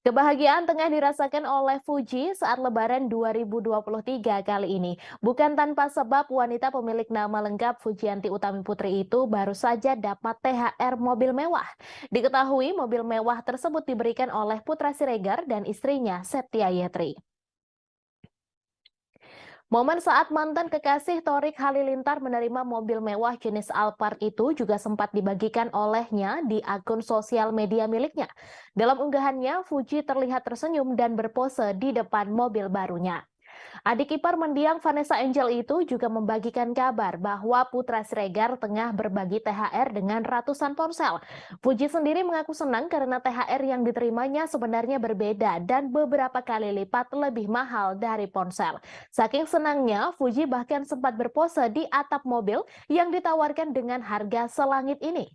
Kebahagiaan tengah dirasakan oleh Fuji saat Lebaran 2023 kali ini. Bukan tanpa sebab wanita pemilik nama lengkap Fujianti Utami Putri itu baru saja dapat THR mobil mewah. Diketahui mobil mewah tersebut diberikan oleh Putra Siregar dan istrinya Septia Yetri. Momen saat mantan kekasih Torik Halilintar menerima mobil mewah jenis Alphard itu juga sempat dibagikan olehnya di akun sosial media miliknya. Dalam unggahannya, Fuji terlihat tersenyum dan berpose di depan mobil barunya. Adik ipar mendiang Vanessa Angel itu juga membagikan kabar bahwa Putra Siregar tengah berbagi THR dengan ratusan ponsel. Fuji sendiri mengaku senang karena THR yang diterimanya sebenarnya berbeda dan beberapa kali lipat lebih mahal dari ponsel. Saking senangnya, Fuji bahkan sempat berpose di atap mobil yang ditawarkan dengan harga selangit ini.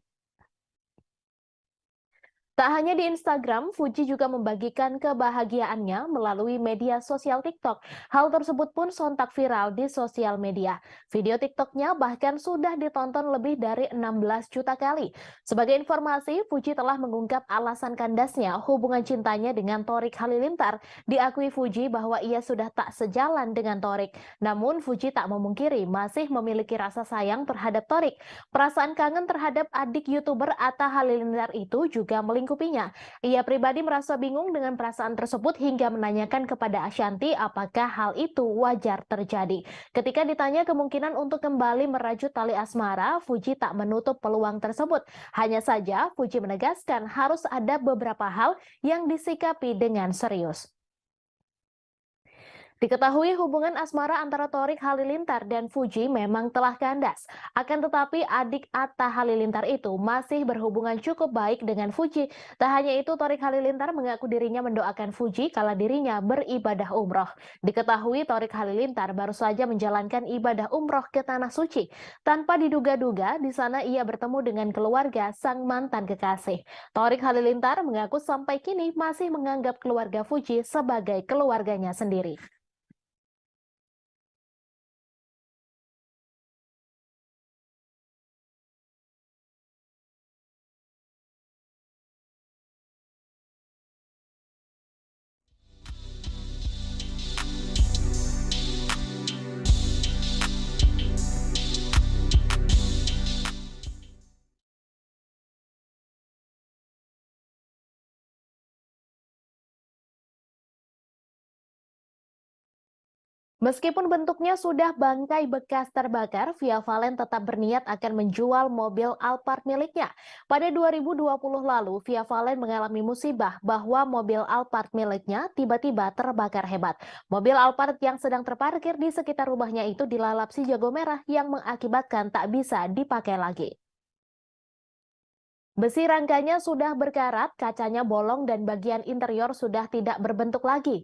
Tak hanya di Instagram, Fuji juga membagikan kebahagiaannya melalui media sosial TikTok. Hal tersebut pun sontak viral di sosial media. Video TikToknya bahkan sudah ditonton lebih dari 16 juta kali. Sebagai informasi, Fuji telah mengungkap alasan kandasnya hubungan cintanya dengan Torik Halilintar. Diakui Fuji bahwa ia sudah tak sejalan dengan Torik. Namun Fuji tak memungkiri masih memiliki rasa sayang terhadap Torik. Perasaan kangen terhadap adik YouTuber Atta Halilintar itu juga melingkupinya. Ia pribadi merasa bingung dengan perasaan tersebut hingga menanyakan kepada Ashanti apakah hal itu wajar terjadi. Ketika ditanya kemungkinan untuk kembali merajut tali asmara, Fuji tak menutup peluang tersebut. Hanya saja, Fuji menegaskan harus ada beberapa hal yang disikapi dengan serius. Diketahui hubungan asmara antara Torik Halilintar dan Fuji memang telah kandas. Akan tetapi adik Atta Halilintar itu masih berhubungan cukup baik dengan Fuji. Tak hanya itu, Torik Halilintar mengaku dirinya mendoakan Fuji kala dirinya beribadah umroh. Diketahui Torik Halilintar baru saja menjalankan ibadah umroh ke Tanah Suci. Tanpa diduga-duga, di sana ia bertemu dengan keluarga sang mantan kekasih. Torik Halilintar mengaku sampai kini masih menganggap keluarga Fuji sebagai keluarganya sendiri. Meskipun bentuknya sudah bangkai bekas terbakar, Via Valen tetap berniat akan menjual mobil Alphard miliknya. Pada 2020 lalu, Via Valen mengalami musibah bahwa mobil Alphard miliknya tiba-tiba terbakar hebat. Mobil Alphard yang sedang terparkir di sekitar rumahnya itu dilalap si jago merah yang mengakibatkan tak bisa dipakai lagi. Besi rangkanya sudah berkarat, kacanya bolong dan bagian interior sudah tidak berbentuk lagi.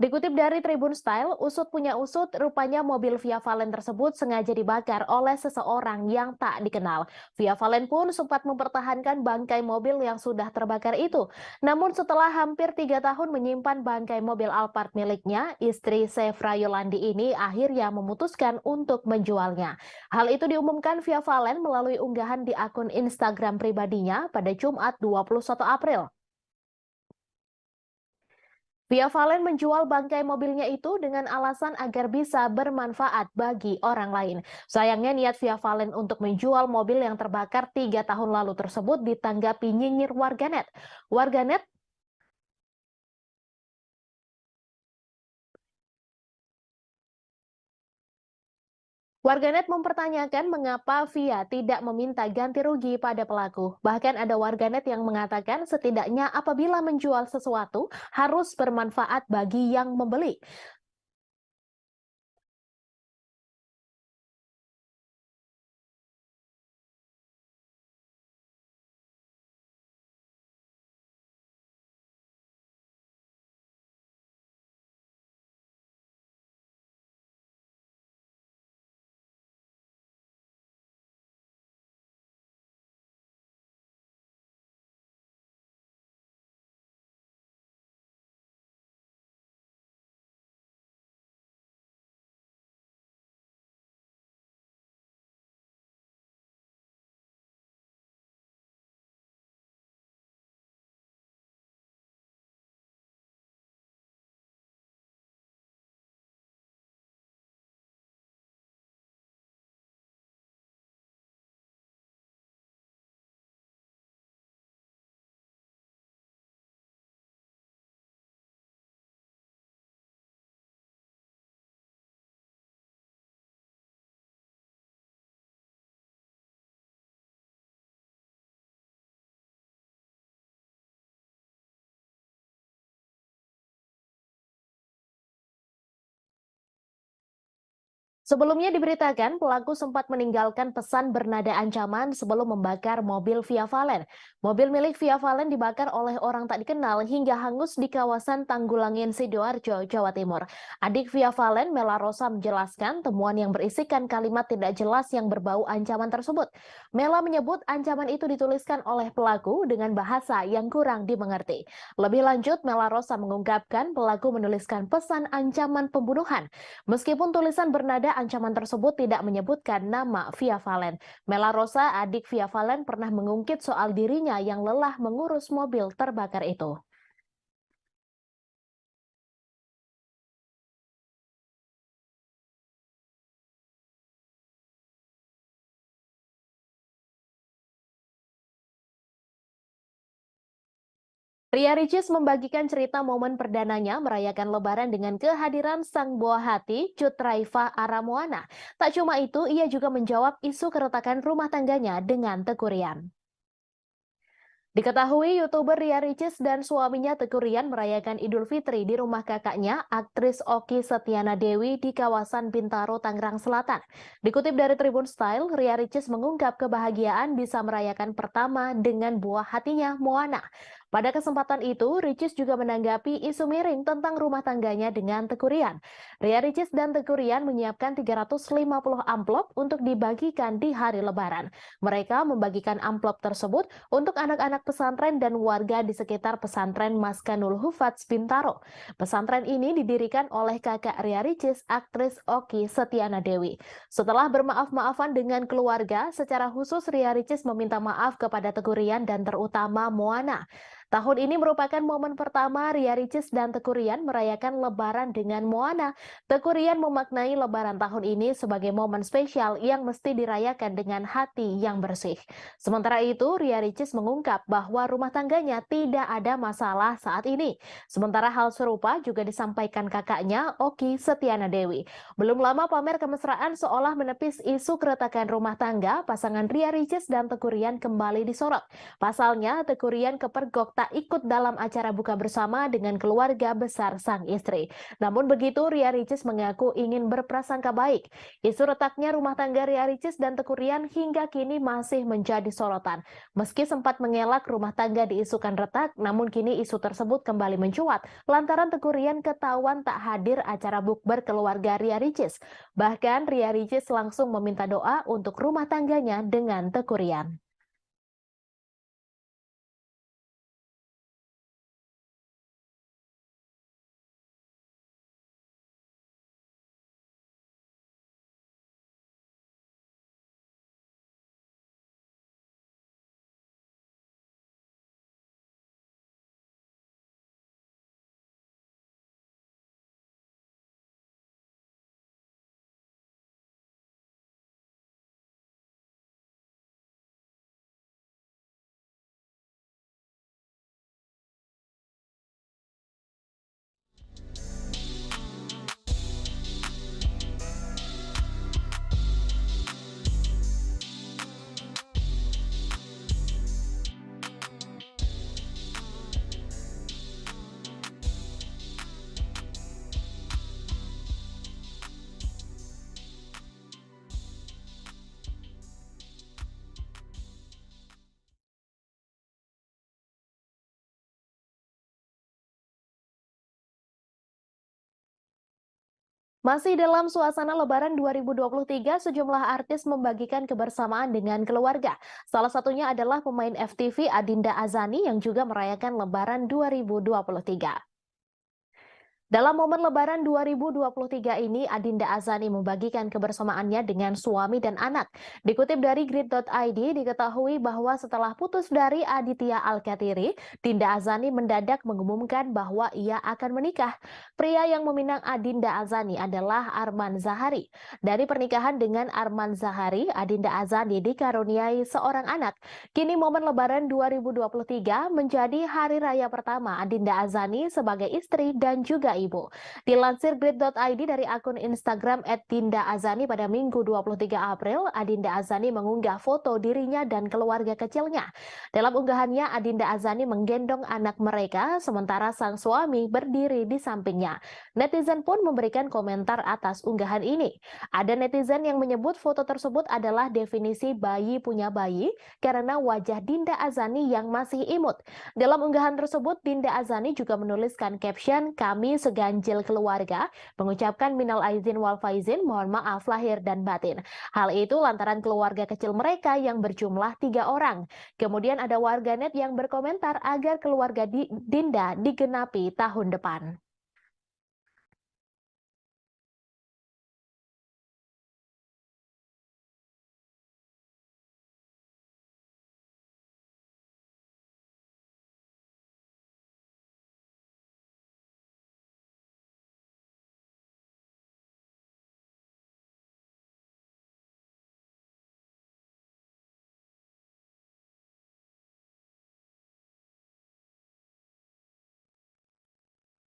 Dikutip dari Tribun Style, usut punya usut, rupanya mobil Via Valen tersebut sengaja dibakar oleh seseorang yang tak dikenal. Via Valen pun sempat mempertahankan bangkai mobil yang sudah terbakar itu. Namun setelah hampir 3 tahun menyimpan bangkai mobil Alphard miliknya, istri Sefra Yolandi ini akhirnya memutuskan untuk menjualnya. Hal itu diumumkan Via Valen melalui unggahan di akun Instagram pribadinya pada Jumat 21 April. Via Valen menjual bangkai mobilnya itu dengan alasan agar bisa bermanfaat bagi orang lain. Sayangnya niat Via Valen untuk menjual mobil yang terbakar 3 tahun lalu tersebut ditanggapi nyinyir warganet. Warganet Warganet mempertanyakan mengapa Via tidak meminta ganti rugi pada pelaku. Bahkan ada warganet yang mengatakan setidaknya apabila menjual sesuatu harus bermanfaat bagi yang membeli. Sebelumnya diberitakan pelaku sempat meninggalkan pesan bernada ancaman sebelum membakar mobil Via Valen. Mobil milik Via Valen dibakar oleh orang tak dikenal hingga hangus di kawasan Tanggulangin, Sidoarjo, Jawa Timur. Adik Via Valen, Mela Rosa, menjelaskan temuan yang berisikan kalimat tidak jelas yang berbau ancaman tersebut. Mela menyebut ancaman itu dituliskan oleh pelaku dengan bahasa yang kurang dimengerti. Lebih lanjut, Mela Rosa mengungkapkan pelaku menuliskan pesan ancaman pembunuhan. Meskipun tulisan bernada ancaman tersebut tidak menyebutkan nama Via Valen, Mela Rosa, adik Via Valen, pernah mengungkit soal dirinya yang lelah mengurus mobil terbakar itu. Ria Ricis membagikan cerita momen perdananya merayakan Lebaran dengan kehadiran sang buah hati, Cut Raifa Aramoana. Tak cuma itu, ia juga menjawab isu keretakan rumah tangganya dengan Teuku Ryan. Diketahui YouTuber Ria Ricis dan suaminya Teuku Ryan merayakan Idul Fitri di rumah kakaknya, aktris Oki Setiana Dewi di kawasan Bintaro, Tangerang Selatan. Dikutip dari Tribun Style, Ria Ricis mengungkap kebahagiaan bisa merayakan pertama dengan buah hatinya, Moana. Pada kesempatan itu, Ricis juga menanggapi isu miring tentang rumah tangganya dengan Teuku Ryan. Ria Ricis dan Teuku Ryan menyiapkan 350 amplop untuk dibagikan di hari Lebaran. Mereka membagikan amplop tersebut untuk anak-anak pesantren dan warga di sekitar pesantren Maskanul Hufats Bintaro. Pesantren ini didirikan oleh kakak Ria Ricis, aktris Oki Setiana Dewi. Setelah bermaaf-maafan dengan keluarga, secara khusus Ria Ricis meminta maaf kepada Teuku Ryan dan terutama Moana. Tahun ini merupakan momen pertama Ria Ricis dan Teuku Ryan merayakan Lebaran dengan Moana. Teuku Ryan memaknai Lebaran tahun ini sebagai momen spesial yang mesti dirayakan dengan hati yang bersih. Sementara itu, Ria Ricis mengungkap bahwa rumah tangganya tidak ada masalah saat ini. Sementara hal serupa juga disampaikan kakaknya, Oki Setiana Dewi. Belum lama pamer kemesraan seolah menepis isu keretakan rumah tangga, pasangan Ria Ricis dan Teuku Ryan kembali disorot. Pasalnya, Teuku Ryan kepergok tak ikut dalam acara buka bersama dengan keluarga besar sang istri. Namun begitu, Ria Ricis mengaku ingin berprasangka baik. Isu retaknya rumah tangga Ria Ricis dan Teuku Ryan hingga kini masih menjadi sorotan. Meski sempat mengelak rumah tangga diisukan retak, namun kini isu tersebut kembali mencuat lantaran Teuku Ryan ketahuan tak hadir acara bukber keluarga Ria Ricis. Bahkan Ria Ricis langsung meminta doa untuk rumah tangganya dengan Teuku Ryan. Masih dalam suasana Lebaran 2023, sejumlah artis membagikan kebersamaan dengan keluarga. Salah satunya adalah pemain FTV Adinda Azani yang juga merayakan Lebaran 2023. Dalam momen Lebaran 2023 ini, Adinda Azani membagikan kebersamaannya dengan suami dan anak. Dikutip dari grid.id, diketahui bahwa setelah putus dari Aditya Alkatiri, Dinda Azani mendadak mengumumkan bahwa ia akan menikah. Pria yang meminang Adinda Azani adalah Arman Zahari. Dari pernikahan dengan Arman Zahari, Adinda Azani dikaruniai seorang anak. Kini momen Lebaran 2023 menjadi hari raya pertama Adinda Azani sebagai istri dan juga ibu. Dilansir Grid.id dari akun Instagram @dindaazani pada Minggu 23 April, Adinda Azani mengunggah foto dirinya dan keluarga kecilnya. Dalam unggahannya, Adinda Azani menggendong anak mereka, sementara sang suami berdiri di sampingnya. Netizen pun memberikan komentar atas unggahan ini. Ada netizen yang menyebut foto tersebut adalah definisi bayi punya bayi karena wajah Dinda Azani yang masih imut. Dalam unggahan tersebut, Dinda Azani juga menuliskan caption, "Kami seganjil keluarga, mengucapkan minal aizin wal faizin, mohon maaf lahir dan batin." Hal itu lantaran keluarga kecil mereka yang berjumlah 3 orang. Kemudian ada warganet yang berkomentar agar keluarga Dinda digenapi tahun depan.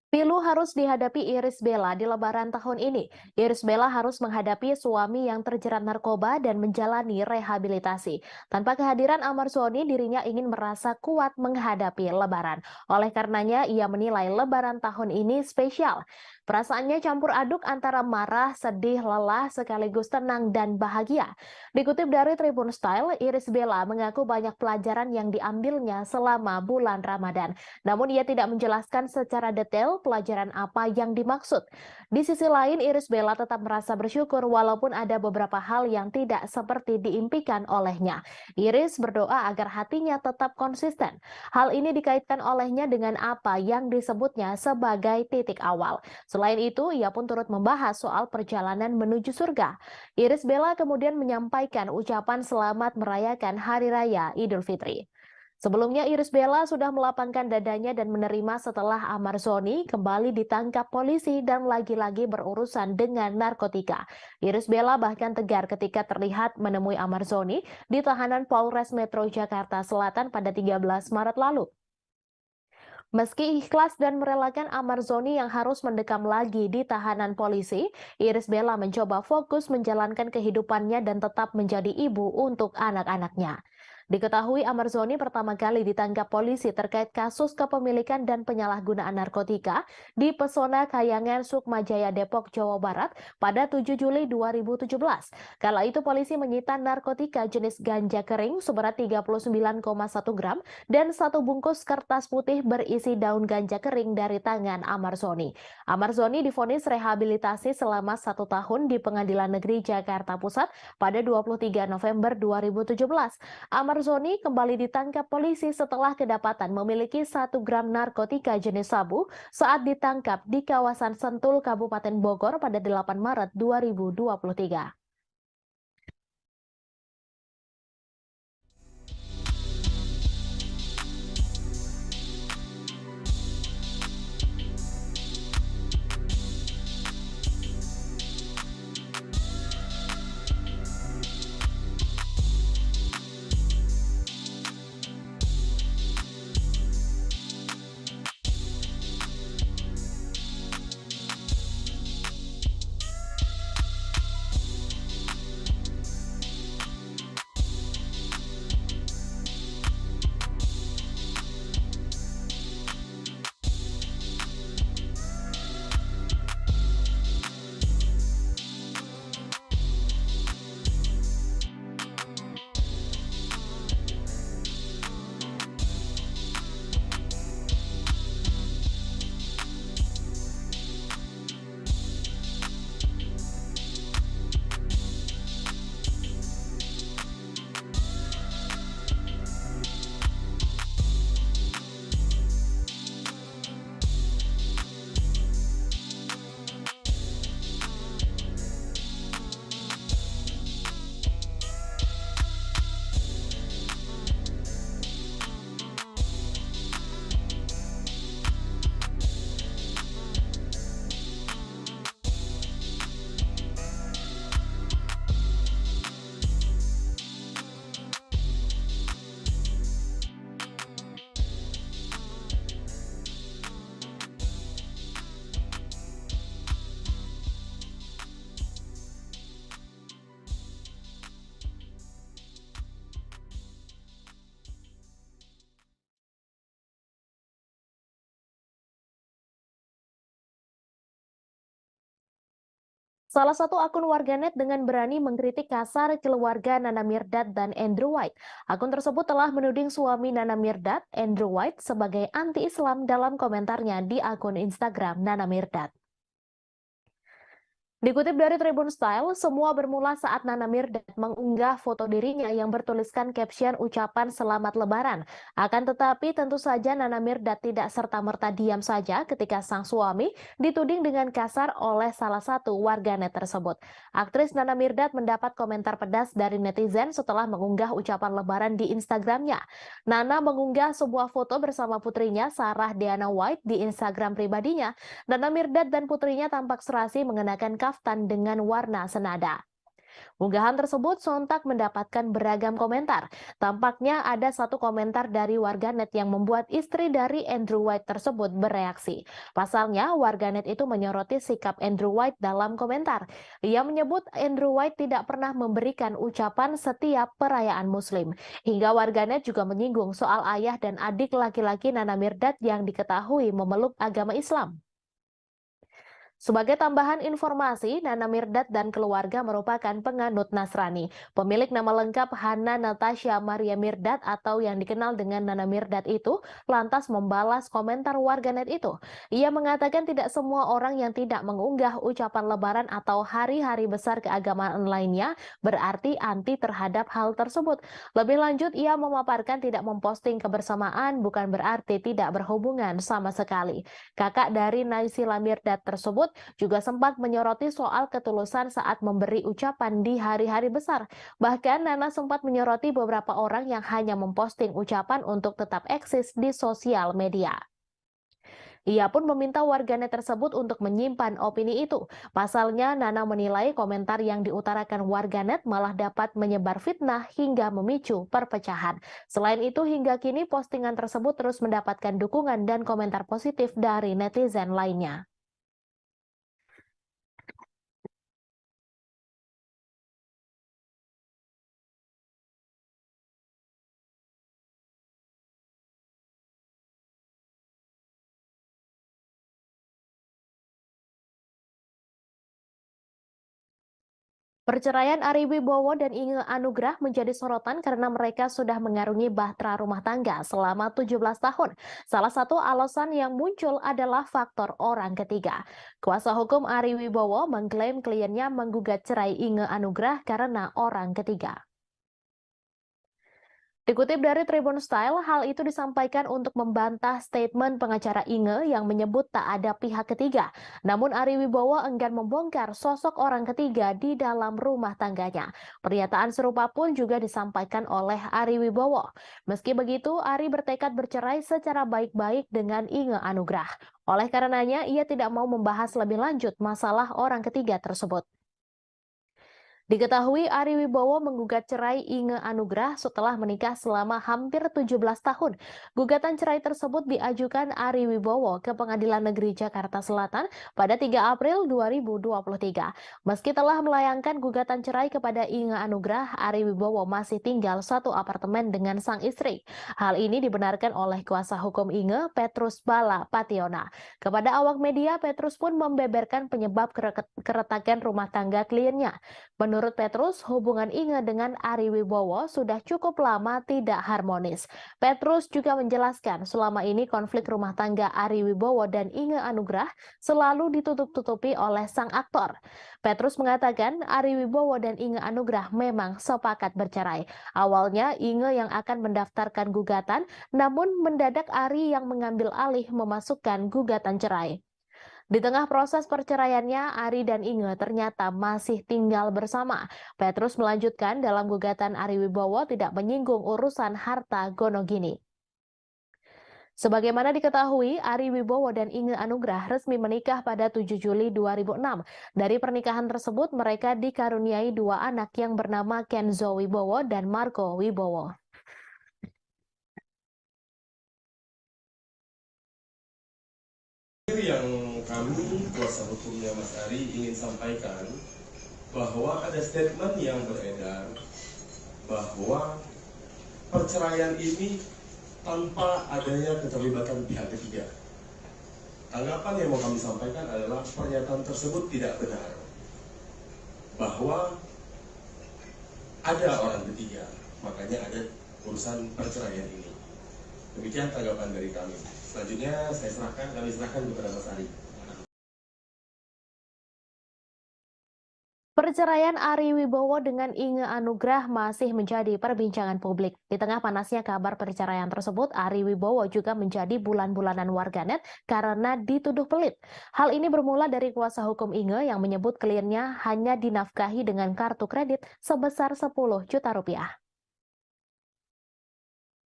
Pilu harus dihadapi Irish Bella di Lebaran tahun ini. Irish Bella harus menghadapi suami yang terjerat narkoba dan menjalani rehabilitasi. Tanpa kehadiran Amar Zoni, dirinya ingin merasa kuat menghadapi Lebaran. Oleh karenanya, ia menilai Lebaran tahun ini spesial. Perasaannya campur aduk antara marah, sedih, lelah, sekaligus tenang dan bahagia. Dikutip dari Tribun Style, Irish Bella mengaku banyak pelajaran yang diambilnya selama bulan Ramadan. Namun ia tidak menjelaskan secara detail pelajaran apa yang dimaksud. Di sisi lain, Irish Bella tetap merasa bersyukur walaupun ada beberapa hal yang tidak seperti diimpikan olehnya. Iris berdoa agar hatinya tetap konsisten. Hal ini dikaitkan olehnya dengan apa yang disebutnya sebagai titik awal. Selain itu, ia pun turut membahas soal perjalanan menuju surga. Irish Bella kemudian menyampaikan ucapan selamat merayakan Hari Raya Idul Fitri. Sebelumnya, Irish Bella sudah melapangkan dadanya dan menerima setelah Amar Zoni kembali ditangkap polisi dan lagi-lagi berurusan dengan narkotika. Irish Bella bahkan tegar ketika terlihat menemui Amar Zoni di tahanan Polres Metro Jakarta Selatan pada 13 Maret lalu. Meski ikhlas dan merelakan Amar Zoni yang harus mendekam lagi di tahanan polisi, Irish Bella mencoba fokus menjalankan kehidupannya dan tetap menjadi ibu untuk anak-anaknya. Diketahui Amar Zoni pertama kali ditangkap polisi terkait kasus kepemilikan dan penyalahgunaan narkotika di Pesona Kayangan Sukmajaya Depok, Jawa Barat pada 7 Juli 2017. Kala itu polisi menyita narkotika jenis ganja kering seberat 39,1 gram dan satu bungkus kertas putih berisi daun ganja kering dari tangan Amar Zoni. Amar Zoni divonis rehabilitasi selama 1 tahun di Pengadilan Negeri Jakarta Pusat pada 23 November 2017. Amar Zoni kembali ditangkap polisi setelah kedapatan memiliki 1 gram narkotika jenis sabu saat ditangkap di kawasan Sentul, Kabupaten Bogor pada 8 Maret 2023. Salah satu akun warganet dengan berani mengkritik kasar keluarga Nana Mirdad dan Andrew White. Akun tersebut telah menuding suami Nana Mirdad, Andrew White, sebagai anti-Islam dalam komentarnya di akun Instagram Nana Mirdad. Dikutip dari Tribun Style, semua bermula saat Nana Mirdad mengunggah foto dirinya yang bertuliskan caption ucapan selamat lebaran. Akan tetapi tentu saja Nana Mirdad tidak serta-merta diam saja ketika sang suami dituding dengan kasar oleh salah satu warganet tersebut. Aktris Nana Mirdad mendapat komentar pedas dari netizen setelah mengunggah ucapan lebaran di Instagramnya. Nana mengunggah sebuah foto bersama putrinya Sarah Diana White di Instagram pribadinya. Nana Mirdad dan putrinya tampak serasi mengenakan kaftan dengan warna senada. Unggahan tersebut sontak mendapatkan beragam komentar. Tampaknya ada satu komentar dari warganet yang membuat istri dari Andrew White tersebut bereaksi. Pasalnya, warganet itu menyoroti sikap Andrew White dalam komentar. Ia menyebut Andrew White tidak pernah memberikan ucapan setiap perayaan Muslim. Hingga warganet juga menyinggung soal ayah dan adik laki-laki Nana Mirdad yang diketahui memeluk agama Islam. Sebagai tambahan informasi, Nana Mirdad dan keluarga merupakan penganut Nasrani. Pemilik nama lengkap Hana Natasha Maria Mirdad atau yang dikenal dengan Nana Mirdad itu lantas membalas komentar warganet itu. Ia mengatakan tidak semua orang yang tidak mengunggah ucapan lebaran atau hari-hari besar keagamaan lainnya berarti anti terhadap hal tersebut. Lebih lanjut, ia memaparkan tidak memposting kebersamaan bukan berarti tidak berhubungan sama sekali. Kakak dari Naysila Mirdad tersebut juga sempat menyoroti soal ketulusan saat memberi ucapan di hari-hari besar. Bahkan Nana sempat menyoroti beberapa orang yang hanya memposting ucapan untuk tetap eksis di sosial media. Ia pun meminta warganet tersebut untuk menyimpan opini itu. Pasalnya, Nana menilai komentar yang diutarakan warganet malah dapat menyebar fitnah hingga memicu perpecahan. Selain itu, hingga kini postingan tersebut terus mendapatkan dukungan dan komentar positif dari netizen lainnya. Perceraian Ari Wibowo dan Inge Anugrah menjadi sorotan karena mereka sudah mengarungi bahtera rumah tangga selama 17 tahun. Salah satu alasan yang muncul adalah faktor orang ketiga. Kuasa hukum Ari Wibowo mengklaim kliennya menggugat cerai Inge Anugrah karena orang ketiga. Dikutip dari Tribun Style, hal itu disampaikan untuk membantah statement pengacara Inge yang menyebut tak ada pihak ketiga. Namun Ari Wibowo enggan membongkar sosok orang ketiga di dalam rumah tangganya. Pernyataan serupa pun juga disampaikan oleh Ari Wibowo. Meski begitu, Ari bertekad bercerai secara baik-baik dengan Inge Anugrah. Oleh karenanya, ia tidak mau membahas lebih lanjut masalah orang ketiga tersebut. Diketahui Ari Wibowo menggugat cerai Inge Anugrah setelah menikah selama hampir 17 tahun. Gugatan cerai tersebut diajukan Ari Wibowo ke Pengadilan Negeri Jakarta Selatan pada 3 April 2023. Meski telah melayangkan gugatan cerai kepada Inge Anugrah, Ari Wibowo masih tinggal satu apartemen dengan sang istri. Hal ini dibenarkan oleh kuasa hukum Inge, Petrus Bala Pationa. Kepada awak media, Petrus pun membeberkan penyebab keretakan rumah tangga kliennya. Menurut Petrus, hubungan Inge dengan Ari Wibowo sudah cukup lama tidak harmonis. Petrus juga menjelaskan selama ini konflik rumah tangga Ari Wibowo dan Inge Anugrah selalu ditutup-tutupi oleh sang aktor. Petrus mengatakan Ari Wibowo dan Inge Anugrah memang sepakat bercerai. Awalnya Inge yang akan mendaftarkan gugatan, namun mendadak Ari yang mengambil alih memasukkan gugatan cerai. Di tengah proses perceraiannya, Ari dan Inge ternyata masih tinggal bersama. Petrus melanjutkan dalam gugatan Ari Wibowo tidak menyinggung urusan harta gonogini. Sebagaimana diketahui, Ari Wibowo dan Inge Anugrah resmi menikah pada 7 Juli 2006. Dari pernikahan tersebut, mereka dikaruniai dua anak yang bernama Kenzo Wibowo dan Marco Wibowo. Yang kami, kuasa hukumnya Mas Ari, ingin sampaikan bahwa ada statement yang beredar bahwa perceraian ini tanpa adanya keterlibatan pihak ketiga. Tanggapan yang mau kami sampaikan adalah pernyataan tersebut tidak benar. bahwa ada orang ketiga, makanya ada urusan perceraian ini. Demikian tanggapan dari kami. Selanjutnya kami serahkan kepada Mas Ari. Perceraian Ari Wibowo dengan Inge Anugrah masih menjadi perbincangan publik. Di tengah panasnya kabar perceraian tersebut, Ari Wibowo juga menjadi bulan-bulanan warganet karena dituduh pelit. Hal ini bermula dari kuasa hukum Inge yang menyebut kliennya hanya dinafkahi dengan kartu kredit sebesar 10 juta rupiah.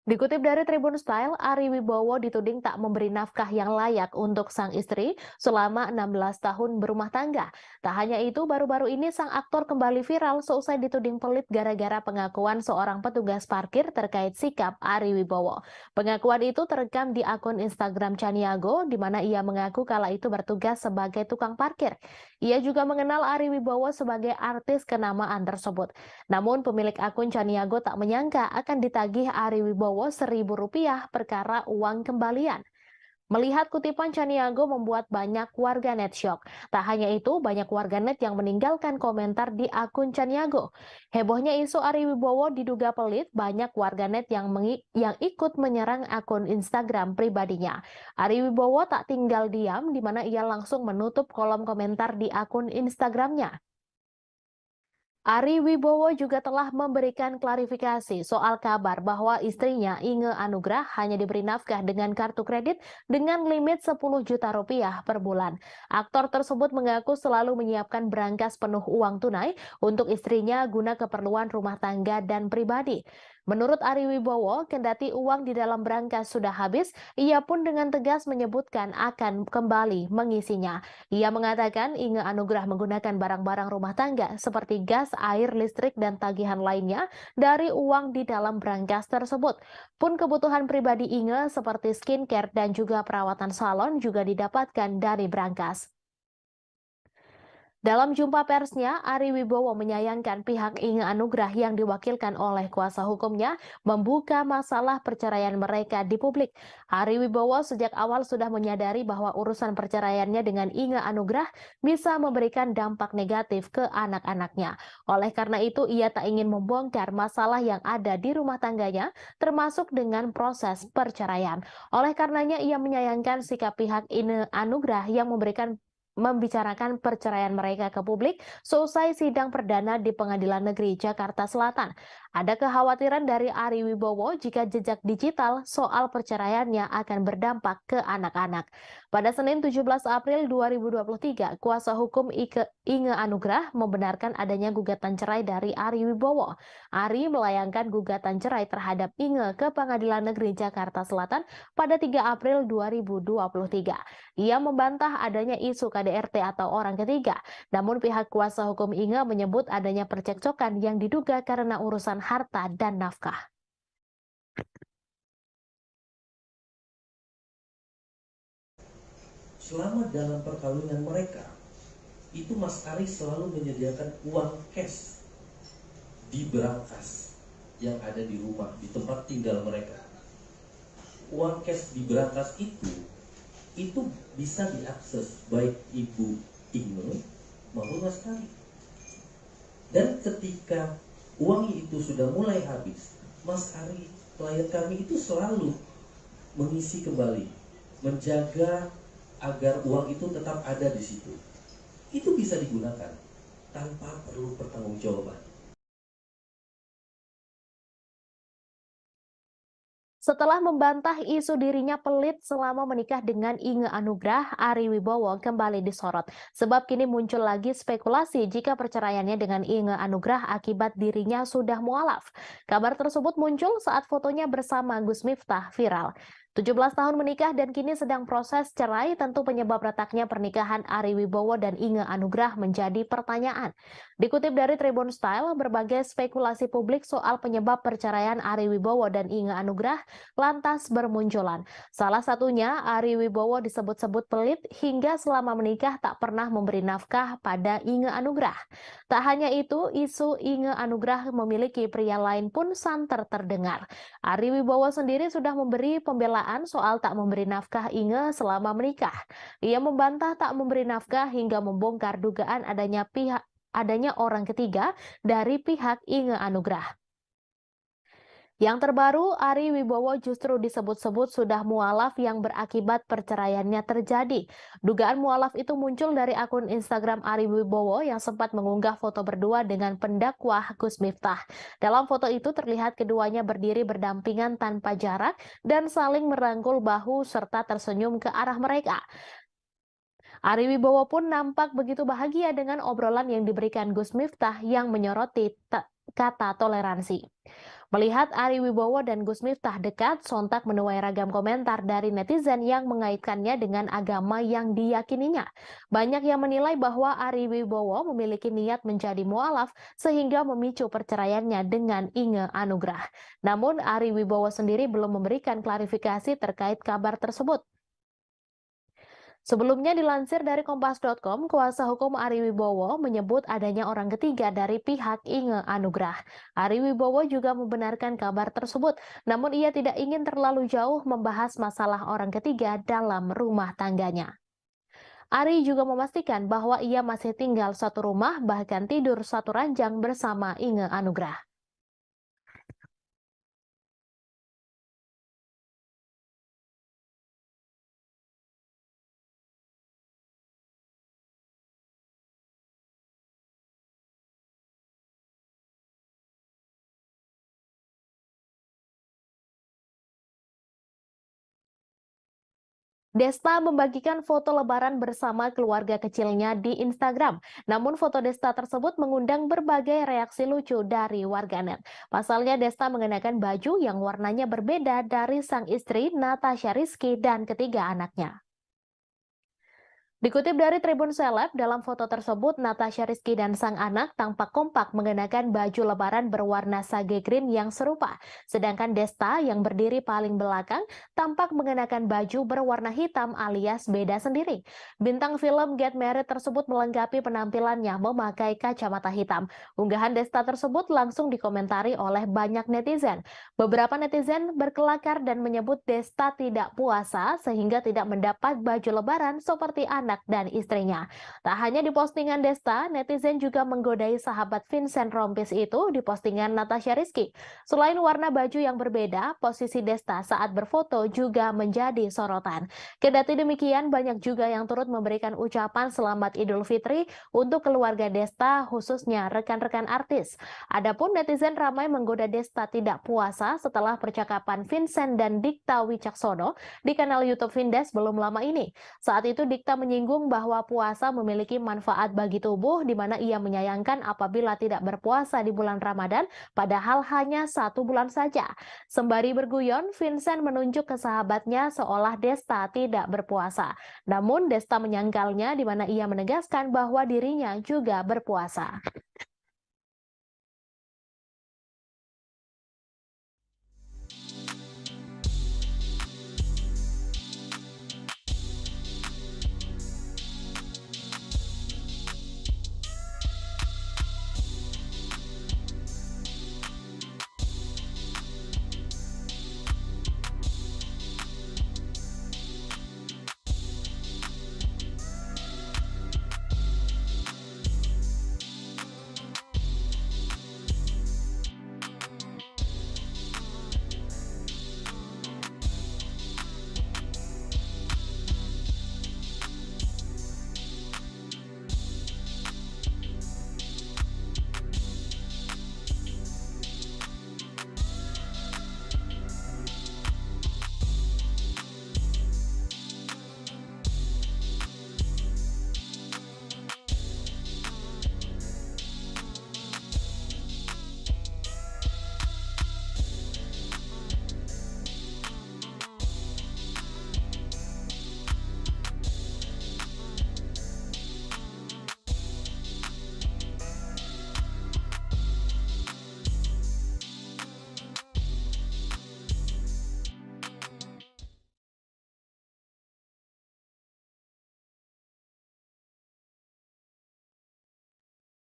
Dikutip dari Tribun Style, Ari Wibowo dituding tak memberi nafkah yang layak untuk sang istri selama 16 tahun berumah tangga. Tak hanya itu, baru-baru ini sang aktor kembali viral seusai dituding pelit gara-gara pengakuan seorang petugas parkir terkait sikap Ari Wibowo. Pengakuan itu terekam di akun Instagram Chaniago, di mana ia mengaku kala itu bertugas sebagai tukang parkir. Ia juga mengenal Ari Wibowo sebagai artis kenamaan tersebut. Namun pemilik akun Chaniago tak menyangka akan ditagih Ari Wibowo Rp1.000 perkara uang kembalian. Melihat kutipan Chaniago membuat banyak warganet syok. Tak hanya itu, banyak warganet yang meninggalkan komentar di akun Chaniago. Hebohnya isu Ari Wibowo diduga pelit, banyak warganet yang ikut menyerang akun Instagram pribadinya. Ari Wibowo tak tinggal diam, di mana ia langsung menutup kolom komentar di akun Instagramnya. Ari Wibowo juga telah memberikan klarifikasi soal kabar bahwa istrinya Inge Anugrah hanya diberi nafkah dengan kartu kredit dengan limit 10 juta rupiah per bulan. Aktor tersebut mengaku selalu menyiapkan berangkas penuh uang tunai untuk istrinya guna keperluan rumah tangga dan pribadi. Menurut Ari Wibowo, kendati uang di dalam berangkas sudah habis, ia pun dengan tegas menyebutkan akan kembali mengisinya. Ia mengatakan Inge Anugrah menggunakan barang-barang rumah tangga seperti gas, air, listrik, dan tagihan lainnya dari uang di dalam berangkas tersebut. Pun kebutuhan pribadi Inge seperti skincare dan juga perawatan salon juga didapatkan dari berangkas. Dalam jumpa persnya, Ari Wibowo menyayangkan pihak Inge Anugrah yang diwakilkan oleh kuasa hukumnya membuka masalah perceraian mereka di publik. Ari Wibowo sejak awal sudah menyadari bahwa urusan perceraiannya dengan Inge Anugrah bisa memberikan dampak negatif ke anak-anaknya. Oleh karena itu, ia tak ingin membongkar masalah yang ada di rumah tangganya, termasuk dengan proses perceraian. Oleh karenanya, ia menyayangkan sikap pihak Inge Anugrah yang membicarakan perceraian mereka ke publik seusai sidang perdana di Pengadilan Negeri Jakarta Selatan. Ada kekhawatiran dari Ari Wibowo jika jejak digital soal perceraiannya akan berdampak ke anak-anak. Pada Senin 17 April 2023, kuasa hukum Inge Anugrah membenarkan adanya gugatan cerai dari Ari Wibowo. Ari melayangkan gugatan cerai terhadap Inge ke Pengadilan Negeri Jakarta Selatan pada 3 April 2023. Ia membantah adanya isu KDRT atau orang ketiga. Namun pihak kuasa hukum Inge menyebut adanya percekcokan yang diduga karena urusan harta dan nafkah. Selama dalam perkawinan mereka, itu Mas Ari selalu menyediakan uang cash di berangkas yang ada di rumah, di tempat tinggal mereka. Uang cash di berangkas itu bisa diakses baik Ibu Inge maupun Mas Ari. Dan ketika uang itu sudah mulai habis, Mas Ari, klien kami itu selalu mengisi kembali, menjaga agar uang itu tetap ada di situ. Itu bisa digunakan tanpa perlu pertanggungjawaban. Setelah membantah isu dirinya pelit selama menikah dengan Inge Anugrah, Ari Wibowo kembali disorot. Sebab kini muncul lagi spekulasi jika perceraiannya dengan Inge Anugrah akibat dirinya sudah mualaf. Kabar tersebut muncul saat fotonya bersama Gus Miftah viral. 17 tahun menikah dan kini sedang proses cerai, tentu penyebab retaknya pernikahan Ari Wibowo dan Inge Anugrah menjadi pertanyaan. Dikutip dari Tribun Style, berbagai spekulasi publik soal penyebab perceraian Ari Wibowo dan Inge Anugrah lantas bermunculan. Salah satunya, Ari Wibowo disebut-sebut pelit hingga selama menikah tak pernah memberi nafkah pada Inge Anugrah. Tak hanya itu, isu Inge Anugrah memiliki pria lain pun santer terdengar. Ari Wibowo sendiri sudah memberi pembelaan soal tak memberi nafkah Inge selama menikah. Ia membantah tak memberi nafkah hingga membongkar dugaan adanya adanya orang ketiga dari pihak Inge Anugrah. Yang terbaru, Ari Wibowo justru disebut-sebut sudah mualaf yang berakibat perceraiannya terjadi. Dugaan mualaf itu muncul dari akun Instagram Ari Wibowo yang sempat mengunggah foto berdua dengan pendakwah Gus Miftah. Dalam foto itu terlihat keduanya berdiri berdampingan tanpa jarak dan saling merangkul bahu serta tersenyum ke arah mereka. Ari Wibowo pun nampak begitu bahagia dengan obrolan yang diberikan Gus Miftah yang menyoroti kata toleransi. Melihat Ari Wibowo dan Gus Miftah dekat, sontak menuai ragam komentar dari netizen yang mengaitkannya dengan agama yang diyakininya. Banyak yang menilai bahwa Ari Wibowo memiliki niat menjadi mualaf sehingga memicu perceraiannya dengan Inge Anugrah. Namun Ari Wibowo sendiri belum memberikan klarifikasi terkait kabar tersebut. Sebelumnya dilansir dari Kompas.com, kuasa hukum Ari Wibowo menyebut adanya orang ketiga dari pihak Inge Anugrah. Ari Wibowo juga membenarkan kabar tersebut, namun ia tidak ingin terlalu jauh membahas masalah orang ketiga dalam rumah tangganya. Ari juga memastikan bahwa ia masih tinggal satu rumah, bahkan tidur satu ranjang bersama Inge Anugrah. Desta membagikan foto lebaran bersama keluarga kecilnya di Instagram. Namun foto Desta tersebut mengundang berbagai reaksi lucu dari warganet. Pasalnya Desta mengenakan baju yang warnanya berbeda dari sang istri Natasha Rizky dan ketiga anaknya. Dikutip dari Tribun Seleb, dalam foto tersebut Natasha Rizky dan sang anak tampak kompak mengenakan baju lebaran berwarna sage green yang serupa. Sedangkan Desta yang berdiri paling belakang tampak mengenakan baju berwarna hitam alias beda sendiri. Bintang film Get Married tersebut melengkapi penampilannya memakai kacamata hitam. Unggahan Desta tersebut langsung dikomentari oleh banyak netizen. Beberapa netizen berkelakar dan menyebut Desta tidak puasa sehingga tidak mendapat baju lebaran seperti anak dan istrinya. Tak hanya di postingan Desta, netizen juga menggodai sahabat Vincent Rompis itu di postingan Natasha Rizky. Selain warna baju yang berbeda, posisi Desta saat berfoto juga menjadi sorotan. Kendati demikian, banyak juga yang turut memberikan ucapan selamat Idul Fitri untuk keluarga Desta, khususnya rekan-rekan artis. Adapun netizen ramai menggoda Desta tidak puasa setelah percakapan Vincent dan Dikta Wicaksono di kanal YouTube Vindes belum lama ini. Saat itu Dikta menyinggung bahwa puasa memiliki manfaat bagi tubuh, di mana ia menyayangkan apabila tidak berpuasa di bulan Ramadan, padahal hanya 1 bulan saja. Sembari berguyon, Vincent menunjuk ke sahabatnya seolah Desta tidak berpuasa. Namun Desta menyangkalnya, di mana ia menegaskan bahwa dirinya juga berpuasa.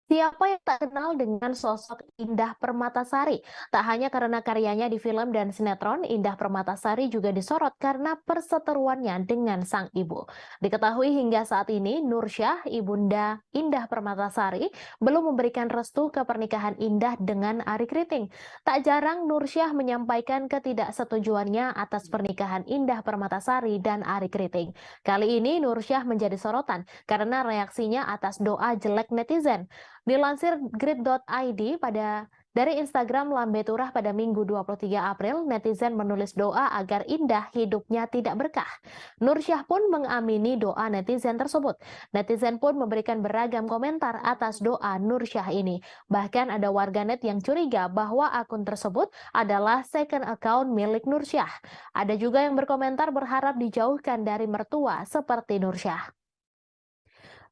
Siapa yang tak kenal dengan sosok Indah Permatasari? Tak hanya karena karyanya di film dan sinetron, Indah Permatasari juga disorot karena perseteruannya dengan sang ibu. Diketahui hingga saat ini, Nursyah, ibunda Indah Permatasari, belum memberikan restu ke pernikahan Indah dengan Ari Kriting. Tak jarang Nursyah menyampaikan ketidaksetujuannya atas pernikahan Indah Permatasari dan Ari Kriting. Kali ini Nursyah menjadi sorotan karena reaksinya atas doa jelek netizen. Dilansir grid.id dari Instagram Lambe Turah pada Minggu 23 April, netizen menulis doa agar Indah hidupnya tidak berkah. Nursyah pun mengamini doa netizen tersebut. Netizen pun memberikan beragam komentar atas doa Nursyah ini. Bahkan ada warganet yang curiga bahwa akun tersebut adalah second account milik Nursyah. Ada juga yang berkomentar berharap dijauhkan dari mertua seperti Nursyah.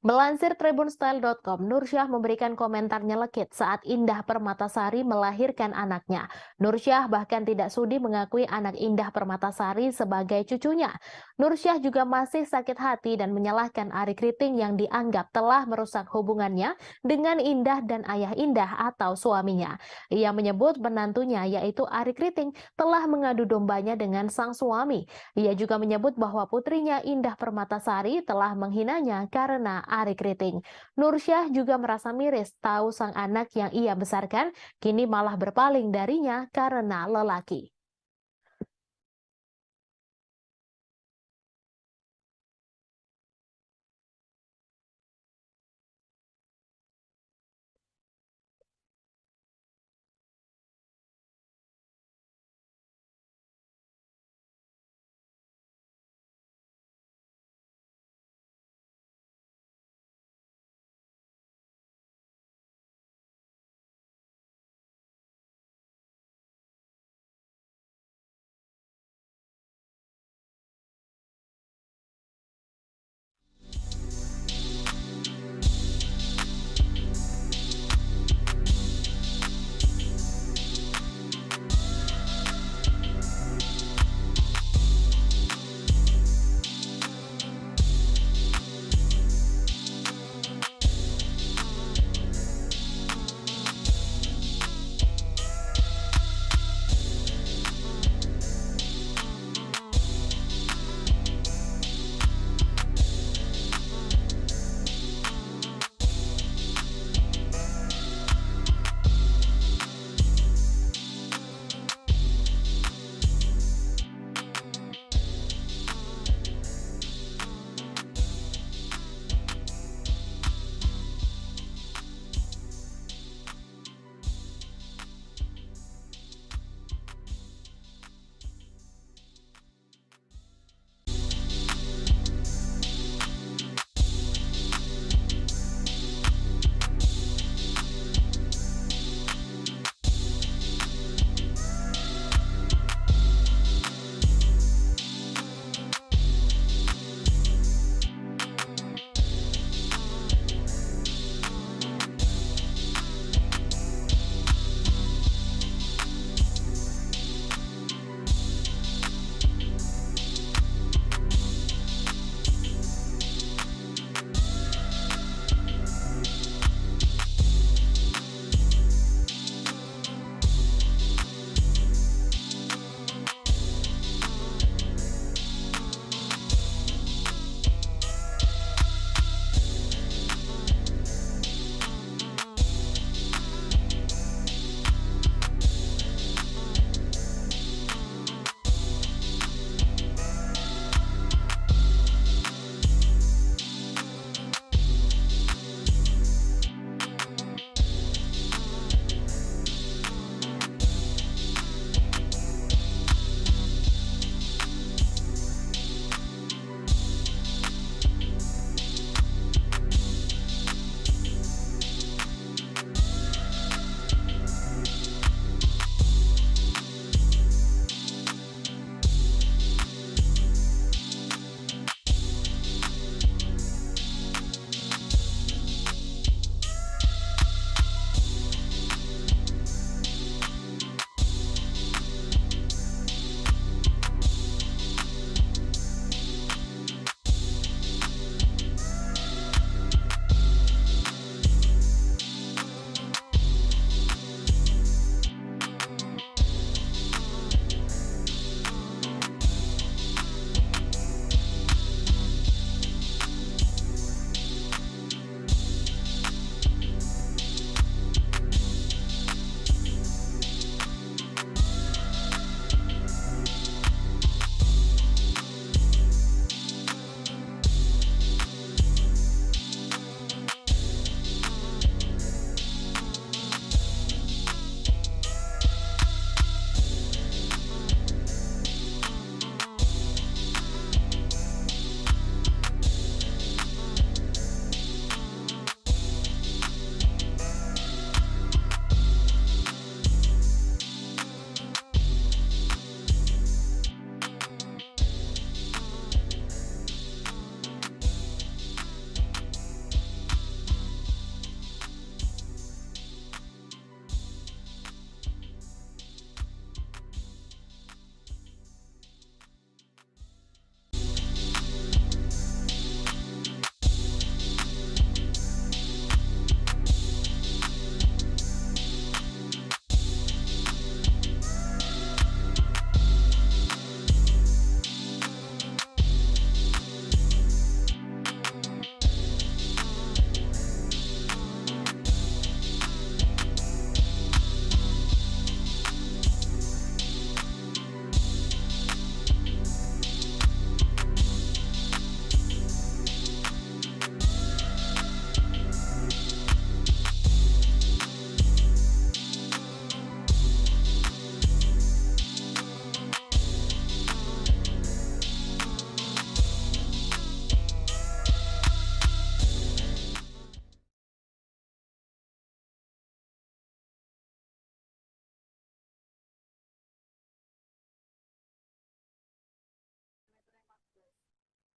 Melansir tribunstyle.com, Nursyah memberikan komentar nyelekit saat Indah Permatasari melahirkan anaknya. Nursyah bahkan tidak sudi mengakui anak Indah Permatasari sebagai cucunya. Nursyah juga masih sakit hati dan menyalahkan Ari Kriting yang dianggap telah merusak hubungannya dengan Indah dan ayah Indah atau suaminya. Ia menyebut menantunya yaitu Ari Kriting telah mengadu dombanya dengan sang suami. Ia juga menyebut bahwa putrinya Indah Permatasari telah menghinanya karena Ari Kriting. Nursyah juga merasa miris tahu sang anak yang ia besarkan kini malah berpaling darinya karena lelaki.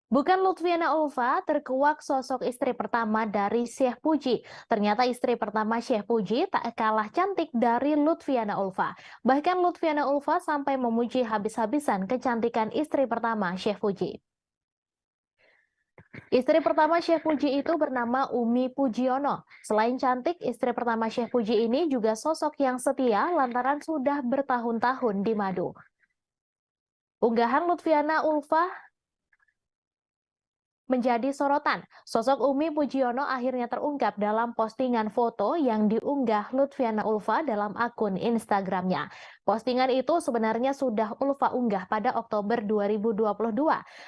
Bukan Lutfiana Ulfa terkuak sosok istri pertama dari Syekh Puji. Ternyata istri pertama Syekh Puji tak kalah cantik dari Lutfiana Ulfa. Bahkan Lutfiana Ulfa sampai memuji habis-habisan kecantikan istri pertama Syekh Puji. Istri pertama Syekh Puji itu bernama Umi Pujiono. Selain cantik, istri pertama Syekh Puji ini juga sosok yang setia lantaran sudah bertahun-tahun di madu. Unggahan Lutfiana Ulfa menjadi sorotan. Sosok Umi Pujiono akhirnya terungkap dalam postingan foto yang diunggah Lutfiana Ulfa dalam akun Instagramnya. Postingan itu sebenarnya sudah Ulfa unggah pada Oktober 2022.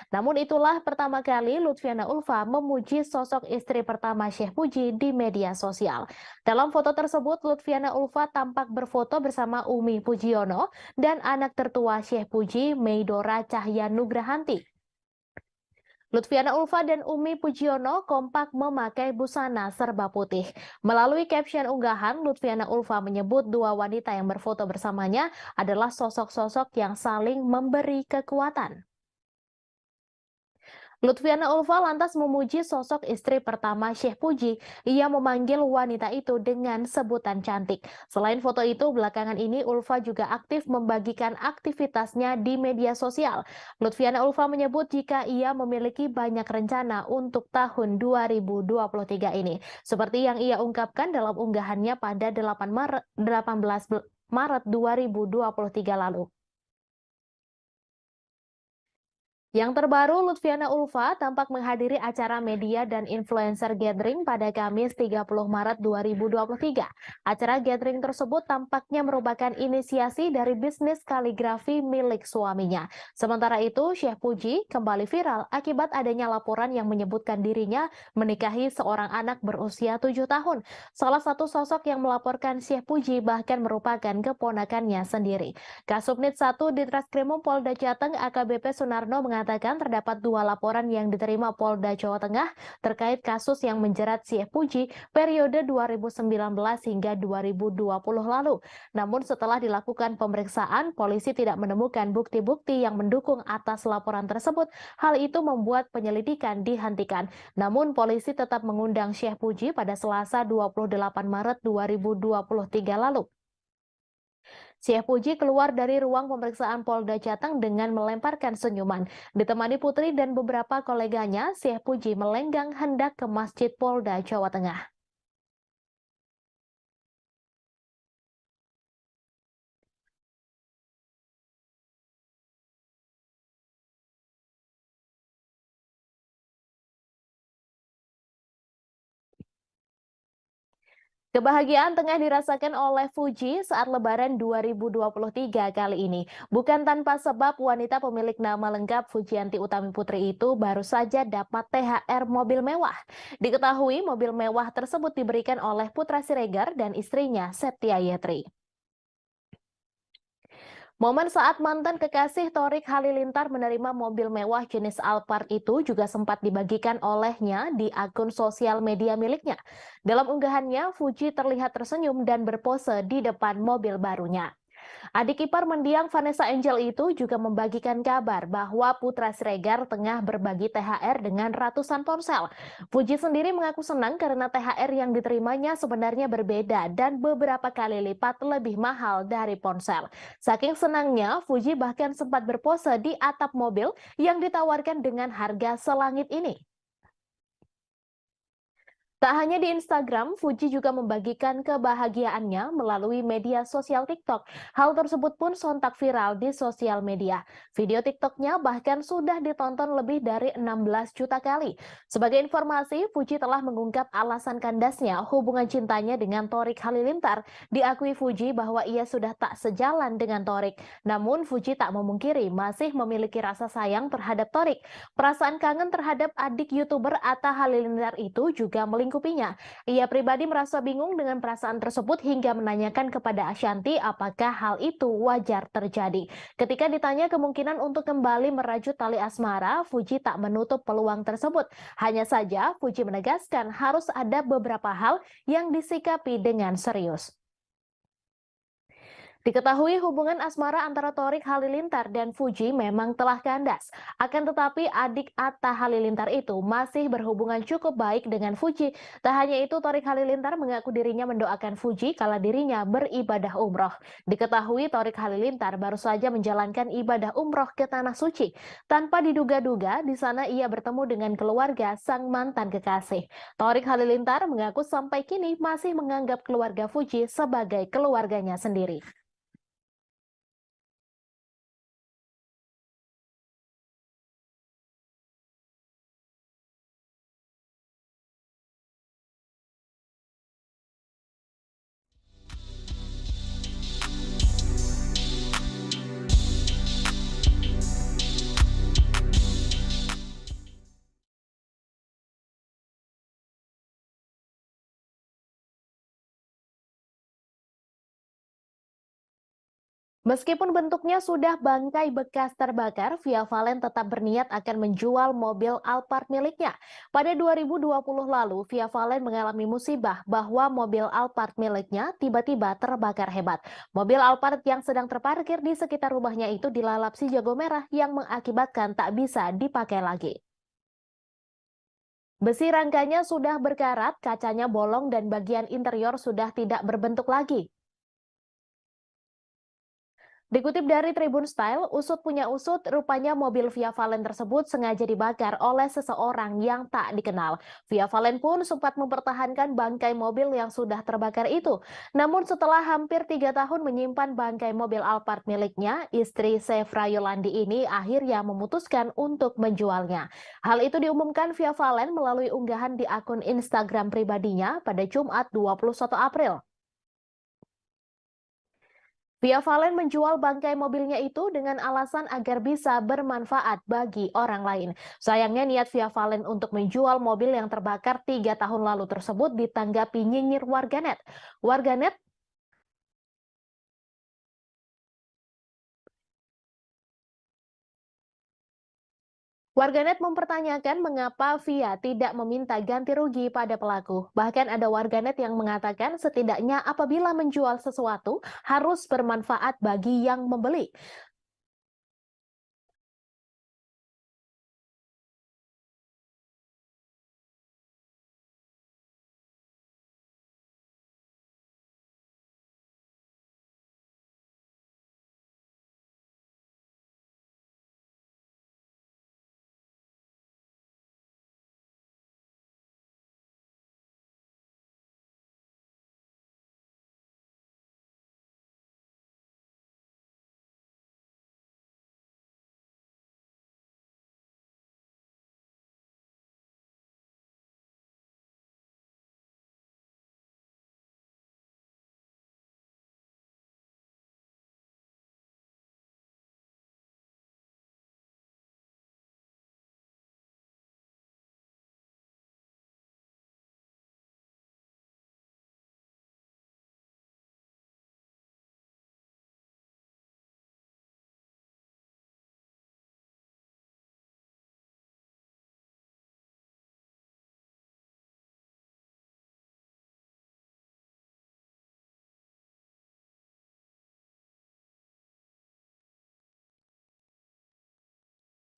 Namun itulah pertama kali Lutfiana Ulfa memuji sosok istri pertama Syekh Puji di media sosial. Dalam foto tersebut, Lutfiana Ulfa tampak berfoto bersama Umi Pujiono dan anak tertua Syekh Puji, Meidora Cahya Nugrahanti. Lutfiana Ulfa dan Umi Pujiono kompak memakai busana serba putih. Melalui caption unggahan, Lutfiana Ulfa menyebut dua wanita yang berfoto bersamanya adalah sosok-sosok yang saling memberi kekuatan. Lutfiana Ulfa lantas memuji sosok istri pertama Syekh Puji. Ia memanggil wanita itu dengan sebutan cantik. Selain foto itu, belakangan ini Ulfa juga aktif membagikan aktivitasnya di media sosial. Lutfiana Ulfa menyebut jika ia memiliki banyak rencana untuk tahun 2023 ini. Seperti yang ia ungkapkan dalam unggahannya pada 18 Maret 2023 lalu. Yang terbaru, Lutfiana Ulfa tampak menghadiri acara media dan influencer gathering pada Kamis 30 Maret 2023. Acara gathering tersebut tampaknya merupakan inisiasi dari bisnis kaligrafi milik suaminya. Sementara itu, Syekh Puji kembali viral akibat adanya laporan yang menyebutkan dirinya menikahi seorang anak berusia 7 tahun. Salah satu sosok yang melaporkan Syekh Puji bahkan merupakan keponakannya sendiri. Kasubnit 1 Ditreskrimum Polda Jateng AKBP Sunarno mengatakan terdapat dua laporan yang diterima Polda Jawa Tengah terkait kasus yang menjerat Syekh Puji periode 2019 hingga 2020 lalu. Namun setelah dilakukan pemeriksaan, polisi tidak menemukan bukti-bukti yang mendukung atas laporan tersebut. Hal itu membuat penyelidikan dihentikan. Namun polisi tetap mengundang Syekh Puji pada Selasa 28 Maret 2023 lalu. Syekh Puji keluar dari ruang pemeriksaan Polda Jateng dengan melemparkan senyuman. Ditemani putri dan beberapa koleganya, Syekh Puji melenggang hendak ke Masjid Polda Jawa Tengah. Kebahagiaan tengah dirasakan oleh Fuji saat Lebaran 2023 kali ini. Bukan tanpa sebab wanita pemilik nama lengkap Fujianti Utami Putri itu baru saja dapat THR mobil mewah. Diketahui mobil mewah tersebut diberikan oleh Putra Siregar dan istrinya Septia Yetri. Momen saat mantan kekasih Thorik Halilintar menerima mobil mewah jenis Alphard itu juga sempat dibagikan olehnya di akun sosial media miliknya. Dalam unggahannya, Fuji terlihat tersenyum dan berpose di depan mobil barunya. Adik ipar mendiang Vanessa Angel itu juga membagikan kabar bahwa Putra Siregar tengah berbagi THR dengan ratusan ponsel. Fuji sendiri mengaku senang karena THR yang diterimanya sebenarnya berbeda dan beberapa kali lipat lebih mahal dari ponsel. Saking senangnya, Fuji bahkan sempat berpose di atap mobil yang ditawarkan dengan harga selangit ini. Tak hanya di Instagram, Fuji juga membagikan kebahagiaannya melalui media sosial TikTok. Hal tersebut pun sontak viral di sosial media. Video TikToknya bahkan sudah ditonton lebih dari 16 juta kali. Sebagai informasi, Fuji telah mengungkap alasan kandasnya hubungan cintanya dengan Thorik Halilintar. Diakui Fuji bahwa ia sudah tak sejalan dengan Thorik. Namun Fuji tak memungkiri masih memiliki rasa sayang terhadap Thorik. Perasaan kangen terhadap adik YouTuber Atta Halilintar itu juga melingkupinya. Ia pribadi merasa bingung dengan perasaan tersebut hingga menanyakan kepada Ashanti apakah hal itu wajar terjadi. Ketika ditanya kemungkinan untuk kembali merajut tali asmara, Fuji tak menutup peluang tersebut. Hanya saja, Fuji menegaskan harus ada beberapa hal yang disikapi dengan serius. Diketahui hubungan asmara antara Torik Halilintar dan Fuji memang telah kandas. Akan tetapi adik Atta Halilintar itu masih berhubungan cukup baik dengan Fuji. Tak hanya itu, Torik Halilintar mengaku dirinya mendoakan Fuji kala dirinya beribadah umroh. Diketahui Torik Halilintar baru saja menjalankan ibadah umroh ke Tanah Suci. Tanpa diduga-duga, di sana ia bertemu dengan keluarga sang mantan kekasih. Torik Halilintar mengaku sampai kini masih menganggap keluarga Fuji sebagai keluarganya sendiri. Meskipun bentuknya sudah bangkai bekas terbakar, Via Valen tetap berniat akan menjual mobil Alphard miliknya. Pada 2020 lalu, Via Valen mengalami musibah bahwa mobil Alphard miliknya tiba-tiba terbakar hebat. Mobil Alphard yang sedang terparkir di sekitar rumahnya itu dilalap si jago merah yang mengakibatkan tak bisa dipakai lagi. Besi rangkanya sudah berkarat, kacanya bolong dan bagian interior sudah tidak berbentuk lagi. Dikutip dari Tribun Style, usut punya usut, rupanya mobil Via Valen tersebut sengaja dibakar oleh seseorang yang tak dikenal. Via Valen pun sempat mempertahankan bangkai mobil yang sudah terbakar itu. Namun setelah hampir 3 tahun menyimpan bangkai mobil Alphard miliknya, istri Sefra Yolandi ini akhirnya memutuskan untuk menjualnya. Hal itu diumumkan Via Valen melalui unggahan di akun Instagram pribadinya pada Jumat 21 April. Via Valen menjual bangkai mobilnya itu dengan alasan agar bisa bermanfaat bagi orang lain. Sayangnya niat Via Valen untuk menjual mobil yang terbakar 3 tahun lalu tersebut ditanggapi nyinyir warganet. Warganet mempertanyakan mengapa Via tidak meminta ganti rugi pada pelaku. Bahkan ada warganet yang mengatakan setidaknya apabila menjual sesuatu harus bermanfaat bagi yang membeli.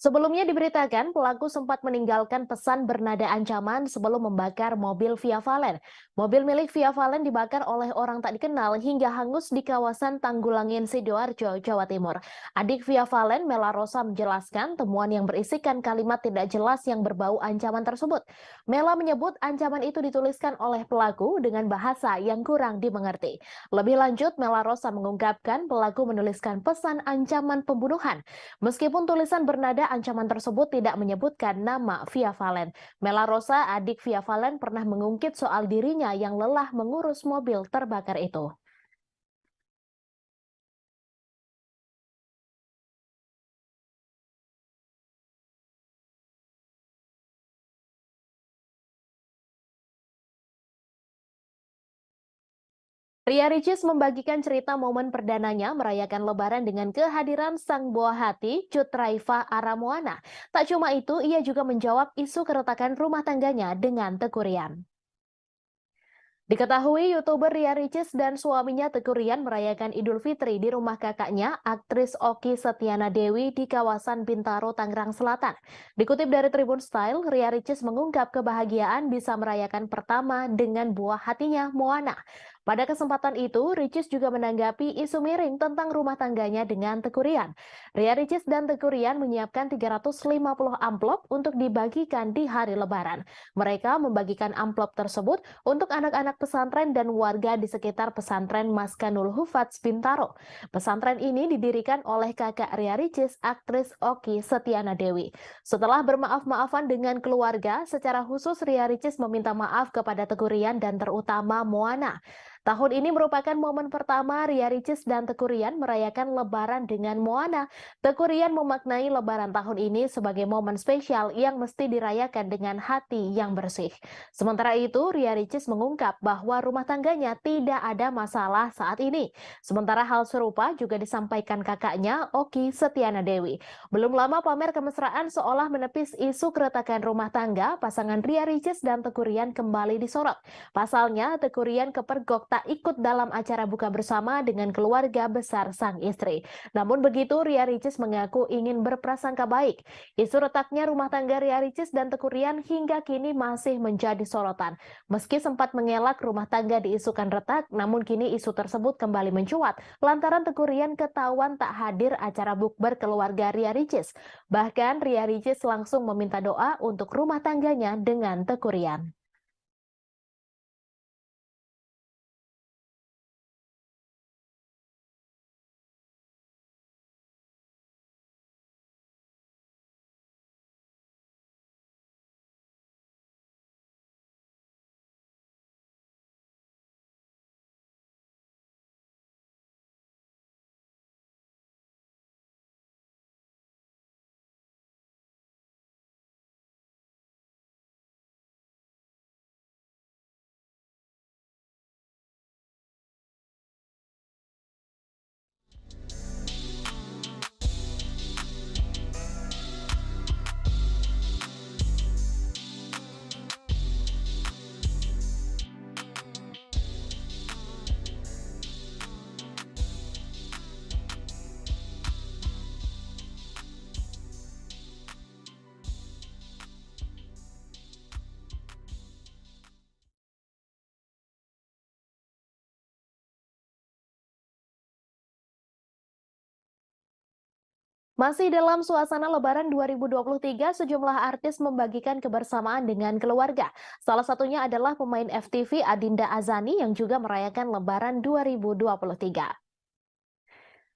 Sebelumnya diberitakan pelaku sempat meninggalkan pesan bernada ancaman sebelum membakar mobil Via Valen. Mobil milik Via Valen dibakar oleh orang tak dikenal hingga hangus di kawasan Tanggulangin, Sidoarjo, Jawa Timur. Adik Via Valen, Mela Rosa, menjelaskan temuan yang berisikan kalimat tidak jelas yang berbau ancaman tersebut. Mela menyebut ancaman itu dituliskan oleh pelaku dengan bahasa yang kurang dimengerti. Lebih lanjut, Mela Rosa mengungkapkan pelaku menuliskan pesan ancaman pembunuhan. Meskipun tulisan bernada ancaman tersebut tidak menyebutkan nama Via Valen. Mela Rosa, adik Via Valen, pernah mengungkit soal dirinya yang lelah mengurus mobil terbakar itu. Ria Ricis membagikan cerita momen perdananya merayakan Lebaran dengan kehadiran sang buah hati, Cut Raifa Aramoana. Tak cuma itu, ia juga menjawab isu keretakan rumah tangganya dengan tekurian. Diketahui YouTuber Ria Ricis dan suaminya Teguh Rian merayakan Idul Fitri di rumah kakaknya, aktris Oki Setiana Dewi di kawasan Bintaro, Tangerang Selatan. Dikutip dari Tribun Style, Ria Ricis mengungkap kebahagiaan bisa merayakan pertama dengan buah hatinya, Moana. Pada kesempatan itu, Ricis juga menanggapi isu miring tentang rumah tangganya dengan Teguh Rian. Ria Ricis dan Teguh Rian menyiapkan 350 amplop untuk dibagikan di hari Lebaran. Mereka membagikan amplop tersebut untuk anak-anak pesantren dan warga di sekitar pesantren Maskanul Hufats Bintaro. Pesantren ini didirikan oleh kakak Ria Ricis, aktris Oki Setiana Dewi. Setelah bermaaf-maafan dengan keluarga, secara khusus Ria Ricis meminta maaf kepada Teguh Rian dan terutama Moana. Tahun ini merupakan momen pertama Ria Ricis dan Teguh Rian merayakan Lebaran dengan Moana. Teguh Rian memaknai Lebaran tahun ini sebagai momen spesial yang mesti dirayakan dengan hati yang bersih. Sementara itu, Ria Ricis mengungkap bahwa rumah tangganya tidak ada masalah saat ini. Sementara hal serupa juga disampaikan kakaknya, Oki Setiana Dewi. Belum lama pamer kemesraan seolah menepis isu keretakan rumah tangga, pasangan Ria Ricis dan Teguh Rian kembali disorot. Pasalnya, Teguh Rian kepergok tak ikut dalam acara buka bersama dengan keluarga besar sang istri. Namun begitu, Ria Ricis mengaku ingin berprasangka baik. Isu retaknya rumah tangga Ria Ricis dan Teguh Rian hingga kini masih menjadi sorotan. Meski sempat mengelak rumah tangga diisukan retak, namun kini isu tersebut kembali mencuat lantaran Teguh Rian ketahuan tak hadir acara bukber keluarga Ria Ricis. Bahkan Ria Ricis langsung meminta doa untuk rumah tangganya dengan Teguh Rian. Masih dalam suasana Lebaran 2023, sejumlah artis membagikan kebersamaan dengan keluarga. Salah satunya adalah pemain FTV Adinda Azani yang juga merayakan Lebaran 2023.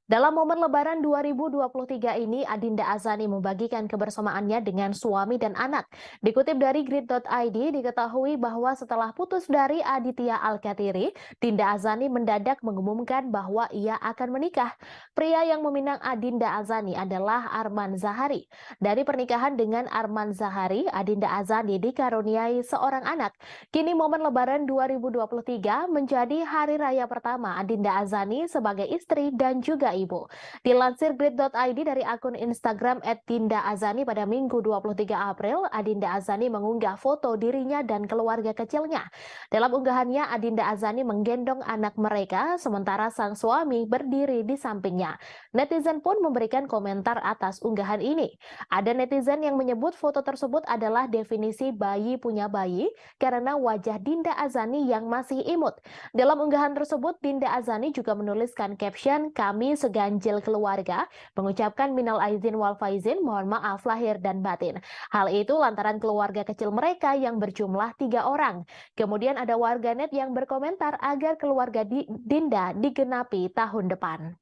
Dalam momen Lebaran 2023 ini, Adinda Azani membagikan kebersamaannya dengan suami dan anak. Dikutip dari grid.id, diketahui bahwa setelah putus dari Aditya Alkatiri, Dinda Azani mendadak mengumumkan bahwa ia akan menikah. Pria yang meminang Adinda Azani adalah Arman Zahari. Dari pernikahan dengan Arman Zahari, Adinda Azani dikaruniai seorang anak. Kini momen Lebaran 2023 menjadi hari raya pertama Adinda Azani sebagai istri dan juga ibu. Dilansir grid.id dari akun Instagram @dindaazani pada Minggu 23 April, Adinda Azani mengunggah foto dirinya dan keluarga kecilnya. Dalam unggahannya, Adinda Azani menggendong anak mereka, sementara sang suami berdiri di sampingnya. Netizen pun memberikan komentar atas unggahan ini. Ada netizen yang menyebut foto tersebut adalah definisi bayi punya bayi karena wajah Dinda Azani yang masih imut. Dalam unggahan tersebut, Dinda Azani juga menuliskan caption, "Kami seganjil keluarga, mengucapkan minal aizin wal faizin, mohon maaf lahir dan batin." Hal itu lantaran keluarga kecil mereka yang berjumlah 3 orang. Kemudian ada warganet yang berkomentar agar keluarga Dinda digenapi tahun depan.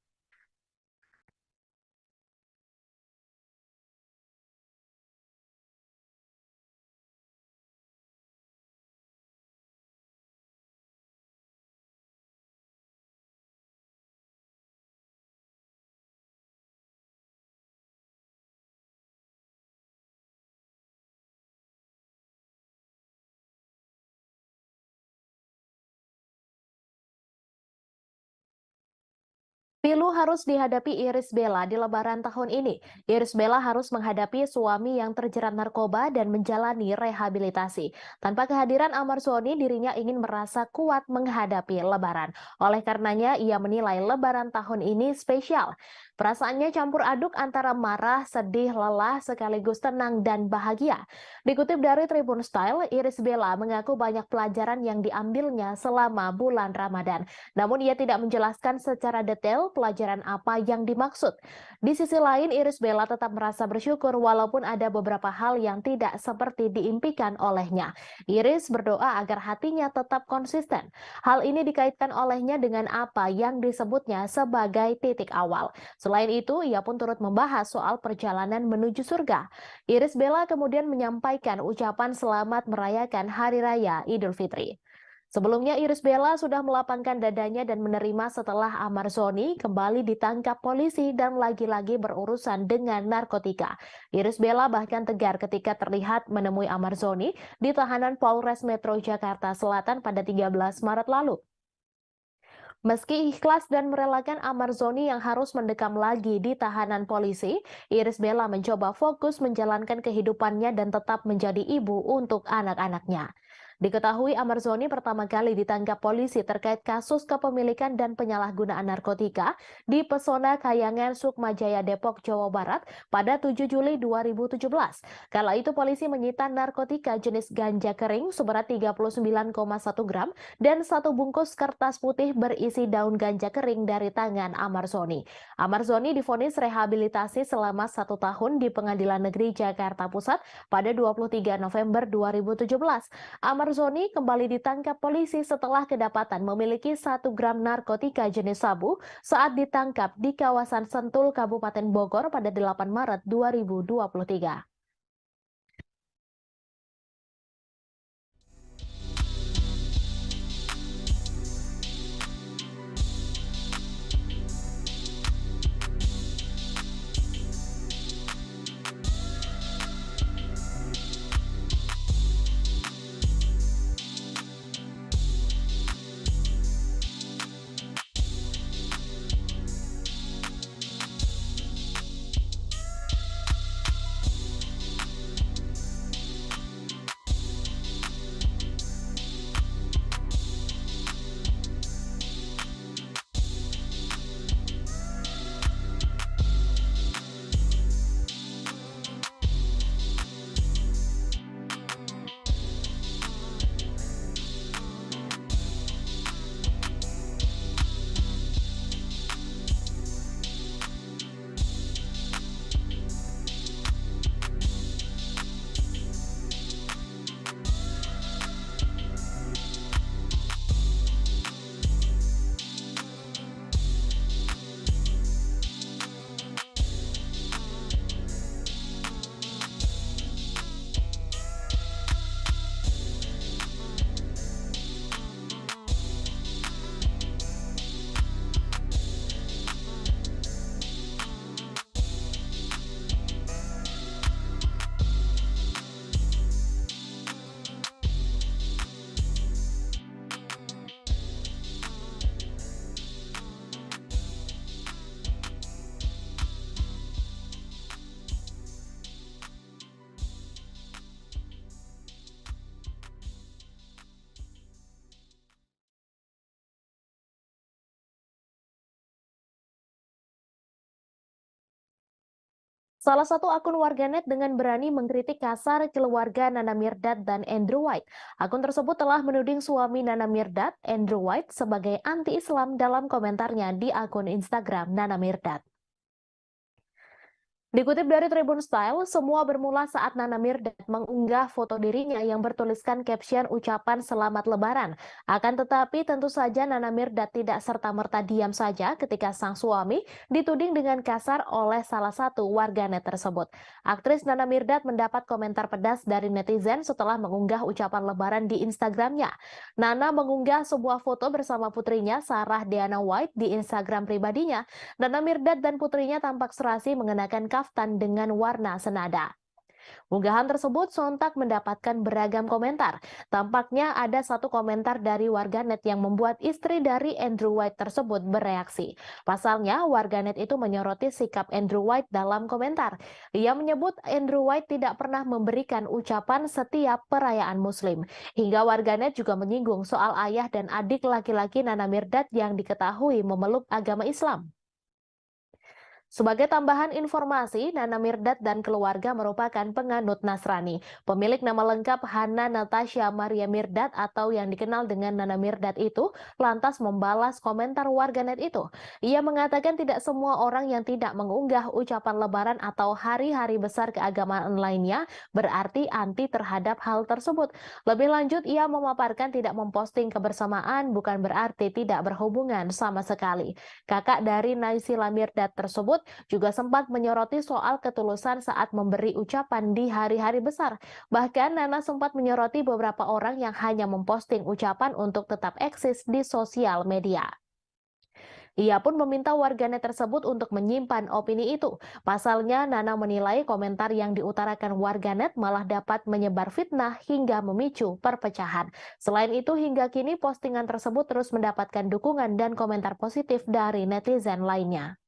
Pilu harus dihadapi Irish Bella di Lebaran tahun ini. Irish Bella harus menghadapi suami yang terjerat narkoba dan menjalani rehabilitasi. Tanpa kehadiran Amar Soni, dirinya ingin merasa kuat menghadapi Lebaran. Oleh karenanya, ia menilai Lebaran tahun ini spesial. Perasaannya campur aduk antara marah, sedih, lelah, sekaligus tenang dan bahagia. Dikutip dari Tribun Style, Irish Bella mengaku banyak pelajaran yang diambilnya selama bulan Ramadan. Namun ia tidak menjelaskan secara detail pelajaran apa yang dimaksud. Di sisi lain, Irish Bella tetap merasa bersyukur walaupun ada beberapa hal yang tidak seperti diimpikan olehnya. Iris berdoa agar hatinya tetap konsisten. Hal ini dikaitkan olehnya dengan apa yang disebutnya sebagai titik awal. Selain itu, ia pun turut membahas soal perjalanan menuju surga. Irish Bella kemudian menyampaikan ucapan selamat merayakan Hari Raya Idul Fitri. Sebelumnya, Irish Bella sudah melapangkan dadanya dan menerima setelah Amar Soni kembali ditangkap polisi dan lagi-lagi berurusan dengan narkotika. Irish Bella bahkan tegar ketika terlihat menemui Amar Soni di tahanan Polres Metro Jakarta Selatan pada 13 Maret lalu. Meski ikhlas dan merelakan Amar Soni yang harus mendekam lagi di tahanan polisi, Irish Bella mencoba fokus menjalankan kehidupannya dan tetap menjadi ibu untuk anak-anaknya. Diketahui Amar Soni pertama kali ditangkap polisi terkait kasus kepemilikan dan penyalahgunaan narkotika di Pesona Kayangan Sukmajaya Depok, Jawa Barat pada 7 Juli 2017. Kala itu polisi menyita narkotika jenis ganja kering seberat 39,1 gram dan satu bungkus kertas putih berisi daun ganja kering dari tangan Amar Soni. Amar Soni divonis rehabilitasi selama 1 tahun di Pengadilan Negeri Jakarta Pusat pada 23 November 2017. Amar Soni kembali ditangkap polisi setelah kedapatan memiliki 1 gram narkotika jenis sabu saat ditangkap di kawasan Sentul, Kabupaten Bogor pada 8 Maret 2023. Salah satu akun warganet dengan berani mengkritik kasar keluarga Nana Mirdad dan Andrew White. Akun tersebut telah menuding suami Nana Mirdad, Andrew White, sebagai anti-Islam dalam komentarnya di akun Instagram Nana Mirdad. Dikutip dari Tribun Style, semua bermula saat Nana Mirdad mengunggah foto dirinya yang bertuliskan caption ucapan selamat lebaran. Akan tetapi tentu saja Nana Mirdad tidak serta-merta diam saja ketika sang suami dituding dengan kasar oleh salah satu warganet tersebut. Aktris Nana Mirdad mendapat komentar pedas dari netizen setelah mengunggah ucapan lebaran di Instagramnya. Nana mengunggah sebuah foto bersama putrinya Sarah Deana White di Instagram pribadinya. Nana Mirdad dan putrinya tampak serasi mengenakan kaftan dengan warna senada. Unggahan tersebut sontak mendapatkan beragam komentar. Tampaknya ada satu komentar dari warganet yang membuat istri dari Andrew White tersebut bereaksi. Pasalnya, warganet itu menyoroti sikap Andrew White dalam komentar. Ia menyebut Andrew White tidak pernah memberikan ucapan setiap perayaan Muslim. Hingga warganet juga menyinggung soal ayah dan adik laki-laki Nana Mirdad yang diketahui memeluk agama Islam. Sebagai tambahan informasi, Nana Mirdad dan keluarga merupakan penganut Nasrani. Pemilik nama lengkap Hana Natasha Maria Mirdad atau yang dikenal dengan Nana Mirdad itu lantas membalas komentar warganet itu. Ia mengatakan tidak semua orang yang tidak mengunggah ucapan lebaran atau hari-hari besar keagamaan lainnya berarti anti terhadap hal tersebut. Lebih lanjut, ia memaparkan tidak memposting kebersamaan bukan berarti tidak berhubungan sama sekali. Kakak dari Naysila Mirdad tersebut juga sempat menyoroti soal ketulusan saat memberi ucapan di hari-hari besar. Bahkan Nana sempat menyoroti beberapa orang yang hanya memposting ucapan untuk tetap eksis di sosial media. Ia pun meminta warganet tersebut untuk menyimpan opini itu. Pasalnya, Nana menilai komentar yang diutarakan warganet malah dapat menyebar fitnah hingga memicu perpecahan. Selain itu, hingga kini postingan tersebut terus mendapatkan dukungan dan komentar positif dari netizen lainnya.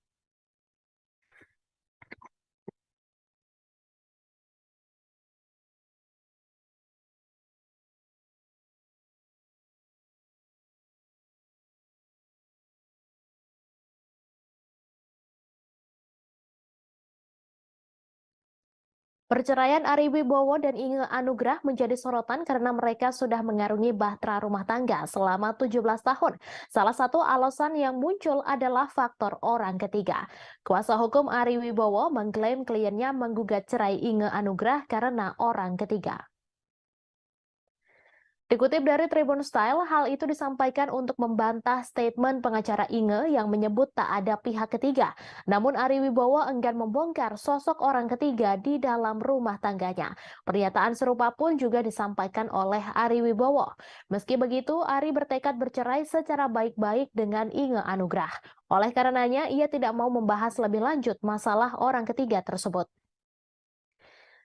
Perceraian Ari Wibowo dan Inge Anugrah menjadi sorotan karena mereka sudah mengarungi bahtera rumah tangga selama 17 tahun. Salah satu alasan yang muncul adalah faktor orang ketiga. Kuasa hukum Ari Wibowo mengklaim kliennya menggugat cerai Inge Anugrah karena orang ketiga. Dikutip dari Tribun Style, hal itu disampaikan untuk membantah statement pengacara Inge yang menyebut tak ada pihak ketiga. Namun Ari Wibowo enggan membongkar sosok orang ketiga di dalam rumah tangganya. Pernyataan serupa pun juga disampaikan oleh Ari Wibowo. Meski begitu, Ari bertekad bercerai secara baik-baik dengan Inge Anugrah. Oleh karenanya, ia tidak mau membahas lebih lanjut masalah orang ketiga tersebut.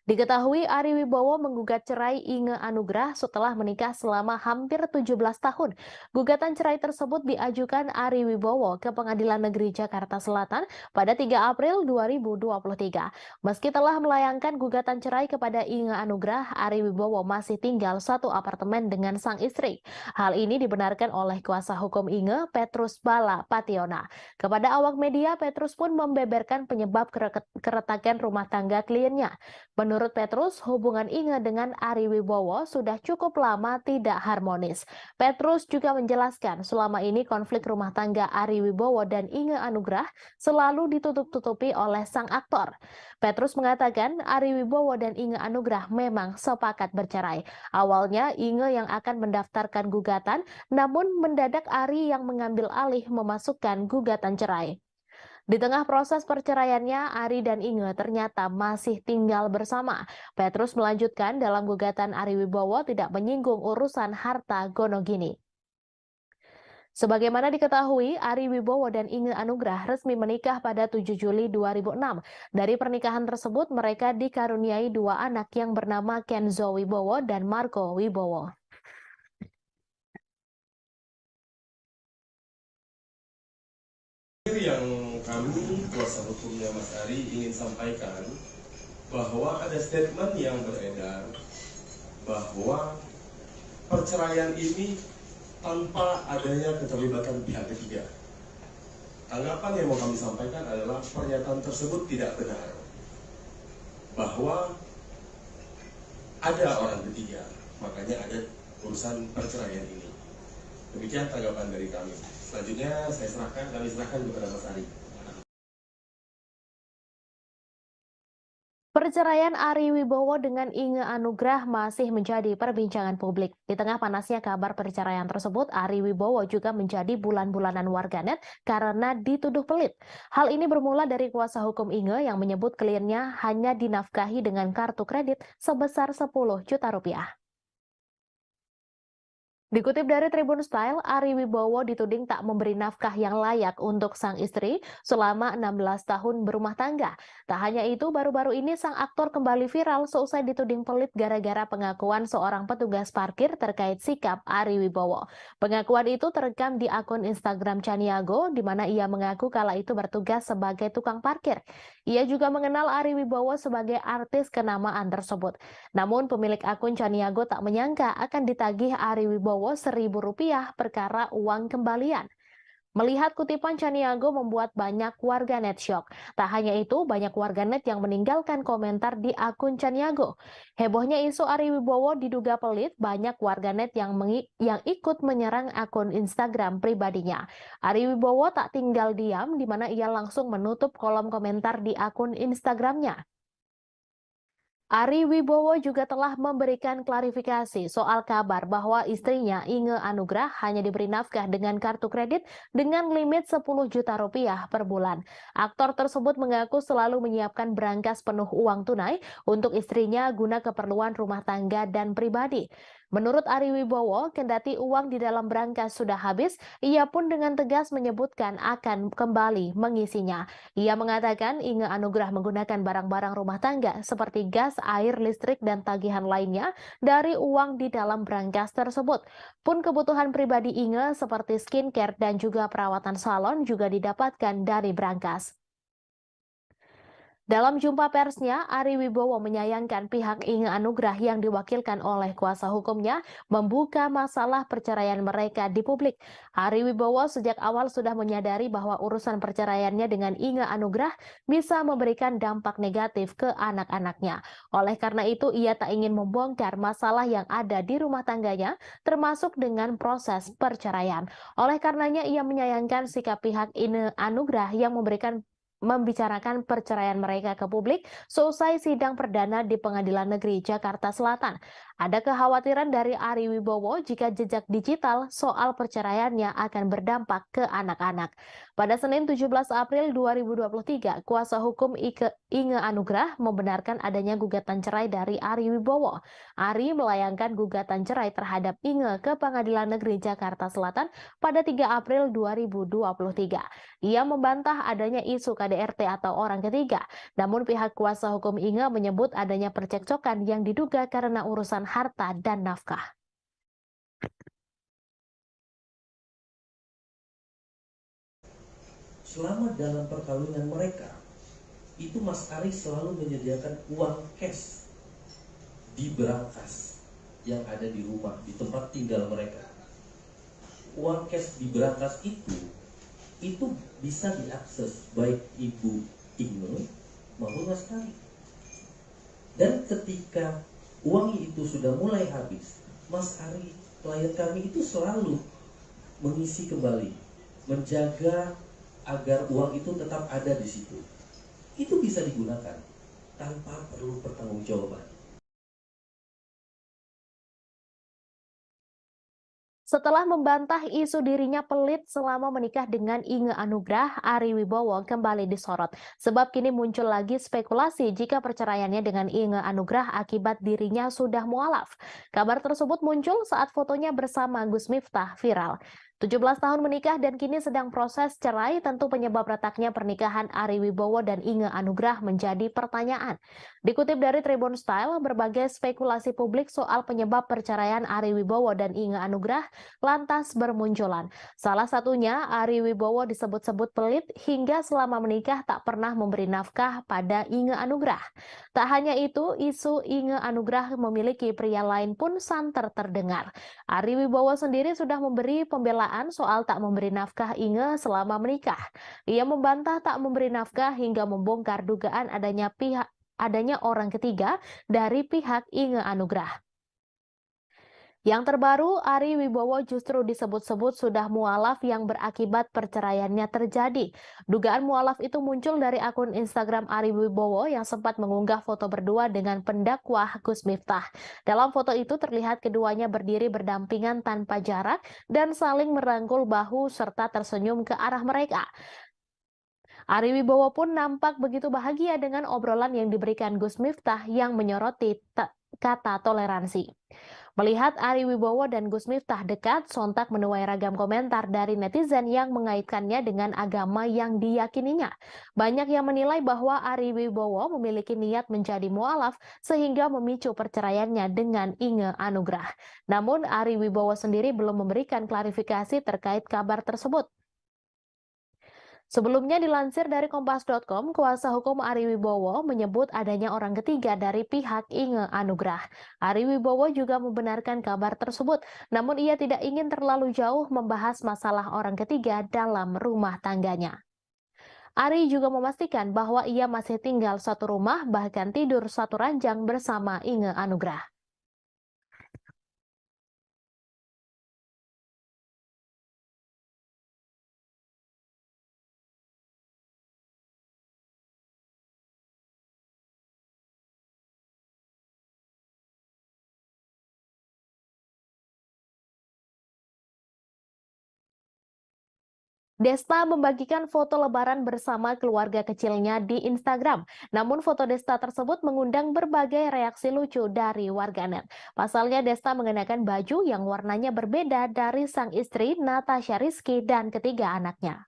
Diketahui Ari Wibowo menggugat cerai Inge Anugrah setelah menikah selama hampir 17 tahun. Gugatan cerai tersebut diajukan Ari Wibowo ke Pengadilan Negeri Jakarta Selatan pada 3 April 2023. Meski telah melayangkan gugatan cerai kepada Inge Anugrah, Ari Wibowo masih tinggal satu apartemen dengan sang istri. Hal ini dibenarkan oleh kuasa hukum Inge, Petrus Bala Pationa. Kepada awak media, Petrus pun membeberkan penyebab keretakan rumah tangga kliennya. Menurut Petrus, hubungan Inge dengan Ari Wibowo sudah cukup lama tidak harmonis. Petrus juga menjelaskan selama ini konflik rumah tangga Ari Wibowo dan Inge Anugrah selalu ditutup-tutupi oleh sang aktor. Petrus mengatakan Ari Wibowo dan Inge Anugrah memang sepakat bercerai. Awalnya Inge yang akan mendaftarkan gugatan, namun mendadak Ari yang mengambil alih memasukkan gugatan cerai. Di tengah proses perceraiannya, Ari dan Inge ternyata masih tinggal bersama. Petrus melanjutkan dalam gugatan Ari Wibowo tidak menyinggung urusan harta gonogini. Sebagaimana diketahui, Ari Wibowo dan Inge Anugrah resmi menikah pada 7 Juli 2006. Dari pernikahan tersebut, mereka dikaruniai dua anak yang bernama Kenzo Wibowo dan Marco Wibowo. Yang kami, kuasa hukumnya Mas Ari, ingin sampaikan bahwa ada statement yang beredar bahwa perceraian ini tanpa adanya keterlibatan pihak ketiga. Tanggapan yang mau kami sampaikan adalah pernyataan tersebut tidak benar, bahwa ada orang ketiga, makanya ada urusan perceraian ini. Demikian tanggapan dari kami. Selanjutnya kami serahkan kepada Mas Ari. Perceraian Ari Wibowo dengan Inge Anugrah masih menjadi perbincangan publik. Di tengah panasnya kabar perceraian tersebut, Ari Wibowo juga menjadi bulan-bulanan warganet karena dituduh pelit. Hal ini bermula dari kuasa hukum Inge yang menyebut kliennya hanya dinafkahi dengan kartu kredit sebesar 10 juta rupiah. Dikutip dari Tribun Style, Ari Wibowo dituding tak memberi nafkah yang layak untuk sang istri selama 16 tahun berumah tangga. Tak hanya itu, baru-baru ini sang aktor kembali viral seusai dituding pelit gara-gara pengakuan seorang petugas parkir terkait sikap Ari Wibowo. Pengakuan itu terekam di akun Instagram Chaniago, di mana ia mengaku kala itu bertugas sebagai tukang parkir. Ia juga mengenal Ari Wibowo sebagai artis kenamaan tersebut. Namun pemilik akun Chaniago tak menyangka akan ditagih Ari Wibowo Rp1.000 perkara uang kembalian. Melihat kutipan Chaniago membuat banyak warganet syok. Tak hanya itu, banyak warganet yang meninggalkan komentar di akun Chaniago. Hebohnya isu Ari Wibowo diduga pelit, banyak warganet yang ikut menyerang akun Instagram pribadinya. Ari Wibowo tak tinggal diam, di mana ia langsung menutup kolom komentar di akun Instagramnya. Ari Wibowo juga telah memberikan klarifikasi soal kabar bahwa istrinya Inge Anugrah hanya diberi nafkah dengan kartu kredit dengan limit Rp10 juta per bulan. Aktor tersebut mengaku selalu menyiapkan berangkas penuh uang tunai untuk istrinya guna keperluan rumah tangga dan pribadi. Menurut Ari Wibowo, kendati uang di dalam berangkas sudah habis, ia pun dengan tegas menyebutkan akan kembali mengisinya. Ia mengatakan Inge Anugrah menggunakan barang-barang rumah tangga seperti gas, air, listrik, dan tagihan lainnya dari uang di dalam berangkas tersebut. Pun kebutuhan pribadi Inge seperti skincare dan juga perawatan salon juga didapatkan dari berangkas. Dalam jumpa persnya, Ari Wibowo menyayangkan pihak Inge Anugrah yang diwakilkan oleh kuasa hukumnya membuka masalah perceraian mereka di publik. Ari Wibowo sejak awal sudah menyadari bahwa urusan perceraiannya dengan Inge Anugrah bisa memberikan dampak negatif ke anak-anaknya. Oleh karena itu, ia tak ingin membongkar masalah yang ada di rumah tangganya, termasuk dengan proses perceraian. Oleh karenanya, ia menyayangkan sikap pihak Inge Anugrah yang membicarakan perceraian mereka ke publik seusai sidang perdana di Pengadilan Negeri Jakarta Selatan. Ada kekhawatiran dari Ari Wibowo jika jejak digital soal perceraiannya akan berdampak ke anak-anak. Pada Senin 17 April 2023, kuasa hukum Inge Anugrah membenarkan adanya gugatan cerai dari Ari Wibowo. Ari melayangkan gugatan cerai terhadap Inge ke Pengadilan Negeri Jakarta Selatan pada 3 April 2023. Ia membantah adanya isu KDRT atau orang ketiga. Namun pihak kuasa hukum Inge menyebut adanya percekcokan yang diduga karena urusan harta dan nafkah. Selama dalam perkawinan mereka, itu Mas Ari selalu menyediakan uang cash di berangkas yang ada di rumah, di tempat tinggal mereka. Uang cash di berangkas itu bisa diakses baik Ibu Inge maupun Mas Ari. Dan ketika uang itu sudah mulai habis, Mas Ari, klien kami itu selalu mengisi kembali, menjaga agar uang itu tetap ada di situ. Itu bisa digunakan tanpa perlu pertanggungjawaban. Setelah membantah isu dirinya pelit selama menikah dengan Inge Anugrah, Ari Wibowo kembali disorot. Sebab kini muncul lagi spekulasi jika perceraiannya dengan Inge Anugrah akibat dirinya sudah mualaf. Kabar tersebut muncul saat fotonya bersama Gus Miftah viral. 17 tahun menikah dan kini sedang proses cerai, tentu penyebab retaknya pernikahan Ari Wibowo dan Inge Anugrah menjadi pertanyaan. Dikutip dari Tribun Style, berbagai spekulasi publik soal penyebab perceraian Ari Wibowo dan Inge Anugrah lantas bermunculan. Salah satunya, Ari Wibowo disebut-sebut pelit hingga selama menikah tak pernah memberi nafkah pada Inge Anugrah. Tak hanya itu, isu Inge Anugrah memiliki pria lain pun santer terdengar. Ari Wibowo sendiri sudah memberi pembelaan soal tak memberi nafkah Inge selama menikah. Ia membantah tak memberi nafkah hingga membongkar dugaan adanya orang ketiga dari pihak Inge Anugrah. Yang terbaru, Ari Wibowo justru disebut-sebut sudah mualaf yang berakibat perceraiannya terjadi. Dugaan mualaf itu muncul dari akun Instagram Ari Wibowo yang sempat mengunggah foto berdua dengan pendakwah Gus Miftah. Dalam foto itu terlihat keduanya berdiri berdampingan tanpa jarak dan saling merangkul bahu serta tersenyum ke arah mereka. Ari Wibowo pun nampak begitu bahagia dengan obrolan yang diberikan Gus Miftah yang menyoroti kata toleransi. Melihat Ari Wibowo dan Gus Miftah dekat, sontak menuai ragam komentar dari netizen yang mengaitkannya dengan agama yang diyakininya. Banyak yang menilai bahwa Ari Wibowo memiliki niat menjadi mualaf sehingga memicu perceraiannya dengan Inge Anugrah. Namun Ari Wibowo sendiri belum memberikan klarifikasi terkait kabar tersebut. Sebelumnya dilansir dari Kompas.com, kuasa hukum Ari Wibowo menyebut adanya orang ketiga dari pihak Inge Anugrah. Ari Wibowo juga membenarkan kabar tersebut, namun ia tidak ingin terlalu jauh membahas masalah orang ketiga dalam rumah tangganya. Ari juga memastikan bahwa ia masih tinggal satu rumah, bahkan tidur satu ranjang bersama Inge Anugrah. Desta membagikan foto lebaran bersama keluarga kecilnya di Instagram. Namun foto Desta tersebut mengundang berbagai reaksi lucu dari warganet. Pasalnya Desta mengenakan baju yang warnanya berbeda dari sang istri Natasha Rizky dan ketiga anaknya.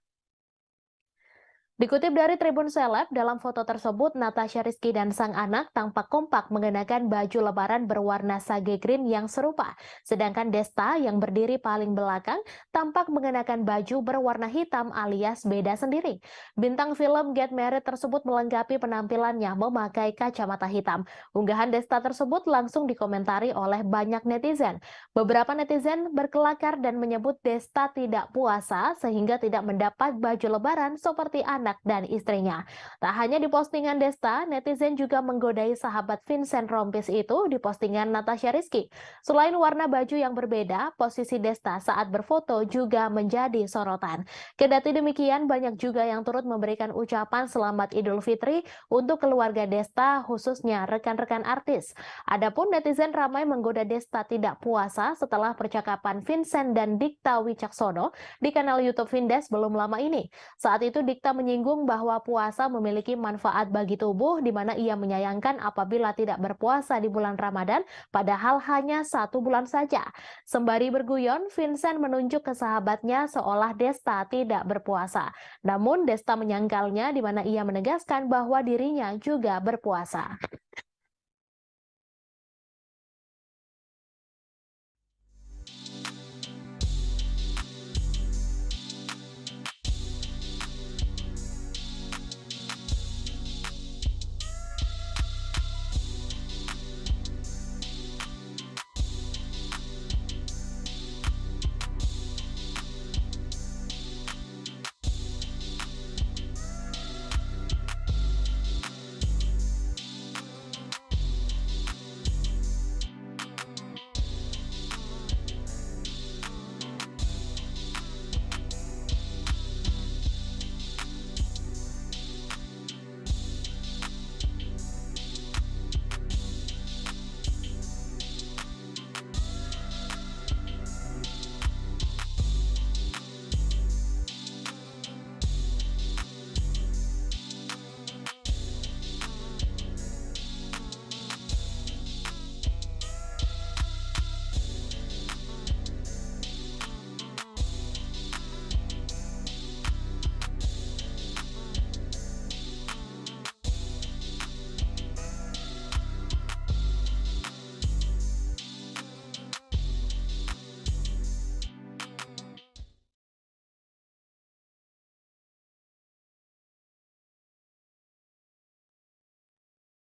Dikutip dari Tribun Seleb, dalam foto tersebut Natasha Rizky dan sang anak tampak kompak mengenakan baju lebaran berwarna sage green yang serupa. Sedangkan Desta yang berdiri paling belakang tampak mengenakan baju berwarna hitam alias beda sendiri. Bintang film Get Married tersebut melengkapi penampilannya memakai kacamata hitam. Unggahan Desta tersebut langsung dikomentari oleh banyak netizen. Beberapa netizen berkelakar dan menyebut Desta tidak puasa sehingga tidak mendapat baju lebaran seperti anak dan istrinya. Tak hanya di postingan Desta, netizen juga menggodai sahabat Vincent Rompis itu di postingan Natasha Rizky. Selain warna baju yang berbeda, posisi Desta saat berfoto juga menjadi sorotan. Kendati demikian, banyak juga yang turut memberikan ucapan selamat Idul Fitri untuk keluarga Desta, khususnya rekan-rekan artis. Adapun netizen ramai menggoda Desta tidak puasa setelah percakapan Vincent dan Dikta Wicaksono di kanal YouTube Vindes belum lama ini. Saat itu Dikta menyinggung bahwa puasa memiliki manfaat bagi tubuh, di mana ia menyayangkan apabila tidak berpuasa di bulan Ramadan, padahal hanya 1 bulan saja. Sembari berguyon, Vincent menunjuk ke sahabatnya seolah Desta tidak berpuasa. Namun Desta menyangkalnya, di mana ia menegaskan bahwa dirinya juga berpuasa.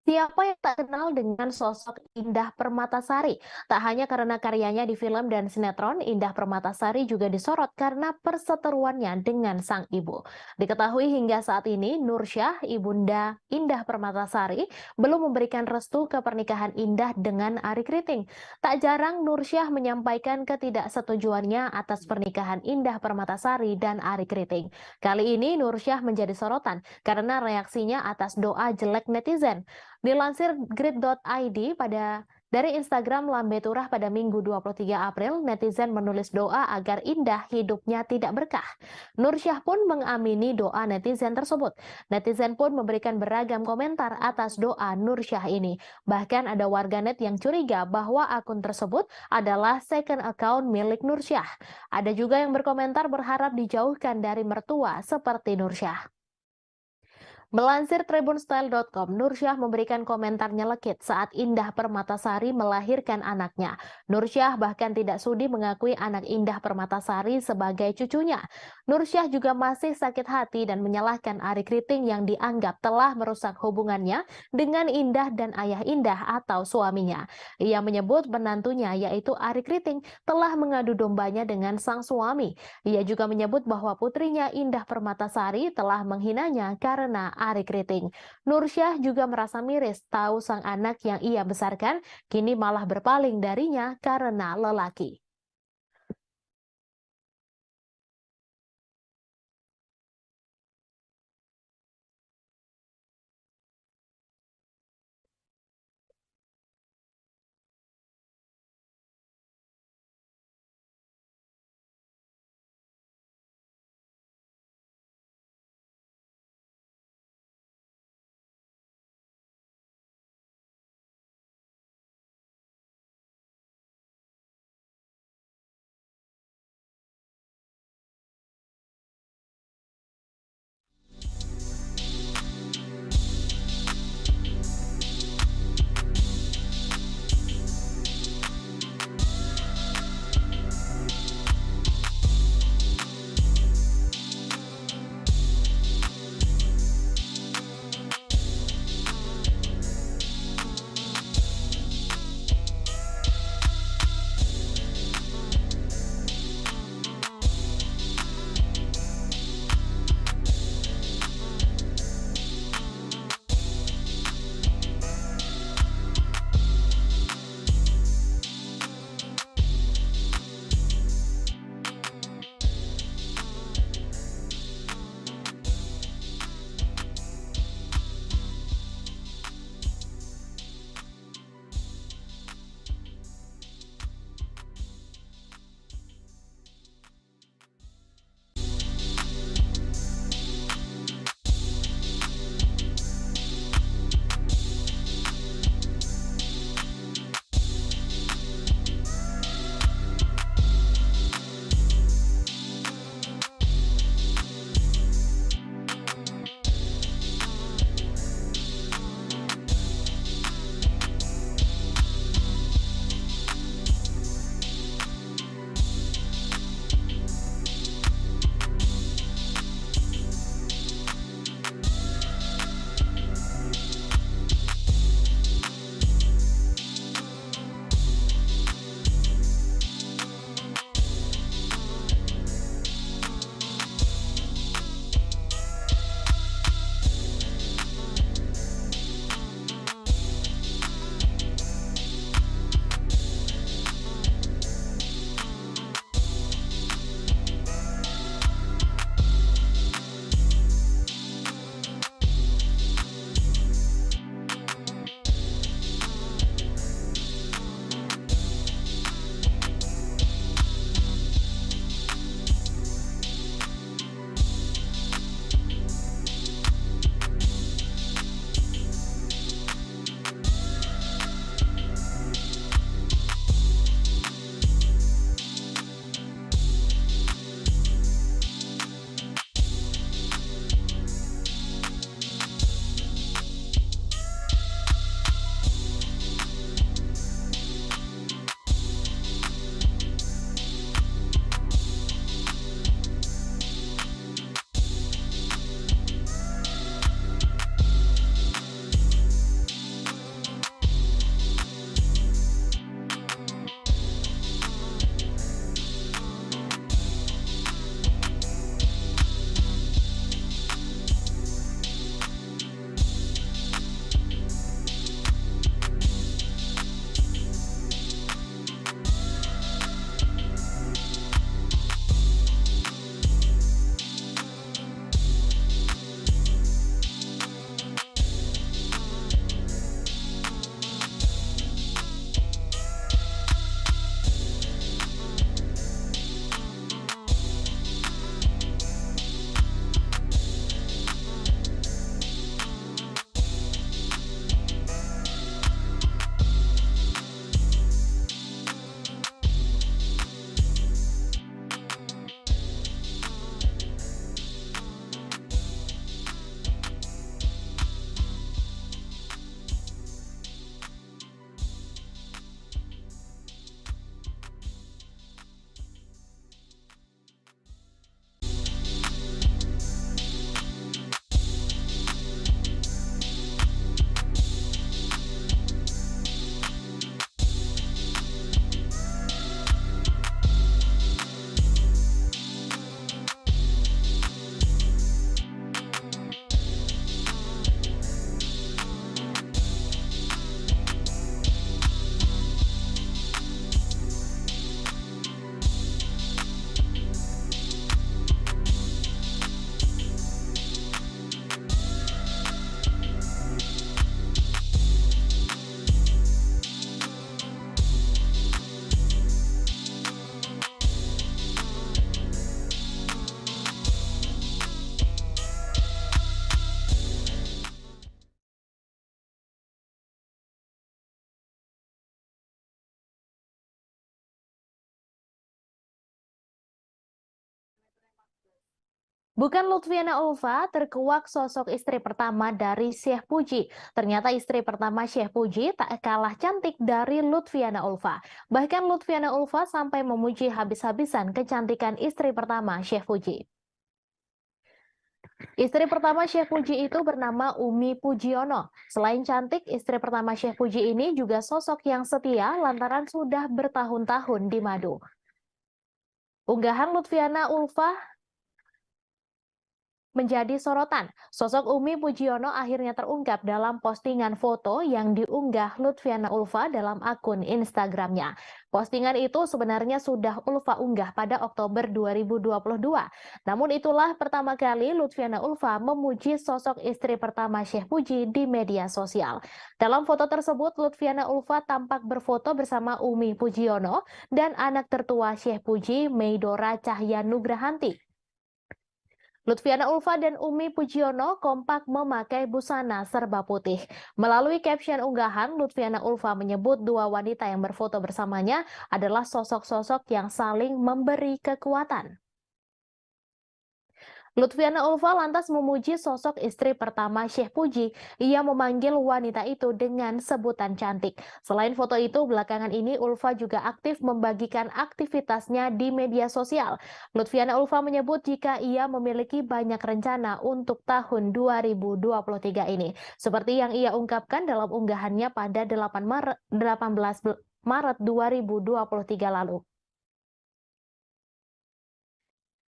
Siapa yang tak kenal dengan sosok Indah Permatasari? Tak hanya karena karyanya di film dan sinetron, Indah Permatasari juga disorot karena perseteruannya dengan sang ibu. Diketahui hingga saat ini, Nursyah, ibunda Indah Permatasari, belum memberikan restu ke pernikahan Indah dengan Ari Kriting. Tak jarang Nursyah menyampaikan ketidaksetujuannya atas pernikahan Indah Permatasari dan Ari Kriting. Kali ini Nursyah menjadi sorotan karena reaksinya atas doa jelek netizen. Dilansir grid.id pada Dari Instagram Lambe Turah pada Minggu 23 April, netizen menulis doa agar Indah hidupnya tidak berkah. Nursyah pun mengamini doa netizen tersebut. Netizen pun memberikan beragam komentar atas doa Nursyah ini. Bahkan ada warganet yang curiga bahwa akun tersebut adalah second account milik Nursyah. Ada juga yang berkomentar berharap dijauhkan dari mertua seperti Nursyah. Melansir tribunstyle.com, Nursyah memberikan komentar nyelekit saat Indah Permatasari melahirkan anaknya. Nursyah bahkan tidak sudi mengakui anak Indah Permatasari sebagai cucunya. Nursyah juga masih sakit hati dan menyalahkan Ari Kriting yang dianggap telah merusak hubungannya dengan Indah dan ayah Indah atau suaminya. Ia menyebut menantunya yaitu Ari Kriting telah mengadu dombanya dengan sang suami. Ia juga menyebut bahwa putrinya Indah Permatasari telah menghinanya karena Ari Kriting. Nursyah juga merasa miris tahu sang anak yang ia besarkan kini malah berpaling darinya karena lelaki. Bukan Lutfiana Ulfa terkuak sosok istri pertama dari Syekh Puji. Ternyata istri pertama Syekh Puji tak kalah cantik dari Lutfiana Ulfa. Bahkan Lutfiana Ulfa sampai memuji habis-habisan kecantikan istri pertama Syekh Puji. Istri pertama Syekh Puji itu bernama Umi Pujiono. Selain cantik, istri pertama Syekh Puji ini juga sosok yang setia lantaran sudah bertahun-tahun di madu. Unggahan Lutfiana Ulfa menjadi sorotan. Sosok Umi Pujiono akhirnya terungkap dalam postingan foto yang diunggah Lutfiana Ulfa dalam akun Instagramnya. Postingan itu sebenarnya sudah Ulfa unggah pada Oktober 2022. Namun itulah pertama kali Lutfiana Ulfa memuji sosok istri pertama Syekh Puji di media sosial. Dalam foto tersebut, Lutfiana Ulfa tampak berfoto bersama Umi Pujiono dan anak tertua Syekh Puji, Meidora Cahya Nugrahanti. Lutfiana Ulfa dan Umi Pujiono kompak memakai busana serba putih. Melalui caption unggahan, Lutfiana Ulfa menyebut dua wanita yang berfoto bersamanya adalah sosok-sosok yang saling memberi kekuatan. Lutfiana Ulfa lantas memuji sosok istri pertama Syekh Puji. Ia memanggil wanita itu dengan sebutan cantik. Selain foto itu, belakangan ini Ulfa juga aktif membagikan aktivitasnya di media sosial. Lutfiana Ulfa menyebut jika ia memiliki banyak rencana untuk tahun 2023 ini. Seperti yang ia ungkapkan dalam unggahannya pada 18 Maret 2023 lalu.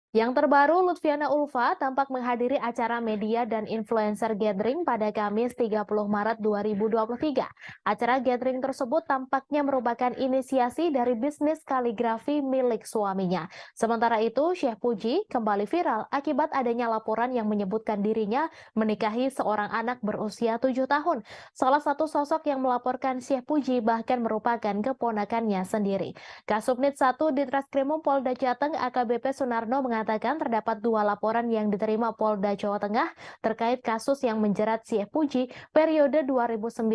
Yang terbaru, Lutfiana Ulfa tampak menghadiri acara media dan influencer gathering pada Kamis 30 Maret 2023. Acara gathering tersebut tampaknya merupakan inisiasi dari bisnis kaligrafi milik suaminya. Sementara itu, Syekh Puji kembali viral akibat adanya laporan yang menyebutkan dirinya menikahi seorang anak berusia 7 tahun. Salah satu sosok yang melaporkan Syekh Puji bahkan merupakan keponakannya sendiri. Kasubnit 1 Ditreskrimum Polda Jateng AKBP Sunarno mengatakan terdapat dua laporan yang diterima Polda Jawa Tengah terkait kasus yang menjerat Syekh Puji periode 2019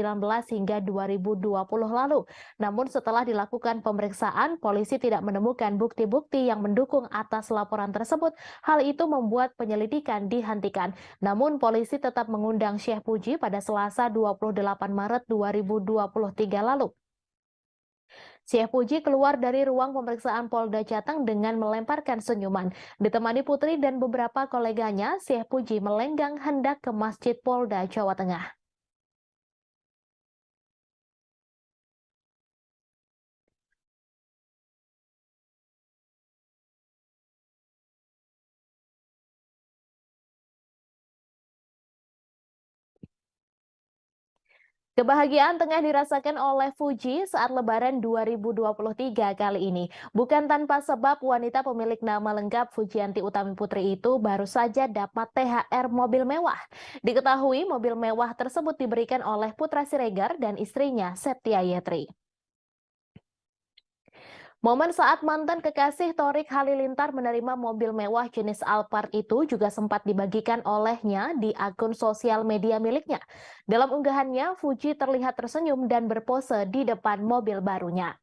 hingga 2020 lalu. Namun setelah dilakukan pemeriksaan, polisi tidak menemukan bukti-bukti yang mendukung atas laporan tersebut. Hal itu membuat penyelidikan dihentikan. Namun polisi tetap mengundang Syekh Puji pada Selasa 28 Maret 2023 lalu. Syekh Puji keluar dari ruang pemeriksaan Polda Jateng dengan melemparkan senyuman. Ditemani putri dan beberapa koleganya, Syekh Puji melenggang hendak ke Masjid Polda Jawa Tengah. Kebahagiaan tengah dirasakan oleh Fuji saat Lebaran 2023 kali ini. Bukan tanpa sebab wanita pemilik nama lengkap Fujianti Utami Putri itu baru saja dapat THR mobil mewah. Diketahui mobil mewah tersebut diberikan oleh Putra Siregar dan istrinya Septia Yetri. Momen saat mantan kekasih Thorik Halilintar menerima mobil mewah jenis Alphard itu juga sempat dibagikan olehnya di akun sosial media miliknya. Dalam unggahannya, Fuji terlihat tersenyum dan berpose di depan mobil barunya.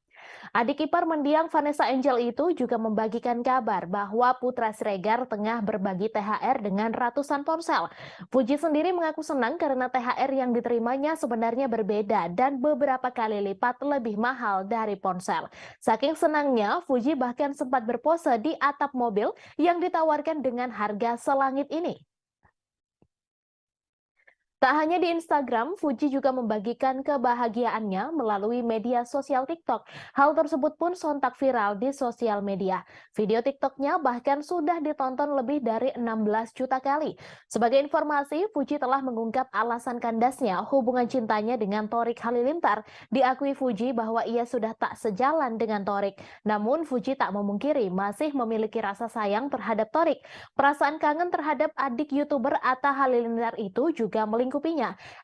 Adik ipar mendiang Vanessa Angel itu juga membagikan kabar bahwa Putra Siregar tengah berbagi THR dengan ratusan ponsel. Fuji sendiri mengaku senang karena THR yang diterimanya sebenarnya berbeda dan beberapa kali lipat lebih mahal dari ponsel. Saking senangnya, Fuji bahkan sempat berpose di atap mobil yang ditawarkan dengan harga selangit ini. Tak hanya di Instagram, Fuji juga membagikan kebahagiaannya melalui media sosial TikTok. Hal tersebut pun sontak viral di sosial media. Video TikToknya bahkan sudah ditonton lebih dari 16 juta kali. Sebagai informasi, Fuji telah mengungkap alasan kandasnya hubungan cintanya dengan Thorik Halilintar. Diakui Fuji bahwa ia sudah tak sejalan dengan Thorik. Namun Fuji tak memungkiri masih memiliki rasa sayang terhadap Thorik. Perasaan kangen terhadap adik YouTuber Atta Halilintar itu juga melingkupinya.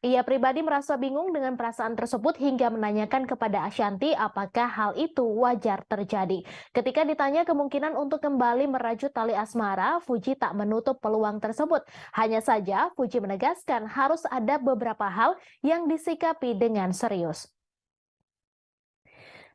Ia pribadi merasa bingung dengan perasaan tersebut hingga menanyakan kepada Ashanti apakah hal itu wajar terjadi. Ketika ditanya kemungkinan untuk kembali merajut tali asmara, Fuji tak menutup peluang tersebut. Hanya saja, Fuji menegaskan harus ada beberapa hal yang disikapi dengan serius.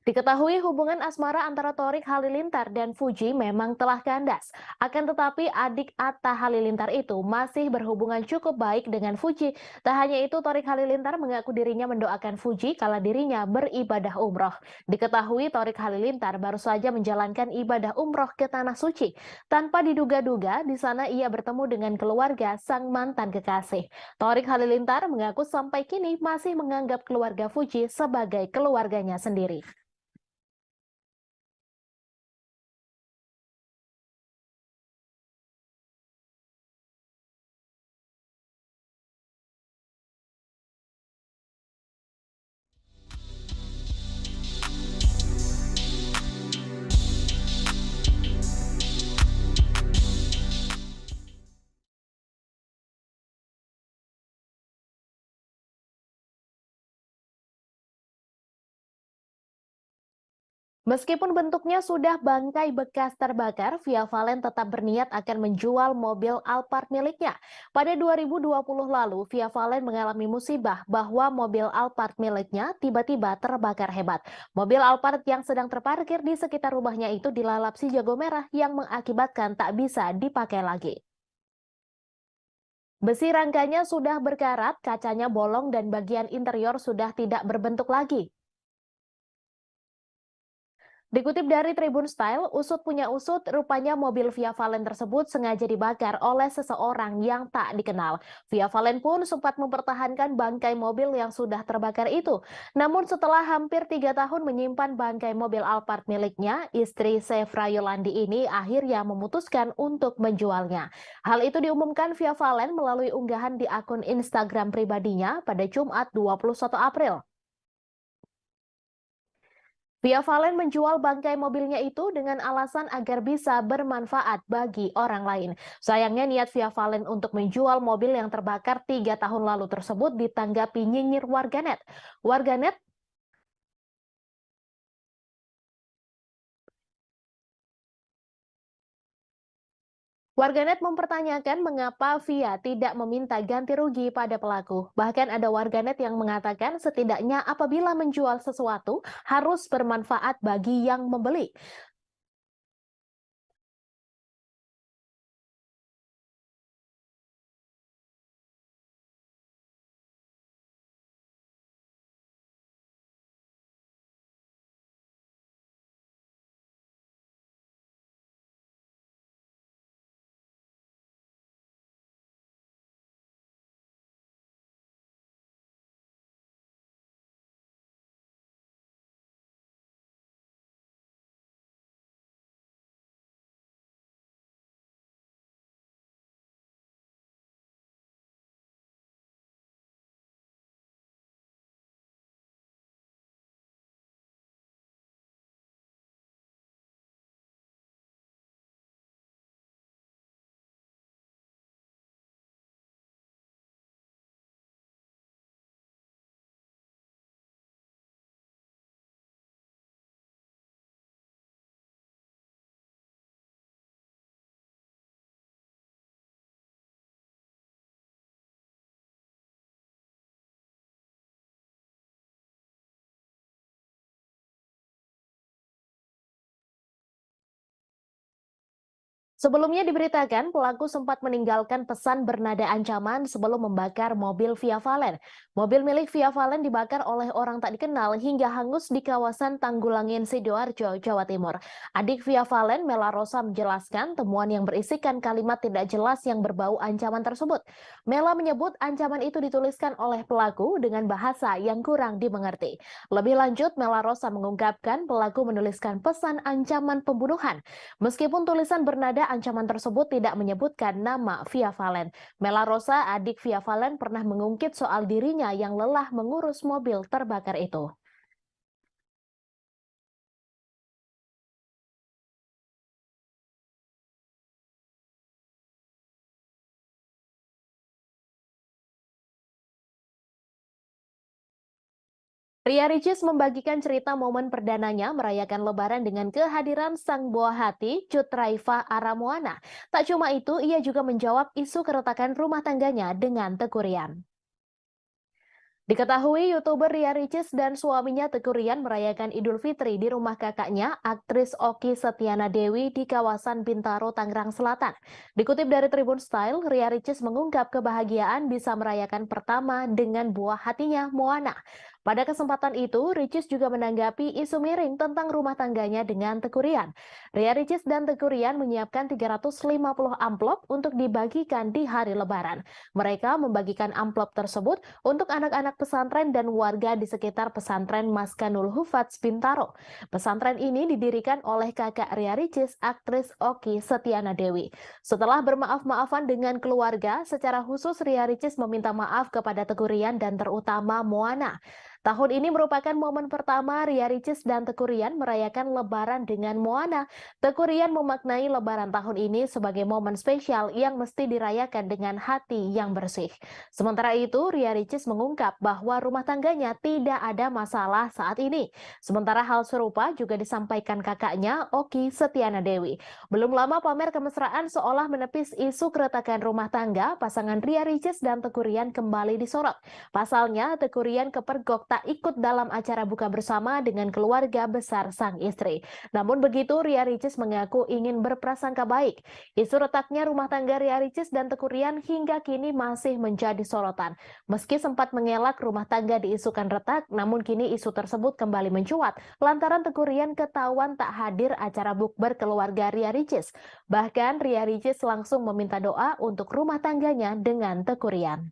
Diketahui hubungan asmara antara Torik Halilintar dan Fuji memang telah kandas. Akan tetapi adik Atta Halilintar itu masih berhubungan cukup baik dengan Fuji. Tak hanya itu, Torik Halilintar mengaku dirinya mendoakan Fuji kala dirinya beribadah umroh. Diketahui Torik Halilintar baru saja menjalankan ibadah umroh ke Tanah Suci. Tanpa diduga-duga, di sana ia bertemu dengan keluarga sang mantan kekasih. Torik Halilintar mengaku sampai kini masih menganggap keluarga Fuji sebagai keluarganya sendiri. Meskipun bentuknya sudah bangkai bekas terbakar, Via Valen tetap berniat akan menjual mobil Alphard miliknya. Pada 2020 lalu, Via Valen mengalami musibah bahwa mobil Alphard miliknya tiba-tiba terbakar hebat. Mobil Alphard yang sedang terparkir di sekitar rumahnya itu dilalap si jago merah yang mengakibatkan tak bisa dipakai lagi. Besi rangkanya sudah berkarat, kacanya bolong dan bagian interior sudah tidak berbentuk lagi. Dikutip dari Tribun Style, usut punya usut, rupanya mobil Via Valen tersebut sengaja dibakar oleh seseorang yang tak dikenal. Via Valen pun sempat mempertahankan bangkai mobil yang sudah terbakar itu. Namun setelah hampir 3 tahun menyimpan bangkai mobil Alphard miliknya, istri Sefra Yolandi ini akhirnya memutuskan untuk menjualnya. Hal itu diumumkan Via Valen melalui unggahan di akun Instagram pribadinya pada Jumat 21 April. Via Valen menjual bangkai mobilnya itu dengan alasan agar bisa bermanfaat bagi orang lain. Sayangnya niat Via Valen untuk menjual mobil yang terbakar 3 tahun lalu tersebut ditanggapi nyinyir warganet. Warganet Warganet mempertanyakan mengapa Via tidak meminta ganti rugi pada pelaku. Bahkan ada warganet yang mengatakan setidaknya apabila menjual sesuatu harus bermanfaat bagi yang membeli. Sebelumnya diberitakan pelaku sempat meninggalkan pesan bernada ancaman sebelum membakar mobil Via Valen. Mobil milik Via Valen dibakar oleh orang tak dikenal hingga hangus di kawasan Tanggulangin, Sidoarjo, Jawa Timur. Adik Via Valen, Mela Rosa, menjelaskan temuan yang berisikan kalimat tidak jelas yang berbau ancaman tersebut. Mela menyebut ancaman itu dituliskan oleh pelaku dengan bahasa yang kurang dimengerti. Lebih lanjut, Mela Rosa mengungkapkan pelaku menuliskan pesan ancaman pembunuhan. Meskipun tulisan bernada ancaman tersebut tidak menyebutkan nama Via Valen. Mela Rosa, adik Via Valen, pernah mengungkit soal dirinya yang lelah mengurus mobil terbakar itu. Ria Ricis membagikan cerita momen perdananya merayakan Lebaran dengan kehadiran sang buah hati, Cut Raifa Aramoana. Tak cuma itu, ia juga menjawab isu keretakan rumah tangganya dengan tekurian. Diketahui YouTuber Ria Ricis dan suaminya Teguh Rian merayakan Idul Fitri di rumah kakaknya, aktris Oki Setiana Dewi di kawasan Bintaro, Tangerang Selatan. Dikutip dari Tribun Style, Ria Ricis mengungkap kebahagiaan bisa merayakan pertama dengan buah hatinya, Moana. Pada kesempatan itu, Ricis juga menanggapi isu miring tentang rumah tangganya dengan Teguh Rian. Ria Ricis dan Teguh Rian menyiapkan 350 amplop untuk dibagikan di hari Lebaran. Mereka membagikan amplop tersebut untuk anak-anak pesantren dan warga di sekitar pesantren Maskanul Hufats Bintaro. Pesantren ini didirikan oleh kakak Ria Ricis, aktris Oki Setiana Dewi. Setelah bermaaf-maafan dengan keluarga, secara khusus Ria Ricis meminta maaf kepada Teguh Rian dan terutama Moana. Tahun ini merupakan momen pertama Ria Ricis dan Teguh Rian merayakan Lebaran dengan Moana. Teguh Rian memaknai Lebaran tahun ini sebagai momen spesial yang mesti dirayakan dengan hati yang bersih. Sementara itu, Ria Ricis mengungkap bahwa rumah tangganya tidak ada masalah saat ini. Sementara hal serupa juga disampaikan kakaknya, Oki Setiana Dewi. Belum lama pamer kemesraan seolah menepis isu keretakan rumah tangga, pasangan Ria Ricis dan Teguh Rian kembali disorot. Pasalnya, Teguh Rian kepergok tak ikut dalam acara buka bersama dengan keluarga besar sang istri. Namun begitu, Ria Ricis mengaku ingin berprasangka baik. Isu retaknya rumah tangga Ria Ricis dan Teguh Rian hingga kini masih menjadi sorotan. Meski sempat mengelak rumah tangga diisukan retak, namun kini isu tersebut kembali mencuat lantaran Teguh Rian ketahuan tak hadir acara bukber keluarga Ria Ricis. Bahkan Ria Ricis langsung meminta doa untuk rumah tangganya dengan Teguh Rian.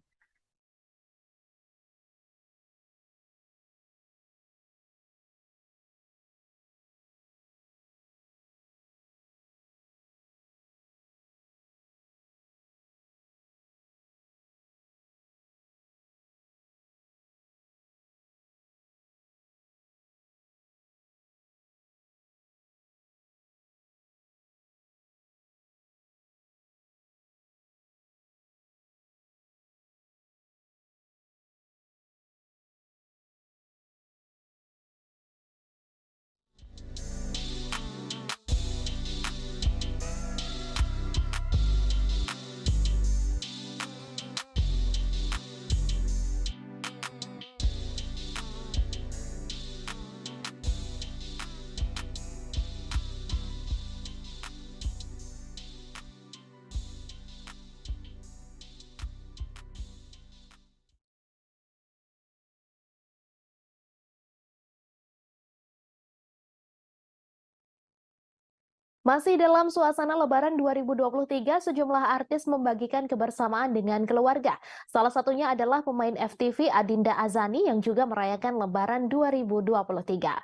Masih dalam suasana Lebaran 2023, sejumlah artis membagikan kebersamaan dengan keluarga. Salah satunya adalah pemain FTV Adinda Azani yang juga merayakan Lebaran 2023.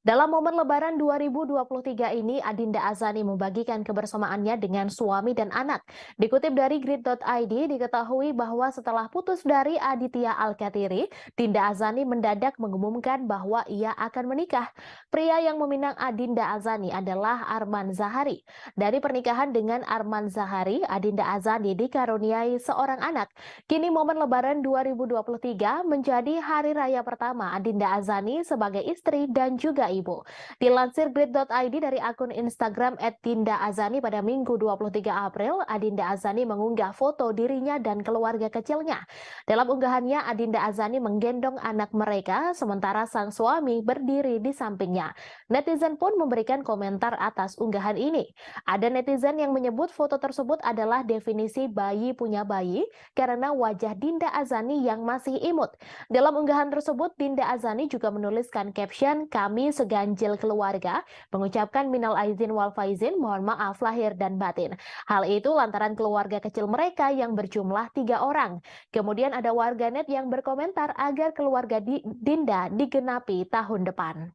Dalam momen Lebaran 2023 ini, Adinda Azani membagikan kebersamaannya dengan suami dan anak. Dikutip dari grid.id, diketahui bahwa setelah putus dari Aditya Alkatiri, Dinda Azani mendadak mengumumkan bahwa ia akan menikah. Pria yang meminang Adinda Azani adalah Arman Zahari. Dari pernikahan dengan Arman Zahari, Adinda Azani dikaruniai seorang anak. Kini momen Lebaran 2023 menjadi hari raya pertama Adinda Azani sebagai istri dan juga ibu. Dilansir grid.id dari akun Instagram @dindaazani pada Minggu 23 April, Adinda Azani mengunggah foto dirinya dan keluarga kecilnya. Dalam unggahannya, Adinda Azani menggendong anak mereka, sementara sang suami berdiri di sampingnya. Netizen pun memberikan komentar atas unggahan ini. Ada netizen yang menyebut foto tersebut adalah definisi bayi punya bayi, karena wajah Dinda Azani yang masih imut. Dalam unggahan tersebut, Dinda Azani juga menuliskan caption, "Kami seganjil keluarga, mengucapkan minal aizin wal faizin, mohon maaf lahir dan batin." Hal itu lantaran keluarga kecil mereka yang berjumlah 3 orang. Kemudian ada warganet yang berkomentar agar keluarga Dinda digenapi tahun depan.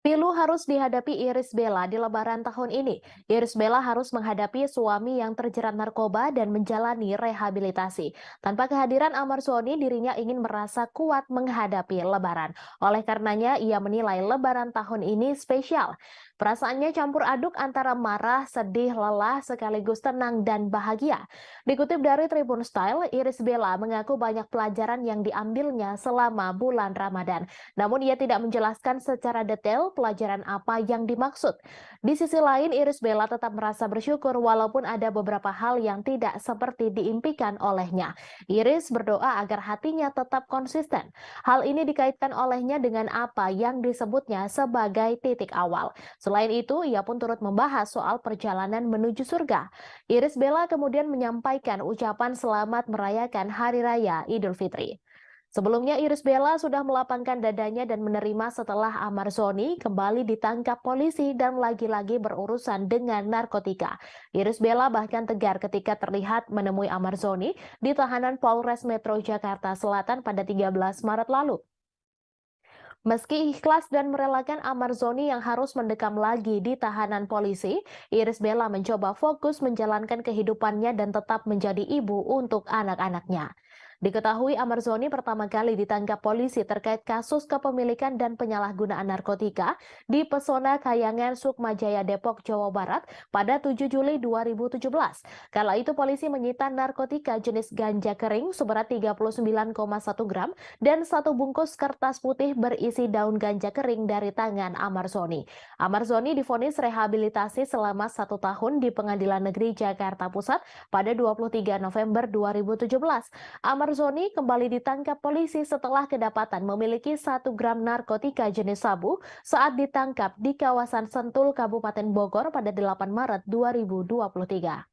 Pilu harus dihadapi Irish Bella di Lebaran tahun ini. Irish Bella harus menghadapi suami yang terjerat narkoba dan menjalani rehabilitasi. Tanpa kehadiran Amar Soni, dirinya ingin merasa kuat menghadapi Lebaran. Oleh karenanya, ia menilai Lebaran tahun ini spesial. Perasaannya campur aduk antara marah, sedih, lelah, sekaligus tenang dan bahagia. Dikutip dari Tribun Style, Irish Bella mengaku banyak pelajaran yang diambilnya selama bulan Ramadan. Namun ia tidak menjelaskan secara detail pelajaran apa yang dimaksud. Di sisi lain, Irish Bella tetap merasa bersyukur walaupun ada beberapa hal yang tidak seperti diimpikan olehnya. Iris berdoa agar hatinya tetap konsisten. Hal ini dikaitkan olehnya dengan apa yang disebutnya sebagai titik awal. Selain itu, ia pun turut membahas soal perjalanan menuju surga. Irish Bella kemudian menyampaikan ucapan selamat merayakan Hari Raya Idul Fitri. Sebelumnya, Irish Bella sudah melapangkan dadanya dan menerima setelah Amar Soni kembali ditangkap polisi dan lagi-lagi berurusan dengan narkotika. Irish Bella bahkan tegar ketika terlihat menemui Amar Soni di tahanan Polres Metro Jakarta Selatan pada 13 Maret lalu. Meski ikhlas dan merelakan Amar Soni yang harus mendekam lagi di tahanan polisi, Irish Bella mencoba fokus menjalankan kehidupannya dan tetap menjadi ibu untuk anak-anaknya. Diketahui Amar Soni pertama kali ditangkap polisi terkait kasus kepemilikan dan penyalahgunaan narkotika di Pesona Kayangan Sukmajaya Depok, Jawa Barat pada 7 Juli 2017. Kala itu polisi menyita narkotika jenis ganja kering seberat 39,1 gram dan satu bungkus kertas putih berisi daun ganja kering dari tangan Amar Soni. Amar Soni divonis rehabilitasi selama 1 tahun di Pengadilan Negeri Jakarta Pusat pada 23 November 2017. Amar Soni kembali ditangkap polisi setelah kedapatan memiliki 1 gram narkotika jenis sabu saat ditangkap di kawasan Sentul, Kabupaten Bogor pada 8 Maret 2023.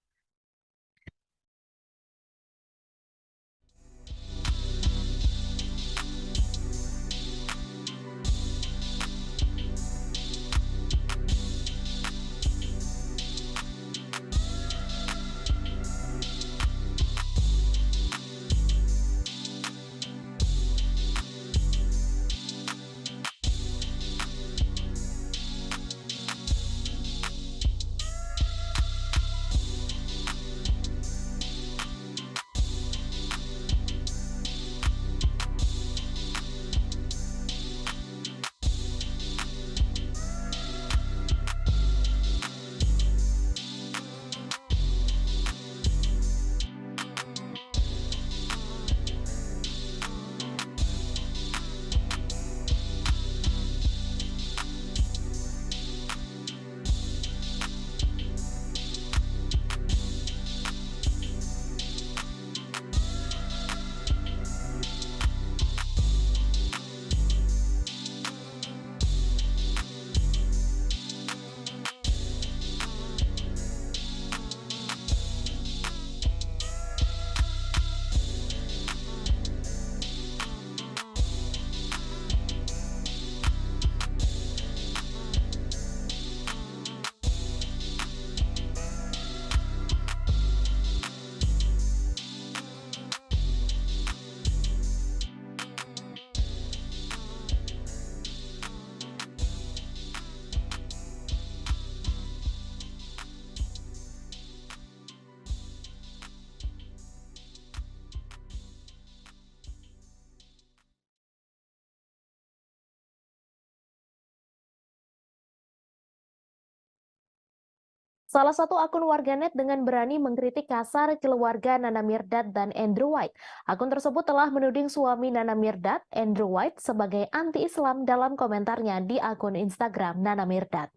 Salah satu akun warganet dengan berani mengkritik kasar keluarga Nana Mirdad dan Andrew White. Akun tersebut telah menuding suami Nana Mirdad, Andrew White, sebagai anti-Islam dalam komentarnya di akun Instagram Nana Mirdad.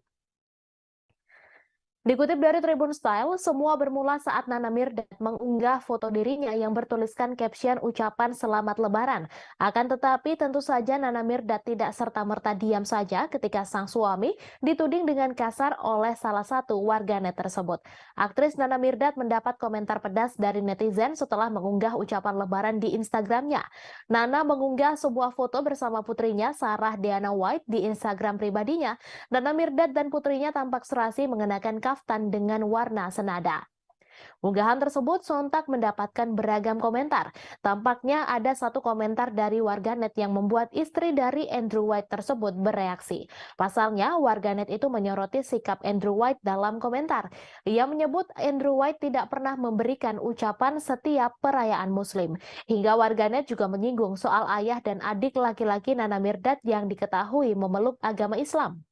Dikutip dari Tribun Style, semua bermula saat Nana Mirdad mengunggah foto dirinya yang bertuliskan caption ucapan selamat lebaran. Akan tetapi tentu saja Nana Mirdad tidak serta-merta diam saja ketika sang suami dituding dengan kasar oleh salah satu warganet tersebut. Aktris Nana Mirdad mendapat komentar pedas dari netizen setelah mengunggah ucapan lebaran di Instagramnya. Nana mengunggah sebuah foto bersama putrinya Sarah Diana White di Instagram pribadinya. Nana Mirdad dan putrinya tampak serasi mengenakan kaftan dengan warna senada. Unggahan tersebut sontak mendapatkan beragam komentar. Tampaknya ada satu komentar dari warganet yang membuat istri dari Andrew White tersebut bereaksi. Pasalnya, warganet itu menyoroti sikap Andrew White dalam komentar. Ia menyebut Andrew White tidak pernah memberikan ucapan setiap perayaan Muslim. Hingga warganet juga menyinggung soal ayah dan adik laki-laki Nana Mirdad yang diketahui memeluk agama Islam.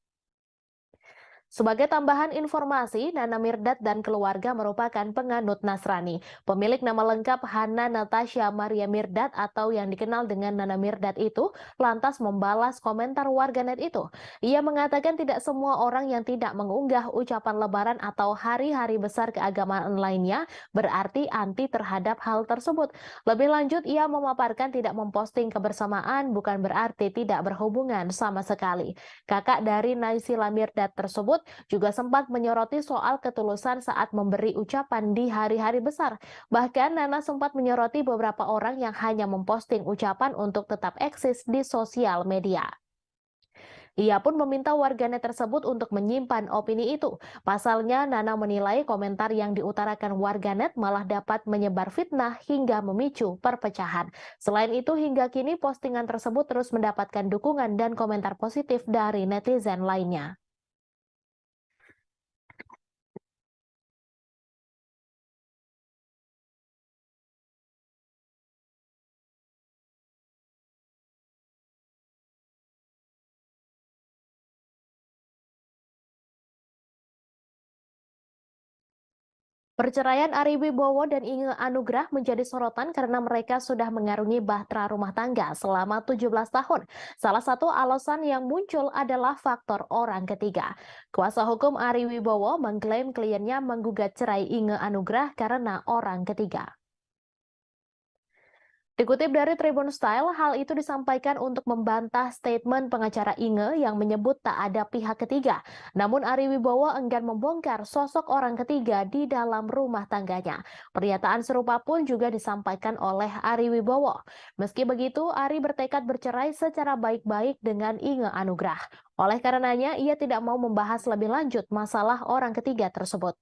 Sebagai tambahan informasi, Nana Mirdad dan keluarga merupakan penganut Nasrani. Pemilik nama lengkap Hana Natasha Maria Mirdad atau yang dikenal dengan Nana Mirdad itu lantas membalas komentar warganet itu. Ia mengatakan tidak semua orang yang tidak mengunggah ucapan lebaran atau hari-hari besar keagamaan lainnya berarti anti terhadap hal tersebut. Lebih lanjut, ia memaparkan tidak memposting kebersamaan bukan berarti tidak berhubungan sama sekali. Kakak dari Naysila Mirdad tersebut juga sempat menyoroti soal ketulusan saat memberi ucapan di hari-hari besar. Bahkan Nana sempat menyoroti beberapa orang yang hanya memposting ucapan untuk tetap eksis di sosial media. Ia pun meminta warganet tersebut untuk menyimpan opini itu. Pasalnya, Nana menilai komentar yang diutarakan warganet malah dapat menyebar fitnah hingga memicu perpecahan. Selain itu, hingga kini postingan tersebut terus mendapatkan dukungan dan komentar positif dari netizen lainnya. Perceraian Ari Wibowo dan Inge Anugrah menjadi sorotan karena mereka sudah mengarungi bahtera rumah tangga selama 17 tahun. Salah satu alasan yang muncul adalah faktor orang ketiga. Kuasa hukum Ari Wibowo mengklaim kliennya menggugat cerai Inge Anugrah karena orang ketiga. Dikutip dari Tribun Style, hal itu disampaikan untuk membantah statement pengacara Inge yang menyebut tak ada pihak ketiga. Namun Ari Wibowo enggan membongkar sosok orang ketiga di dalam rumah tangganya. Pernyataan serupa pun juga disampaikan oleh Ari Wibowo. Meski begitu, Ari bertekad bercerai secara baik-baik dengan Inge Anugrah. Oleh karenanya, ia tidak mau membahas lebih lanjut masalah orang ketiga tersebut.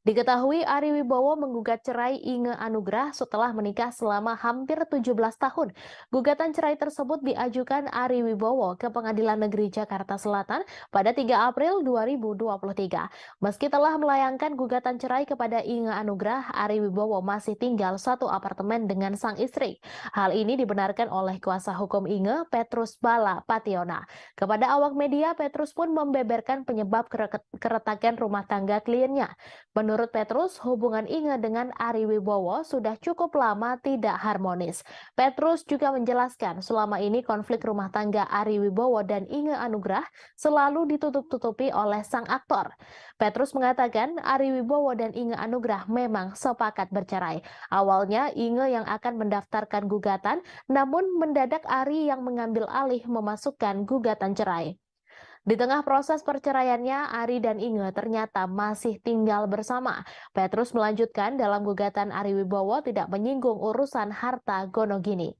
Diketahui Ari Wibowo menggugat cerai Inge Anugrah setelah menikah selama hampir 17 tahun. Gugatan cerai tersebut diajukan Ari Wibowo ke Pengadilan Negeri Jakarta Selatan pada 3 April 2023. Meski telah melayangkan gugatan cerai kepada Inge Anugrah, Ari Wibowo masih tinggal satu apartemen dengan sang istri. Hal ini dibenarkan oleh kuasa hukum Inge, Petrus Bala Pationa. Kepada awak media, Petrus pun membeberkan penyebab keretakan rumah tangga kliennya. Menurut Petrus, hubungan Inge dengan Ari Wibowo sudah cukup lama tidak harmonis. Petrus juga menjelaskan selama ini konflik rumah tangga Ari Wibowo dan Inge Anugrah selalu ditutup-tutupi oleh sang aktor. Petrus mengatakan Ari Wibowo dan Inge Anugrah memang sepakat bercerai. Awalnya Inge yang akan mendaftarkan gugatan, namun mendadak Ari yang mengambil alih memasukkan gugatan cerai. Di tengah proses perceraiannya, Ari dan Inge ternyata masih tinggal bersama. Petrus melanjutkan dalam gugatan Ari Wibowo tidak menyinggung urusan harta gonogini.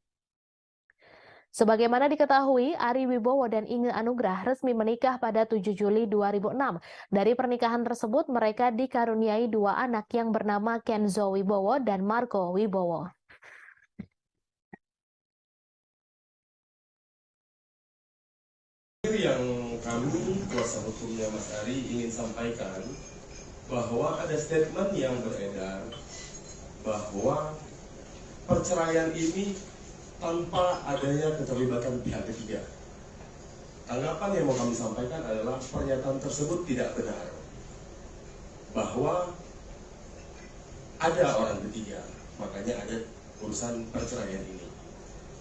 Sebagaimana diketahui, Ari Wibowo dan Inge Anugrah resmi menikah pada 7 Juli 2006. Dari pernikahan tersebut, mereka dikaruniai dua anak yang bernama Kenzo Wibowo dan Marco Wibowo. Yang kami, kuasa hukumnya Mas Ari, ingin sampaikan bahwa ada statement yang beredar bahwa perceraian ini tanpa adanya keterlibatan pihak ketiga. Tanggapan yang mau kami sampaikan adalah pernyataan tersebut tidak benar, bahwa ada orang ketiga, makanya ada urusan perceraian ini.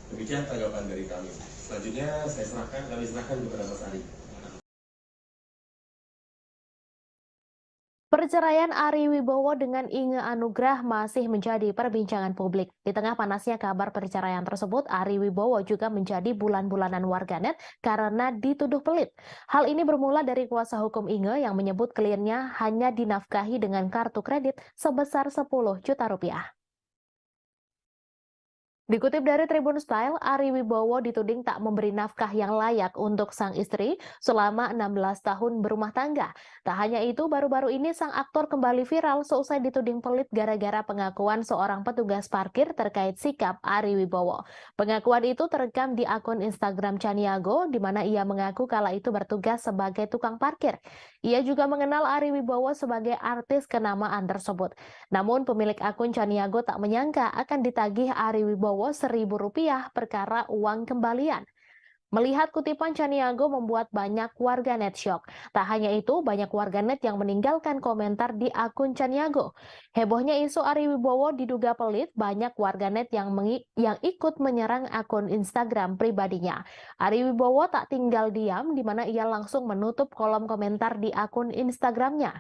Demikian tanggapan dari kami. Selanjutnya kami serahkan kepada Mas Ari. Perceraian Ari Wibowo dengan Inge Anugrah masih menjadi perbincangan publik. Di tengah panasnya kabar perceraian tersebut, Ari Wibowo juga menjadi bulan-bulanan warganet karena dituduh pelit. Hal ini bermula dari kuasa hukum Inge yang menyebut kliennya hanya dinafkahi dengan kartu kredit sebesar 10 juta rupiah. Dikutip dari Tribun Style, Ari Wibowo dituding tak memberi nafkah yang layak untuk sang istri selama 16 tahun berumah tangga. Tak hanya itu, baru-baru ini sang aktor kembali viral seusai dituding pelit gara-gara pengakuan seorang petugas parkir terkait sikap Ari Wibowo. Pengakuan itu terekam di akun Instagram Chaniago, di mana ia mengaku kala itu bertugas sebagai tukang parkir. Ia juga mengenal Ari Wibowo sebagai artis kenamaan tersebut. Namun pemilik akun Chaniago tak menyangka akan ditagih Ari Wibowo Rp1.000 perkara uang kembalian. Melihat kutipan Chaniago membuat banyak warganet syok. Tak hanya itu, banyak warganet yang meninggalkan komentar di akun Chaniago. Hebohnya isu Ari Wibowo diduga pelit, banyak warganet yang ikut menyerang akun Instagram pribadinya. Ari Wibowo tak tinggal diam, di mana ia langsung menutup kolom komentar di akun Instagramnya.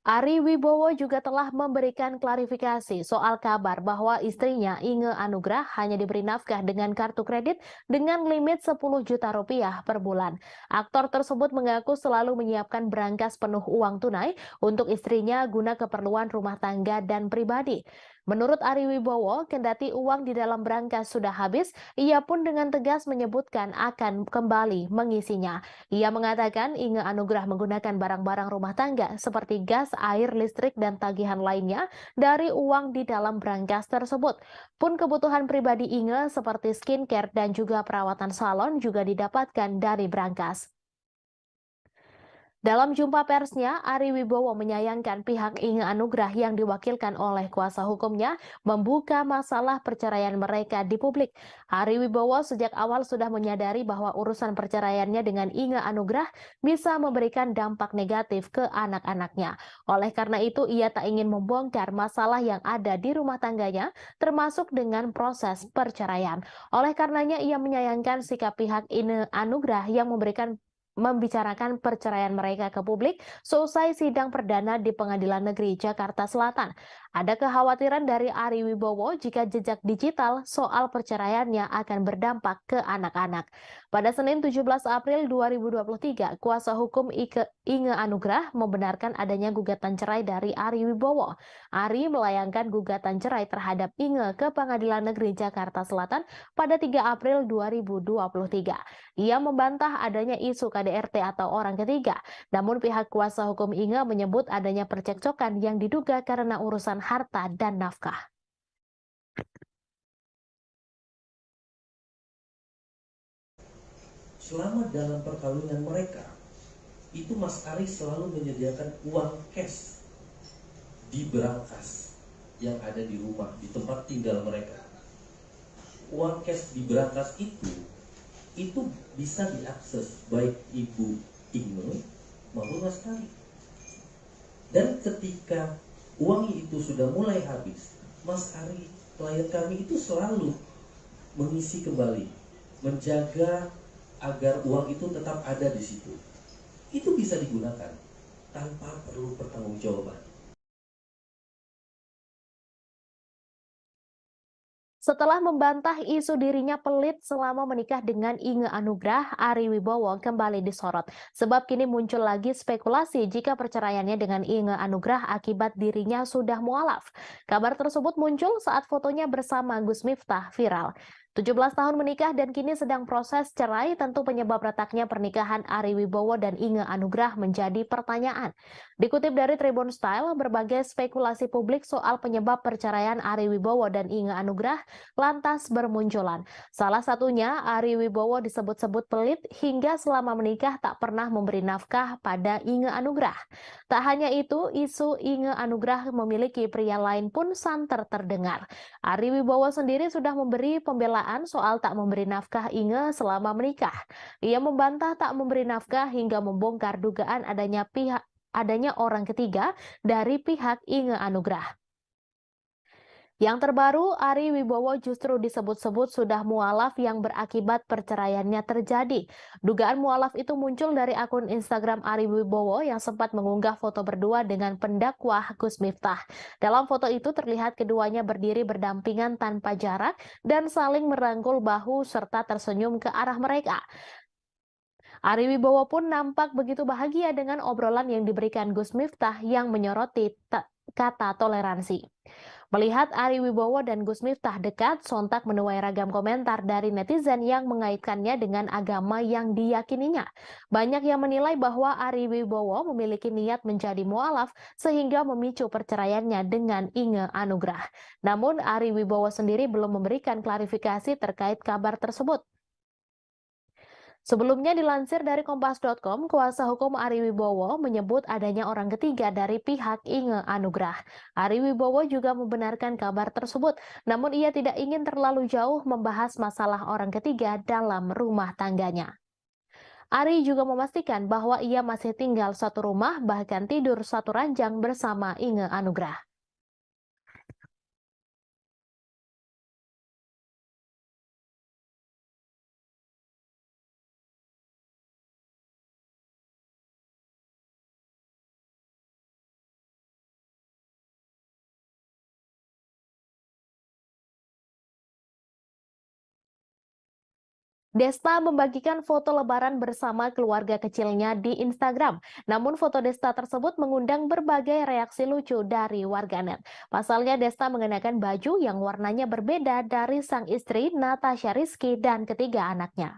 Ari Wibowo juga telah memberikan klarifikasi soal kabar bahwa istrinya Inge Anugrah hanya diberi nafkah dengan kartu kredit dengan limit Rp10 juta per bulan. Aktor tersebut mengaku selalu menyiapkan berangkas penuh uang tunai untuk istrinya guna keperluan rumah tangga dan pribadi. Menurut Ari Wibowo, kendati uang di dalam berangkas sudah habis, ia pun dengan tegas menyebutkan akan kembali mengisinya. Ia mengatakan Inge Anugrah menggunakan barang-barang rumah tangga seperti gas, air, listrik, dan tagihan lainnya dari uang di dalam berangkas tersebut. Pun kebutuhan pribadi Inge seperti skincare dan juga perawatan salon juga didapatkan dari berangkas. Dalam jumpa persnya, Ari Wibowo menyayangkan pihak Inge Anugrah yang diwakilkan oleh kuasa hukumnya membuka masalah perceraian mereka di publik. Ari Wibowo sejak awal sudah menyadari bahwa urusan perceraiannya dengan Inge Anugrah bisa memberikan dampak negatif ke anak-anaknya. Oleh karena itu, ia tak ingin membongkar masalah yang ada di rumah tangganya, termasuk dengan proses perceraian. Oleh karenanya, ia menyayangkan sikap pihak Inge Anugrah yang membicarakan perceraian mereka ke publik seusai sidang perdana di Pengadilan Negeri Jakarta Selatan. Ada kekhawatiran dari Ari Wibowo jika jejak digital soal perceraiannya akan berdampak ke anak-anak. Pada Senin 17 April 2023, kuasa hukum Inge Anugrah membenarkan adanya gugatan cerai dari Ari Wibowo. Ari melayangkan gugatan cerai terhadap Inge ke Pengadilan Negeri Jakarta Selatan pada 3 April 2023. Ia membantah adanya isu KDRT atau orang ketiga. Namun pihak kuasa hukum Inge menyebut adanya percekcokan yang diduga karena urusan harta dan nafkah. Selama dalam perkawinan mereka, itu Mas Ari selalu menyediakan uang cash di berangkas yang ada di rumah, di tempat tinggal mereka. Uang cash di berangkas itu bisa diakses baik Ibu Inge maupun Mas Ari. Dan ketika uang itu sudah mulai habis, Mas Ari, klien kami itu selalu mengisi kembali, menjaga agar uang itu tetap ada di situ. Itu bisa digunakan tanpa perlu pertanggungjawaban. Setelah membantah isu dirinya pelit selama menikah dengan Inge Anugrah, Ari Wibowo kembali disorot. Sebab kini muncul lagi spekulasi jika perceraiannya dengan Inge Anugrah akibat dirinya sudah mualaf. Kabar tersebut muncul saat fotonya bersama Gus Miftah viral. 17 tahun menikah dan kini sedang proses cerai, tentu penyebab retaknya pernikahan Ari Wibowo dan Inge Anugrah menjadi pertanyaan. Dikutip dari Tribun Style, berbagai spekulasi publik soal penyebab perceraian Ari Wibowo dan Inge Anugrah lantas bermunculan. Salah satunya, Ari Wibowo disebut-sebut pelit hingga selama menikah tak pernah memberi nafkah pada Inge Anugrah. Tak hanya itu, isu Inge Anugrah memiliki pria lain pun santer terdengar. Ari Wibowo sendiri sudah memberi pembelaan soal tak memberi nafkah Inge selama menikah. Ia membantah tak memberi nafkah hingga membongkar dugaan adanya orang ketiga dari pihak Inge Anugrah. Yang terbaru, Ari Wibowo justru disebut-sebut sudah mualaf yang berakibat perceraiannya terjadi. Dugaan mualaf itu muncul dari akun Instagram Ari Wibowo yang sempat mengunggah foto berdua dengan pendakwah Gus Miftah. Dalam foto itu terlihat keduanya berdiri berdampingan tanpa jarak dan saling merangkul bahu serta tersenyum ke arah mereka. Ari Wibowo pun nampak begitu bahagia dengan obrolan yang diberikan Gus Miftah yang menyoroti kata toleransi. Melihat Ari Wibowo dan Gus Miftah dekat, sontak menuai ragam komentar dari netizen yang mengaitkannya dengan agama yang diyakininya. Banyak yang menilai bahwa Ari Wibowo memiliki niat menjadi mualaf sehingga memicu perceraiannya dengan Inge Anugrah. Namun Ari Wibowo sendiri belum memberikan klarifikasi terkait kabar tersebut. Sebelumnya dilansir dari Kompas.com, kuasa hukum Ari Wibowo menyebut adanya orang ketiga dari pihak Inge Anugrah. Ari Wibowo juga membenarkan kabar tersebut, namun ia tidak ingin terlalu jauh membahas masalah orang ketiga dalam rumah tangganya. Ari juga memastikan bahwa ia masih tinggal satu rumah, bahkan tidur satu ranjang bersama Inge Anugrah. Desta membagikan foto lebaran bersama keluarga kecilnya di Instagram. Namun foto Desta tersebut mengundang berbagai reaksi lucu dari warganet. Pasalnya Desta mengenakan baju yang warnanya berbeda dari sang istri Natasha Rizky dan ketiga anaknya.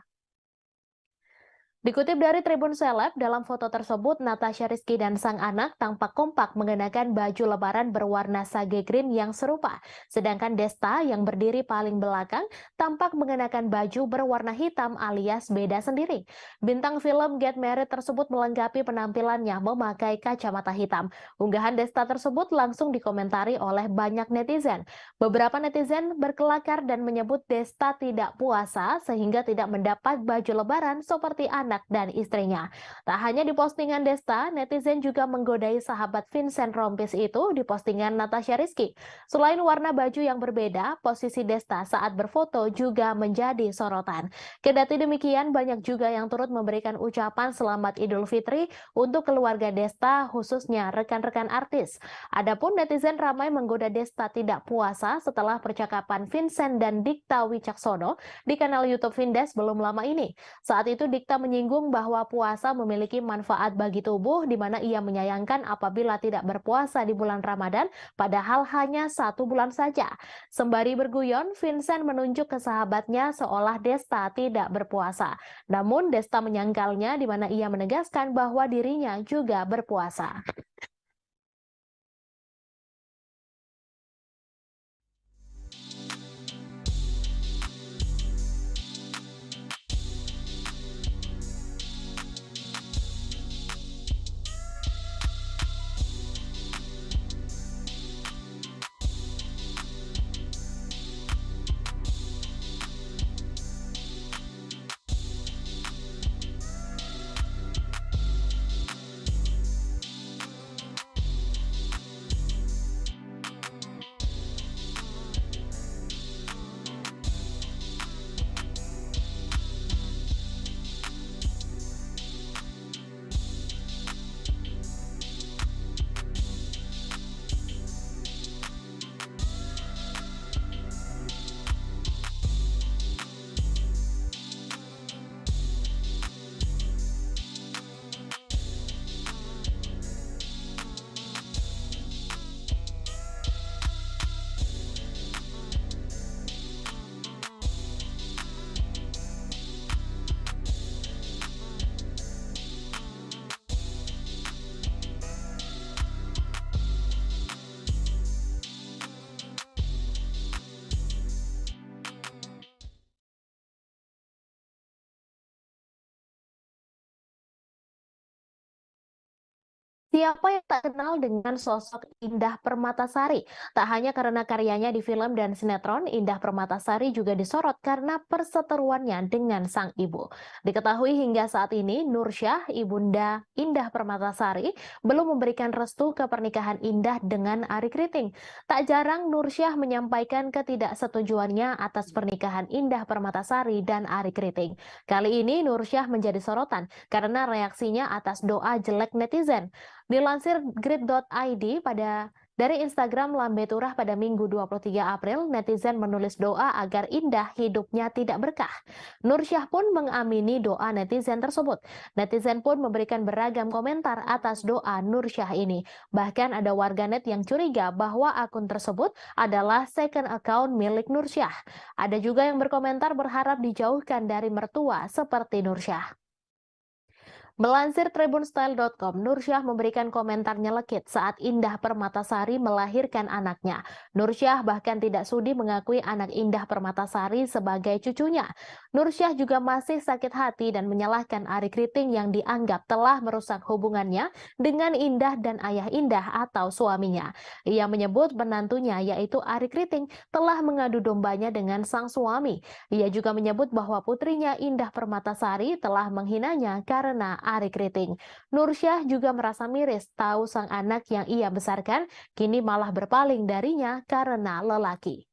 Dikutip dari Tribun Seleb, dalam foto tersebut Natasha Rizky dan sang anak tampak kompak mengenakan baju lebaran berwarna sage green yang serupa. Sedangkan Desta yang berdiri paling belakang tampak mengenakan baju berwarna hitam alias beda sendiri. Bintang film Get Married tersebut melengkapi penampilannya memakai kacamata hitam. Unggahan Desta tersebut langsung dikomentari oleh banyak netizen. Beberapa netizen berkelakar dan menyebut Desta tidak puasa sehingga tidak mendapat baju lebaran seperti anak dan istrinya. Tak hanya di postingan Desta, netizen juga menggodai sahabat Vincent Rompis itu di postingan Natasha Rizky. Selain warna baju yang berbeda, posisi Desta saat berfoto juga menjadi sorotan. Kendati demikian, banyak juga yang turut memberikan ucapan selamat Idul Fitri untuk keluarga Desta, khususnya rekan-rekan artis. Adapun netizen ramai menggoda Desta tidak puasa setelah percakapan Vincent dan Dikta Wicaksono di kanal YouTube Vindes belum lama ini. Saat itu Dikta menyinggung bahwa puasa memiliki manfaat bagi tubuh, di mana ia menyayangkan apabila tidak berpuasa di bulan Ramadan, padahal hanya 1 bulan saja. Sembari berguyon, Vincent menunjuk ke sahabatnya seolah Desta tidak berpuasa. Namun Desta menyangkalnya, di mana ia menegaskan bahwa dirinya juga berpuasa. Siapa yang tak kenal dengan sosok Indah Permatasari? Tak hanya karena karyanya di film dan sinetron, Indah Permatasari juga disorot karena perseteruannya dengan sang ibu. Diketahui hingga saat ini, Nursyah, ibunda Indah Permatasari, belum memberikan restu ke pernikahan Indah dengan Ari Kriting. Tak jarang Nursyah menyampaikan ketidaksetujuannya atas pernikahan Indah Permatasari dan Ari Kriting. Kali ini Nursyah menjadi sorotan karena reaksinya atas doa jelek netizen. Dilansir grid.id, pada Dari Instagram Lambe Turah pada Minggu 23 April, netizen menulis doa agar Indah hidupnya tidak berkah. Nursyah pun mengamini doa netizen tersebut. Netizen pun memberikan beragam komentar atas doa Nursyah ini. Bahkan ada warganet yang curiga bahwa akun tersebut adalah second account milik Nursyah. Ada juga yang berkomentar berharap dijauhkan dari mertua seperti Nursyah. Melansir tribunstyle.com, Nursyah memberikan komentar nyelekit saat Indah Permatasari melahirkan anaknya. Nursyah bahkan tidak sudi mengakui anak Indah Permatasari sebagai cucunya. Nursyah juga masih sakit hati dan menyalahkan Ari Kriting yang dianggap telah merusak hubungannya dengan Indah dan ayah Indah atau suaminya. Ia menyebut menantunya yaitu Ari Kriting telah mengadu dombanya dengan sang suami. Ia juga menyebut bahwa putrinya Indah Permatasari telah menghinanya karena Ari Kriting. Nursyah juga merasa miris tahu sang anak yang ia besarkan kini malah berpaling darinya karena lelaki.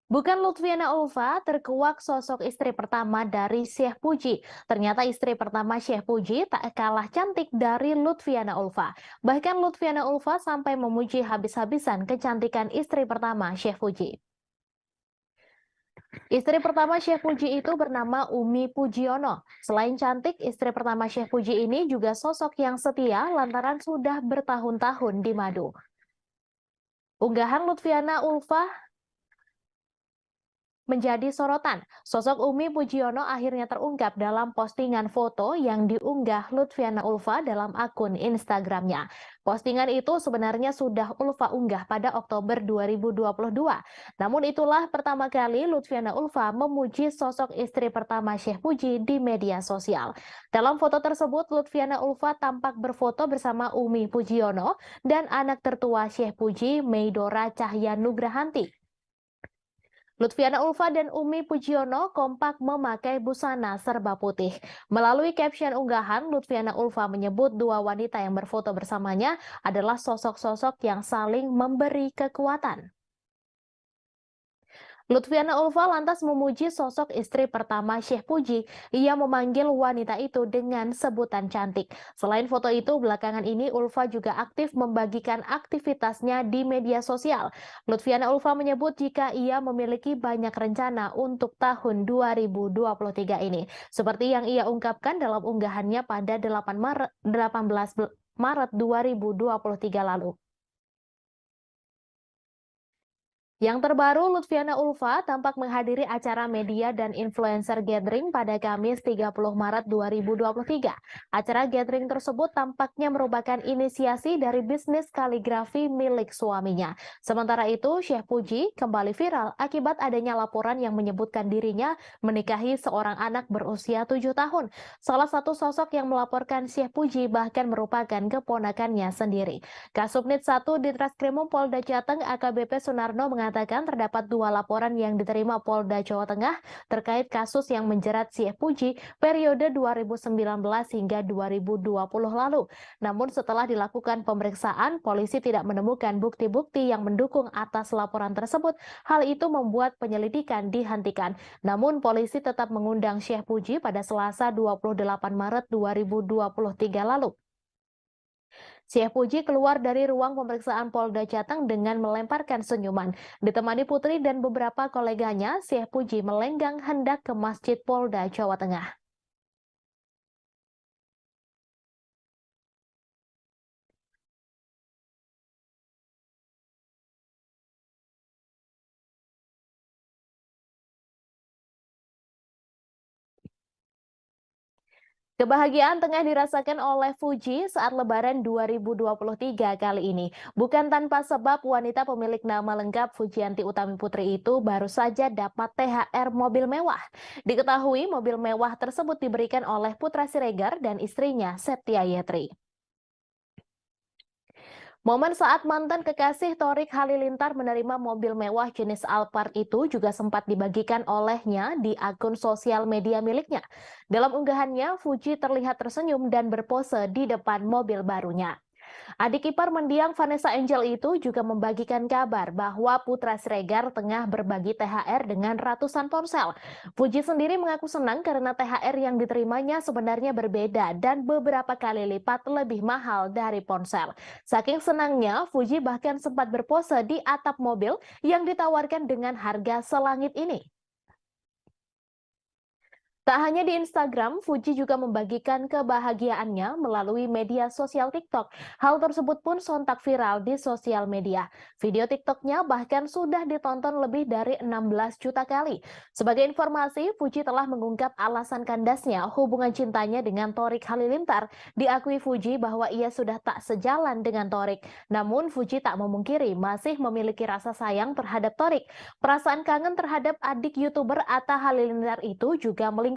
Bukan Lutfiana Ulfa terkuak sosok istri pertama dari Syekh Puji. Ternyata istri pertama Syekh Puji tak kalah cantik dari Lutfiana Ulfa. Bahkan Lutfiana Ulfa sampai memuji habis-habisan kecantikan istri pertama Syekh Puji. Istri pertama Syekh Puji itu bernama Umi Pujiono. Selain cantik, istri pertama Syekh Puji ini juga sosok yang setia lantaran sudah bertahun-tahun di madu. Unggahan Lutfiana Ulfa menjadi sorotan. Sosok Umi Pujiono akhirnya terungkap dalam postingan foto yang diunggah Lutfiana Ulfa dalam akun Instagramnya. Postingan itu sebenarnya sudah Ulfa unggah pada Oktober 2022. Namun itulah pertama kali Lutfiana Ulfa memuji sosok istri pertama Syekh Puji di media sosial. Dalam foto tersebut, Lutfiana Ulfa tampak berfoto bersama Umi Pujiono dan anak tertua Syekh Puji, Meidora Cahya Nugrahanti. Lutfiana Ulfa dan Umi Pujiono kompak memakai busana serba putih. Melalui caption unggahan, Lutfiana Ulfa menyebut dua wanita yang berfoto bersamanya adalah sosok-sosok yang saling memberi kekuatan. Lutfiana Ulfa lantas memuji sosok istri pertama Syekh Puji. Ia memanggil wanita itu dengan sebutan cantik. Selain foto itu, belakangan ini Ulfa juga aktif membagikan aktivitasnya di media sosial. Lutfiana Ulfa menyebut jika ia memiliki banyak rencana untuk tahun 2023 ini. Seperti yang ia ungkapkan dalam unggahannya pada 18 Maret 2023 lalu. Yang terbaru, Lutfiana Ulfa tampak menghadiri acara media dan influencer gathering pada Kamis 30 Maret 2023. Acara gathering tersebut tampaknya merupakan inisiasi dari bisnis kaligrafi milik suaminya. Sementara itu, Syekh Puji kembali viral akibat adanya laporan yang menyebutkan dirinya menikahi seorang anak berusia 7 tahun. Salah satu sosok yang melaporkan Syekh Puji bahkan merupakan keponakannya sendiri. Kasubnit 1 Ditreskrimum Polda Jateng AKBP Sunarno mengatakan terdapat dua laporan yang diterima Polda Jawa Tengah terkait kasus yang menjerat Syekh Puji periode 2019 hingga 2020 lalu. Namun setelah dilakukan pemeriksaan, polisi tidak menemukan bukti-bukti yang mendukung atas laporan tersebut. Hal itu membuat penyelidikan dihentikan. Namun polisi tetap mengundang Syekh Puji pada Selasa 28 Maret 2023 lalu. Syekh Puji keluar dari ruang pemeriksaan Polda Jateng dengan melemparkan senyuman. Ditemani putri dan beberapa koleganya, Syekh Puji melenggang hendak ke Masjid Polda Jawa Tengah. Kebahagiaan tengah dirasakan oleh Fuji saat Lebaran 2023 kali ini. Bukan tanpa sebab wanita pemilik nama lengkap Fujianti Utami Putri itu baru saja dapat THR mobil mewah. Diketahui mobil mewah tersebut diberikan oleh Putra Siregar dan istrinya Septia Yetri. Momen saat mantan kekasih Thorik Halilintar menerima mobil mewah jenis Alphard itu juga sempat dibagikan olehnya di akun sosial media miliknya. Dalam unggahannya, Fuji terlihat tersenyum dan berpose di depan mobil barunya. Adik ipar mendiang Vanessa Angel itu juga membagikan kabar bahwa Putra Siregar tengah berbagi THR dengan ratusan ponsel. Fuji sendiri mengaku senang karena THR yang diterimanya sebenarnya berbeda dan beberapa kali lipat lebih mahal dari ponsel. Saking senangnya, Fuji bahkan sempat berpose di atap mobil yang ditawarkan dengan harga selangit ini. Tak hanya di Instagram, Fuji juga membagikan kebahagiaannya melalui media sosial TikTok. Hal tersebut pun sontak viral di sosial media. Video TikToknya bahkan sudah ditonton lebih dari 16 juta kali. Sebagai informasi, Fuji telah mengungkap alasan kandasnya hubungan cintanya dengan Thorik Halilintar. Diakui Fuji bahwa ia sudah tak sejalan dengan Thorik. Namun Fuji tak memungkiri masih memiliki rasa sayang terhadap Thorik. Perasaan kangen terhadap adik YouTuber Atta Halilintar itu juga melingkupinya.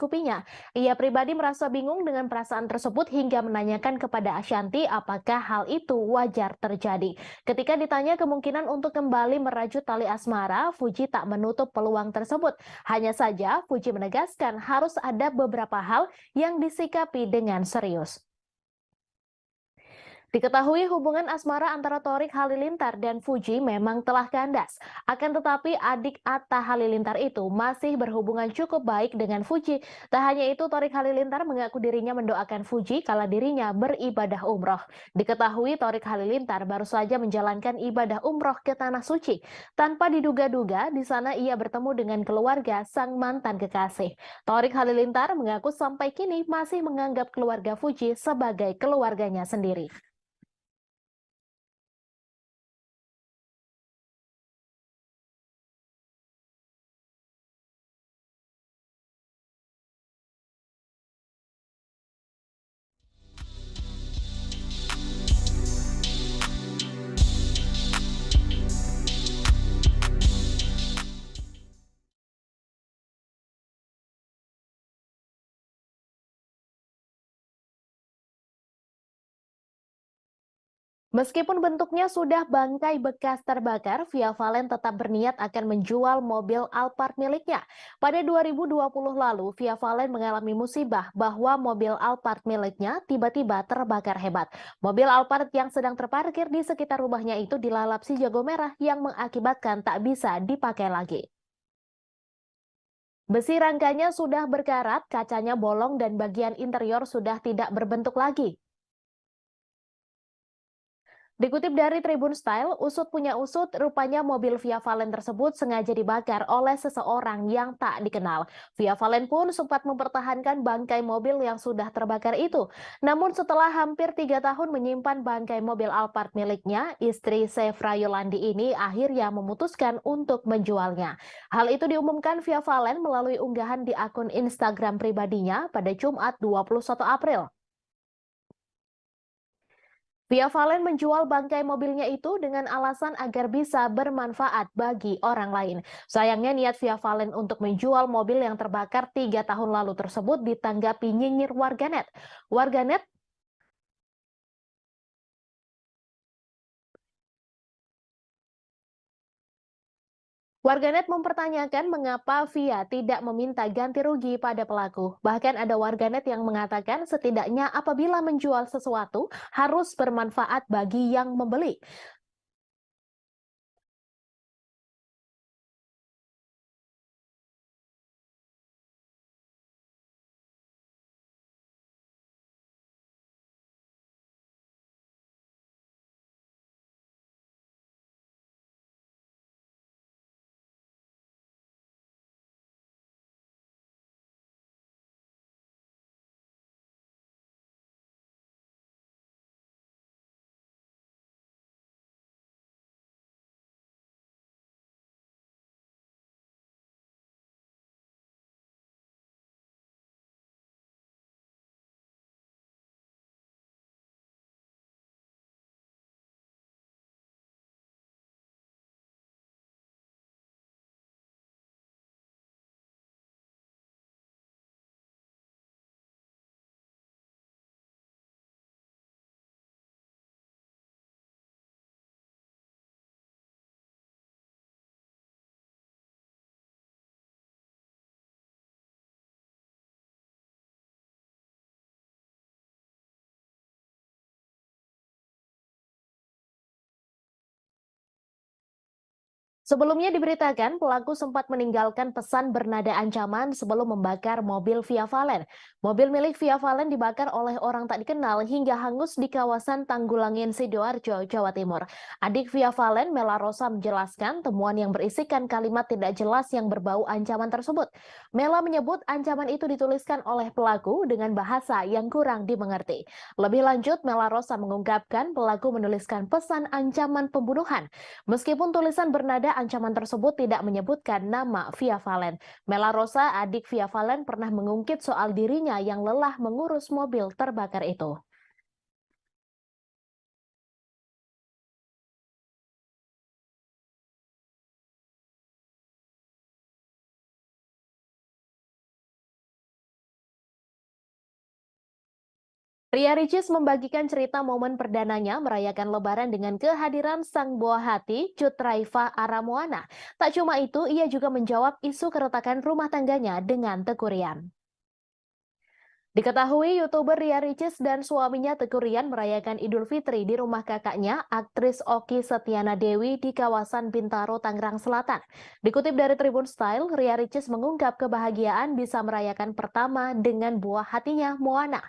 Ia pribadi merasa bingung dengan perasaan tersebut hingga menanyakan kepada Ashanti apakah hal itu wajar terjadi. Ketika ditanya kemungkinan untuk kembali merajut tali asmara, Fuji tak menutup peluang tersebut. Hanya saja, Fuji menegaskan harus ada beberapa hal yang disikapi dengan serius. Diketahui hubungan asmara antara Torik Halilintar dan Fuji memang telah kandas. Akan tetapi adik Atta Halilintar itu masih berhubungan cukup baik dengan Fuji. Tak hanya itu, Torik Halilintar mengaku dirinya mendoakan Fuji kala dirinya beribadah umroh. Diketahui Torik Halilintar baru saja menjalankan ibadah umroh ke Tanah Suci. Tanpa diduga-duga, di sana ia bertemu dengan keluarga sang mantan kekasih. Torik Halilintar mengaku sampai kini masih menganggap keluarga Fuji sebagai keluarganya sendiri. Meskipun bentuknya sudah bangkai bekas terbakar, Via Valen tetap berniat akan menjual mobil Alphard miliknya. Pada 2020 lalu, Via Valen mengalami musibah bahwa mobil Alphard miliknya tiba-tiba terbakar hebat. Mobil Alphard yang sedang terparkir di sekitar rumahnya itu dilalap si jago merah yang mengakibatkan tak bisa dipakai lagi. Besi rangkanya sudah berkarat, kacanya bolong dan bagian interior sudah tidak berbentuk lagi. Dikutip dari Tribun Style, usut punya usut, rupanya mobil Via Valen tersebut sengaja dibakar oleh seseorang yang tak dikenal. Via Valen pun sempat mempertahankan bangkai mobil yang sudah terbakar itu. Namun setelah hampir 3 tahun menyimpan bangkai mobil Alphard miliknya, istri Sefra Yolandi ini akhirnya memutuskan untuk menjualnya. Hal itu diumumkan Via Valen melalui unggahan di akun Instagram pribadinya pada Jumat 21 April. Via Valen menjual bangkai mobilnya itu dengan alasan agar bisa bermanfaat bagi orang lain. Sayangnya niat Via Valen untuk menjual mobil yang terbakar 3 tahun lalu tersebut ditanggapi nyinyir warganet. Warganet mempertanyakan mengapa Via tidak meminta ganti rugi pada pelaku. Bahkan ada warganet yang mengatakan setidaknya apabila menjual sesuatu harus bermanfaat bagi yang membeli. Sebelumnya diberitakan pelaku sempat meninggalkan pesan bernada ancaman sebelum membakar mobil Via Valen. Mobil milik Via Valen dibakar oleh orang tak dikenal hingga hangus di kawasan Tanggulangin, Sidoarjo, Jawa Timur. Adik Via Valen, Mela Rosa, menjelaskan temuan yang berisikan kalimat tidak jelas yang berbau ancaman tersebut. Mela menyebut ancaman itu dituliskan oleh pelaku dengan bahasa yang kurang dimengerti. Lebih lanjut, Mela Rosa mengungkapkan pelaku menuliskan pesan ancaman pembunuhan. Meskipun tulisan bernada ancaman tersebut tidak menyebutkan nama Via Valen. Mela Rosa, adik Via Valen, pernah mengungkit soal dirinya yang lelah mengurus mobil terbakar itu. Ria Ricis membagikan cerita momen perdananya merayakan Lebaran dengan kehadiran sang buah hati, Cut Raifa Aramoana. Tak cuma itu, ia juga menjawab isu keretakan rumah tangganya dengan tekurian. Diketahui YouTuber Ria Ricis dan suaminya Teguh Rian merayakan Idul Fitri di rumah kakaknya, aktris Oki Setiana Dewi di kawasan Bintaro, Tangerang Selatan. Dikutip dari Tribun Style, Ria Ricis mengungkap kebahagiaan bisa merayakan pertama dengan buah hatinya, Moana.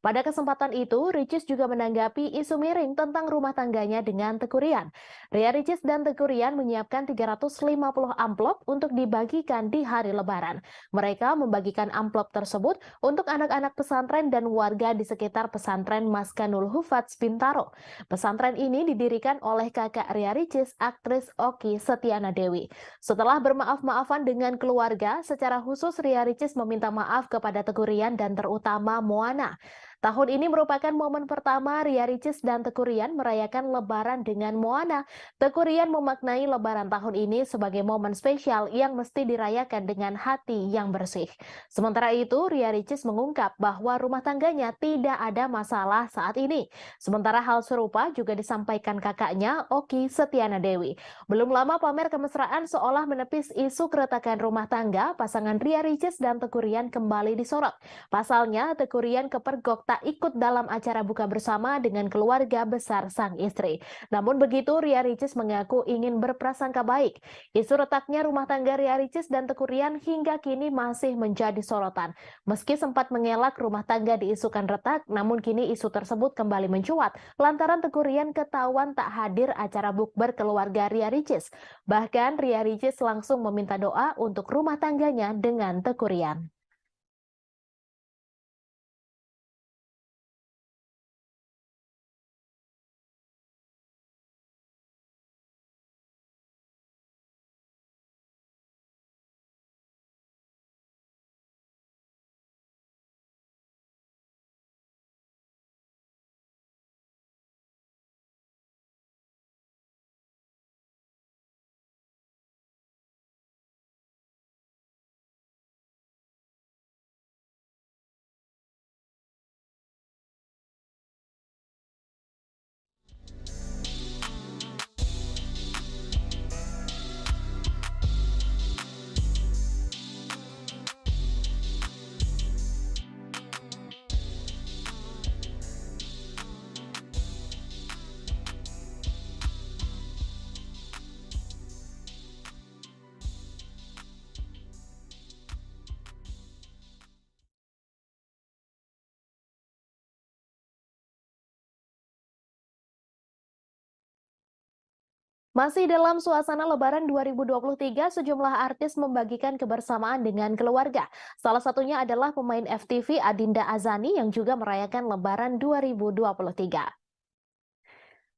Pada kesempatan itu, Ricis juga menanggapi isu miring tentang rumah tangganya dengan Teguh Rian. Ria Ricis dan Teguh Rian menyiapkan 350 amplop untuk dibagikan di hari Lebaran. Mereka membagikan amplop tersebut untuk anak-anak pesantren dan warga di sekitar pesantren Maskanul Hufats Bintaro. Pesantren ini didirikan oleh kakak Ria Ricis, aktris Oki Setiana Dewi. Setelah bermaaf-maafan dengan keluarga, secara khusus Ria Ricis meminta maaf kepada Teguh Rian dan terutama Moana. Tahun ini merupakan momen pertama Ria Ricis dan Teguh Rian merayakan Lebaran dengan Moana. Teguh Rian memaknai Lebaran tahun ini sebagai momen spesial yang mesti dirayakan dengan hati yang bersih. Sementara itu, Ria Ricis mengungkap bahwa rumah tangganya tidak ada masalah saat ini. Sementara hal serupa juga disampaikan kakaknya, Oki Setiana Dewi. Belum lama pamer kemesraan seolah menepis isu keretakan rumah tangga, pasangan Ria Ricis dan Teguh Rian kembali disorot. Pasalnya, Teguh Rian kepergok tak ikut dalam acara buka bersama dengan keluarga besar sang istri. Namun begitu, Ria Ricis mengaku ingin berprasangka baik. Isu retaknya rumah tangga Ria Ricis dan Teguh Rian hingga kini masih menjadi sorotan. Meski sempat mengelak rumah tangga diisukan retak, namun kini isu tersebut kembali mencuat lantaran Teguh Rian ketahuan tak hadir acara bukber keluarga Ria Ricis. Bahkan Ria Ricis langsung meminta doa untuk rumah tangganya dengan Teguh Rian. Masih dalam suasana Lebaran 2023, sejumlah artis membagikan kebersamaan dengan keluarga. Salah satunya adalah pemain FTV Adinda Azani yang juga merayakan Lebaran 2023.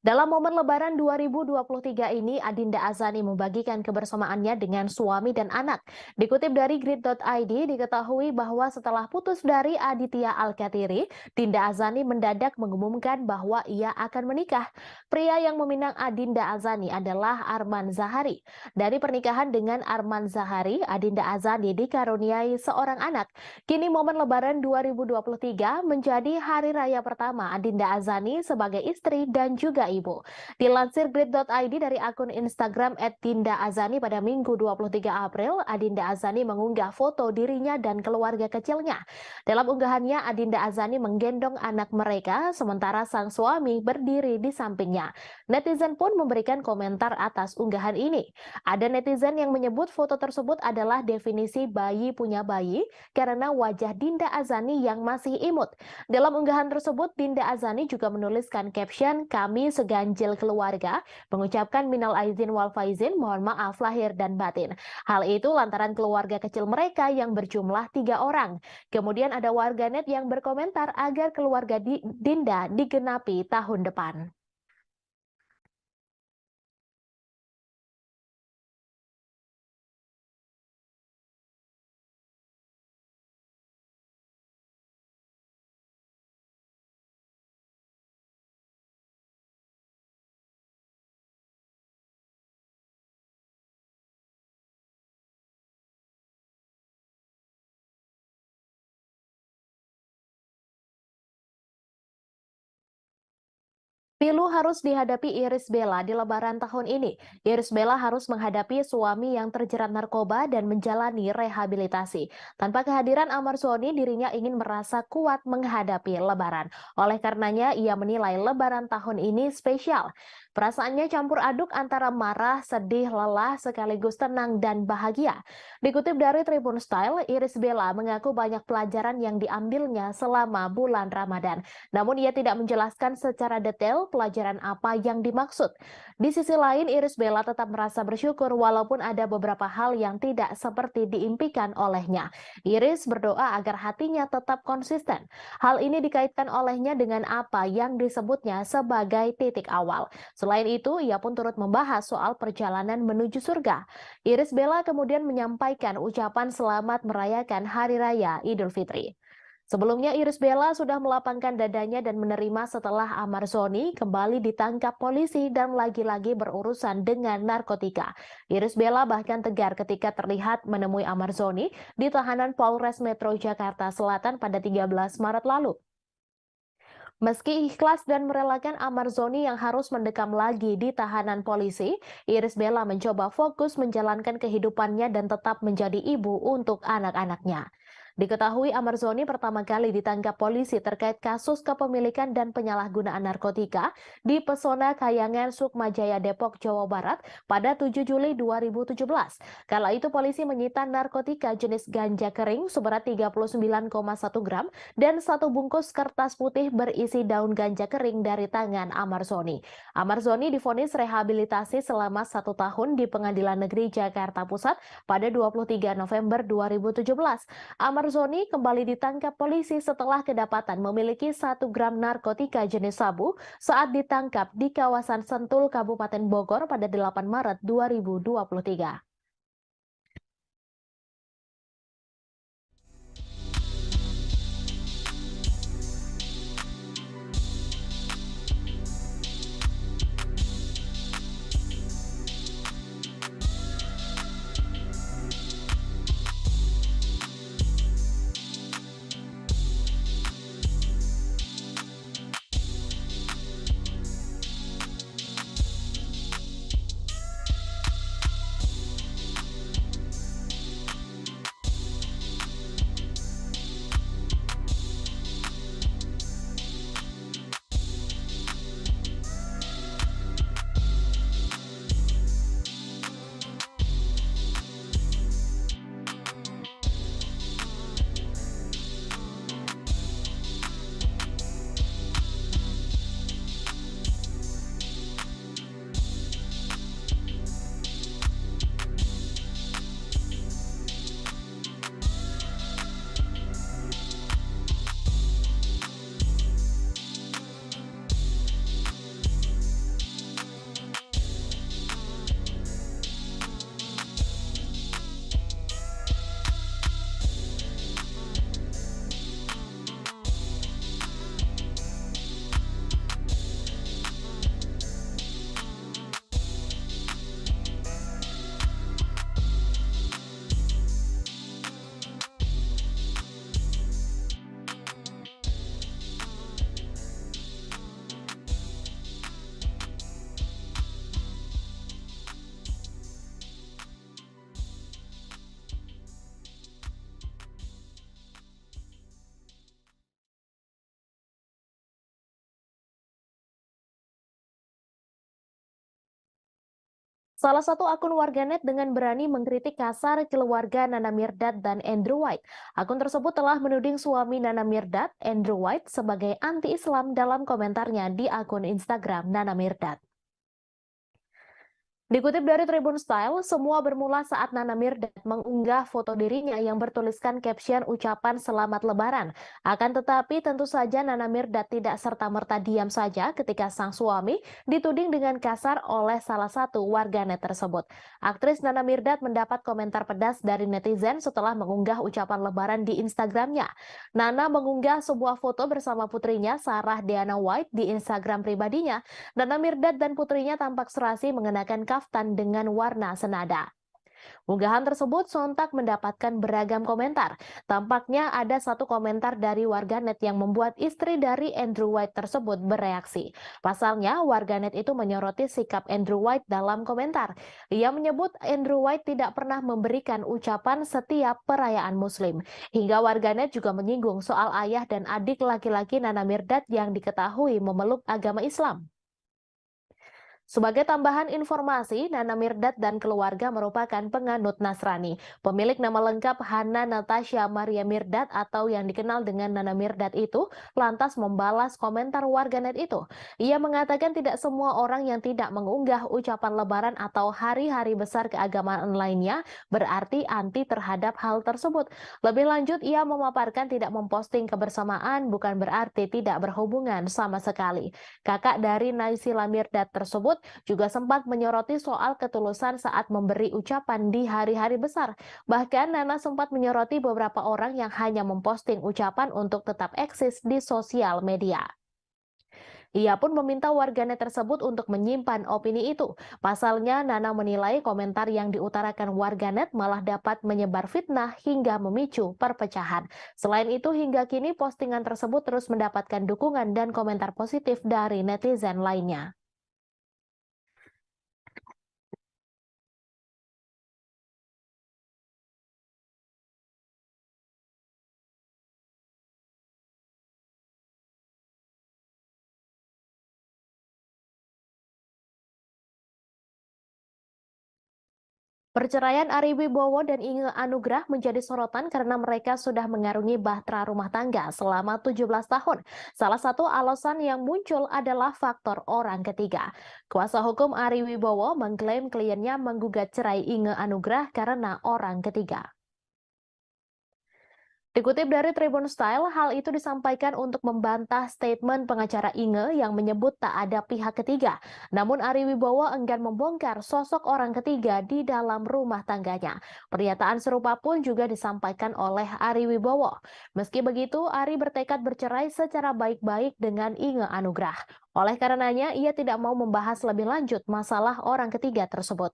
Dalam momen Lebaran 2023 ini, Adinda Azani membagikan kebersamaannya dengan suami dan anak. Dikutip dari grid.id, diketahui bahwa setelah putus dari Aditya Alkatiri, Dinda Azani mendadak mengumumkan bahwa ia akan menikah. Pria yang meminang Adinda Azani adalah Arman Zahari. Dari pernikahan dengan Arman Zahari, Adinda Azani dikaruniai seorang anak. Kini momen Lebaran 2023 menjadi hari raya pertama Adinda Azani sebagai istri dan juga ibu. Dilansir grid.id dari akun Instagram @dindaazani pada Minggu 23 April, Adinda Azani mengunggah foto dirinya dan keluarga kecilnya. Dalam unggahannya, Adinda Azani menggendong anak mereka, sementara sang suami berdiri di sampingnya. Netizen pun memberikan komentar atas unggahan ini. Ada netizen yang menyebut foto tersebut adalah definisi bayi punya bayi, karena wajah Dinda Azani yang masih imut. Dalam unggahan tersebut, Dinda Azani juga menuliskan caption, "Kami seganjil keluarga, mengucapkan minal aizin wal faizin, mohon maaf lahir dan batin." Hal itu lantaran keluarga kecil mereka yang berjumlah 3 orang. Kemudian ada warganet yang berkomentar agar keluarga Dinda digenapi tahun depan. Pilu harus dihadapi Irish Bella di Lebaran tahun ini. Irish Bella harus menghadapi suami yang terjerat narkoba dan menjalani rehabilitasi. Tanpa kehadiran Amar Soni, dirinya ingin merasa kuat menghadapi Lebaran. Oleh karenanya, ia menilai Lebaran tahun ini spesial. Perasaannya campur aduk antara marah, sedih, lelah, sekaligus tenang dan bahagia. Dikutip dari Tribun Style, Irish Bella mengaku banyak pelajaran yang diambilnya selama bulan Ramadan. Namun ia tidak menjelaskan secara detail pelajaran apa yang dimaksud. Di sisi lain, Irish Bella tetap merasa bersyukur walaupun ada beberapa hal yang tidak seperti diimpikan olehnya. Iris berdoa agar hatinya tetap konsisten. Hal ini dikaitkan olehnya dengan apa yang disebutnya sebagai titik awal. Selain itu, ia pun turut membahas soal perjalanan menuju surga. Irish Bella kemudian menyampaikan ucapan selamat merayakan Hari Raya Idul Fitri. Sebelumnya, Irish Bella sudah melapangkan dadanya dan menerima setelah Amar Soni kembali ditangkap polisi dan lagi-lagi berurusan dengan narkotika. Irish Bella bahkan tegar ketika terlihat menemui Amar Soni di tahanan Polres Metro Jakarta Selatan pada 13 Maret lalu. Meski ikhlas dan merelakan Amar Soni yang harus mendekam lagi di tahanan polisi, Irish Bella mencoba fokus menjalankan kehidupannya dan tetap menjadi ibu untuk anak-anaknya. Diketahui Amar Soni pertama kali ditangkap polisi terkait kasus kepemilikan dan penyalahgunaan narkotika di Pesona Kayangan Sukmajaya Depok, Jawa Barat pada 7 Juli 2017. Kala itu polisi menyita narkotika jenis ganja kering seberat 39,1 gram dan satu bungkus kertas putih berisi daun ganja kering dari tangan Amar Soni. Amar Soni divonis rehabilitasi selama 1 tahun di Pengadilan Negeri Jakarta Pusat pada 23 November 2017. Amar Soni kembali ditangkap polisi setelah kedapatan memiliki 1 gram narkotika jenis sabu saat ditangkap di kawasan Sentul, Kabupaten Bogor pada 8 Maret 2023. Salah satu akun warganet dengan berani mengkritik kasar keluarga Nana Mirdad dan Andrew White. Akun tersebut telah menuding suami Nana Mirdad, Andrew White, sebagai anti-Islam dalam komentarnya di akun Instagram Nana Mirdad. Dikutip dari Tribun Style, semua bermula saat Nana Mirdad mengunggah foto dirinya yang bertuliskan caption ucapan selamat lebaran. Akan tetapi tentu saja Nana Mirdad tidak serta-merta diam saja ketika sang suami dituding dengan kasar oleh salah satu warganet tersebut. Aktris Nana Mirdad mendapat komentar pedas dari netizen setelah mengunggah ucapan lebaran di Instagramnya. Nana mengunggah sebuah foto bersama putrinya Sarah Deana White di Instagram pribadinya. Nana Mirdad dan putrinya tampak serasi mengenakan kaftan dengan warna senada. Unggahan tersebut sontak mendapatkan beragam komentar. Tampaknya ada satu komentar dari warganet yang membuat istri dari Andrew White tersebut bereaksi. Pasalnya, warganet itu menyoroti sikap Andrew White dalam komentar. Ia menyebut Andrew White tidak pernah memberikan ucapan setiap perayaan Muslim. Hingga warganet juga menyinggung soal ayah dan adik laki-laki Nana Mirdad yang diketahui memeluk agama Islam. Sebagai tambahan informasi, Nana Mirdad dan keluarga merupakan penganut Nasrani. Pemilik nama lengkap Hana Natasha Maria Mirdad atau yang dikenal dengan Nana Mirdad itu lantas membalas komentar warganet itu. Ia mengatakan tidak semua orang yang tidak mengunggah ucapan lebaran atau hari-hari besar keagamaan lainnya berarti anti terhadap hal tersebut. Lebih lanjut, ia memaparkan tidak memposting kebersamaan bukan berarti tidak berhubungan sama sekali. Kakak dari Naysila Mirdad tersebut juga sempat menyoroti soal ketulusan saat memberi ucapan di hari-hari besar. Bahkan Nana sempat menyoroti beberapa orang yang hanya memposting ucapan untuk tetap eksis di sosial media. Ia pun meminta warganet tersebut untuk menyimpan opini itu. Pasalnya, Nana menilai komentar yang diutarakan warganet malah dapat menyebar fitnah hingga memicu perpecahan. Selain itu, hingga kini postingan tersebut terus mendapatkan dukungan dan komentar positif dari netizen lainnya. Perceraian Ari Wibowo dan Inge Anugrah menjadi sorotan karena mereka sudah mengarungi bahtera rumah tangga selama 17 tahun. Salah satu alasan yang muncul adalah faktor orang ketiga. Kuasa hukum Ari Wibowo mengklaim kliennya menggugat cerai Inge Anugrah karena orang ketiga. Dikutip dari Tribun Style, hal itu disampaikan untuk membantah statement pengacara Inge yang menyebut tak ada pihak ketiga. Namun Ari Wibowo enggan membongkar sosok orang ketiga di dalam rumah tangganya. Pernyataan serupa pun juga disampaikan oleh Ari Wibowo. Meski begitu, Ari bertekad bercerai secara baik-baik dengan Inge Anugrah. Oleh karenanya, ia tidak mau membahas lebih lanjut masalah orang ketiga tersebut.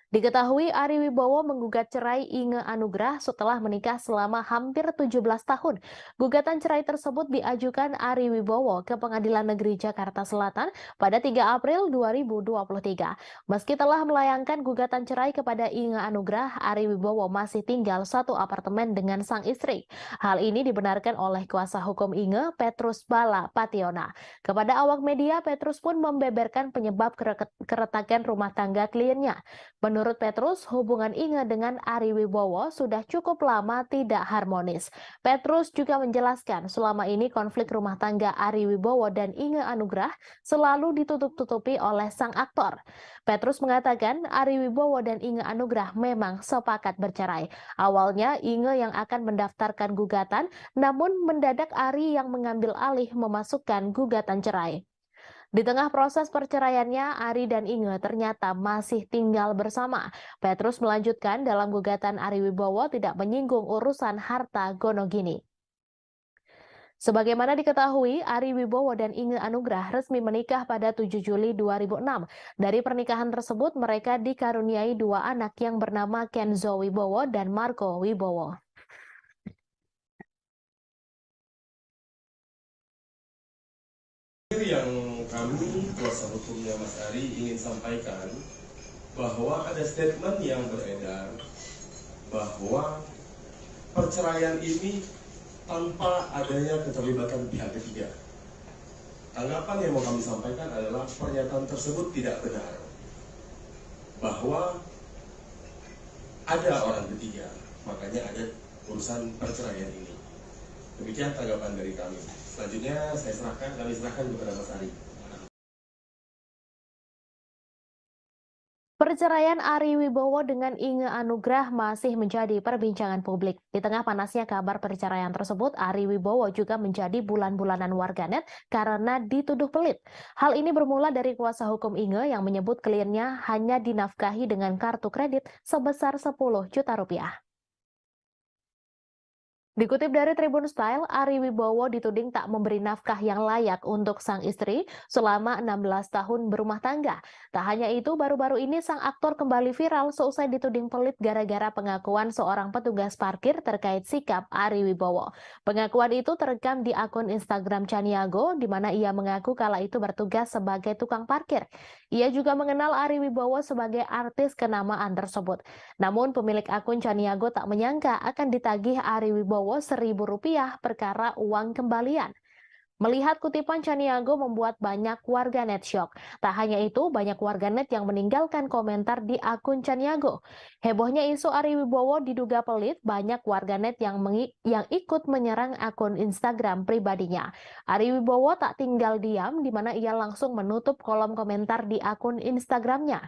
Diketahui Ari Wibowo menggugat cerai Inge Anugrah setelah menikah selama hampir 17 tahun. Gugatan cerai tersebut diajukan Ari Wibowo ke Pengadilan Negeri Jakarta Selatan pada 3 April 2023. Meski telah melayangkan gugatan cerai kepada Inge Anugrah, Ari Wibowo masih tinggal satu apartemen dengan sang istri. Hal ini dibenarkan oleh kuasa hukum Inge, Petrus Bala Pationa. Kepada awak media, Petrus pun membeberkan penyebab keretakan rumah tangga kliennya. Menurut Petrus, hubungan Inge dengan Ari Wibowo sudah cukup lama tidak harmonis. Petrus juga menjelaskan selama ini konflik rumah tangga Ari Wibowo dan Inge Anugrah selalu ditutup-tutupi oleh sang aktor. Petrus mengatakan Ari Wibowo dan Inge Anugrah memang sepakat bercerai. Awalnya Inge yang akan mendaftarkan gugatan, namun mendadak Ari yang mengambil alih memasukkan gugatan cerai. Di tengah proses perceraiannya, Ari dan Inge ternyata masih tinggal bersama. Petrus melanjutkan dalam gugatan Ari Wibowo tidak menyinggung urusan harta gonogini. Sebagaimana diketahui, Ari Wibowo dan Inge Anugrah resmi menikah pada 7 Juli 2006. Dari pernikahan tersebut, mereka dikaruniai dua anak yang bernama Kenzo Wibowo dan Marco Wibowo. Yang kami, kuasa hukumnya Mas Ari, ingin sampaikan bahwa ada statement yang beredar bahwa perceraian ini tanpa adanya keterlibatan pihak ketiga. Tanggapan yang mau kami sampaikan adalah pernyataan tersebut tidak benar. Bahwa ada orang ketiga, makanya ada urusan perceraian ini. Demikian tanggapan dari kami. Selanjutnya kami serahkan kepada Mas Ari. Perceraian Ari Wibowo dengan Inge Anugrah masih menjadi perbincangan publik. Di tengah panasnya kabar perceraian tersebut, Ari Wibowo juga menjadi bulan-bulanan warganet karena dituduh pelit. Hal ini bermula dari kuasa hukum Inge yang menyebut kliennya hanya dinafkahi dengan kartu kredit sebesar 10 juta rupiah. Dikutip dari Tribun Style, Ari Wibowo dituding tak memberi nafkah yang layak untuk sang istri selama 16 tahun berumah tangga. Tak hanya itu, baru-baru ini sang aktor kembali viral seusai dituding pelit gara-gara pengakuan seorang petugas parkir terkait sikap Ari Wibowo. Pengakuan itu terekam di akun Instagram Chaniago, di mana ia mengaku kala itu bertugas sebagai tukang parkir. Ia juga mengenal Ari Wibowo sebagai artis kenamaan tersebut. Namun pemilik akun Chaniago tak menyangka akan ditagih Ari Wibowo Rp1.000 perkara uang kembalian. Melihat kutipan Chaniago membuat banyak warganet syok. Tak hanya itu, banyak warganet yang meninggalkan komentar di akun Chaniago. Hebohnya isu Ari Wibowo diduga pelit, banyak warganet yang ikut menyerang akun Instagram pribadinya. Ari Wibowo tak tinggal diam, di mana ia langsung menutup kolom komentar di akun Instagramnya.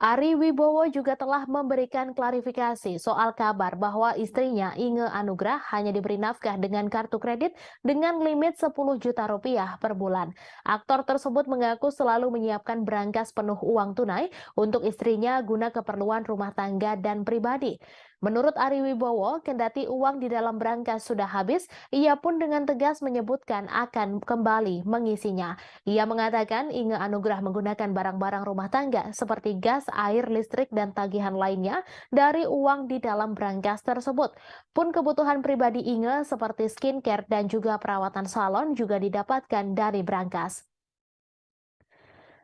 Ari Wibowo juga telah memberikan klarifikasi soal kabar bahwa istrinya Inge Anugrah hanya diberi nafkah dengan kartu kredit dengan limit Rp10 juta per bulan. Aktor tersebut mengaku selalu menyiapkan berangkas penuh uang tunai untuk istrinya guna keperluan rumah tangga dan pribadi. Menurut Ari Wibowo, kendati uang di dalam berangkas sudah habis, ia pun dengan tegas menyebutkan akan kembali mengisinya. Ia mengatakan Inge Anugrah menggunakan barang-barang rumah tangga seperti gas, air, listrik, dan tagihan lainnya dari uang di dalam berangkas tersebut. Pun kebutuhan pribadi Inge seperti skincare dan juga perawatan salon juga didapatkan dari berangkas.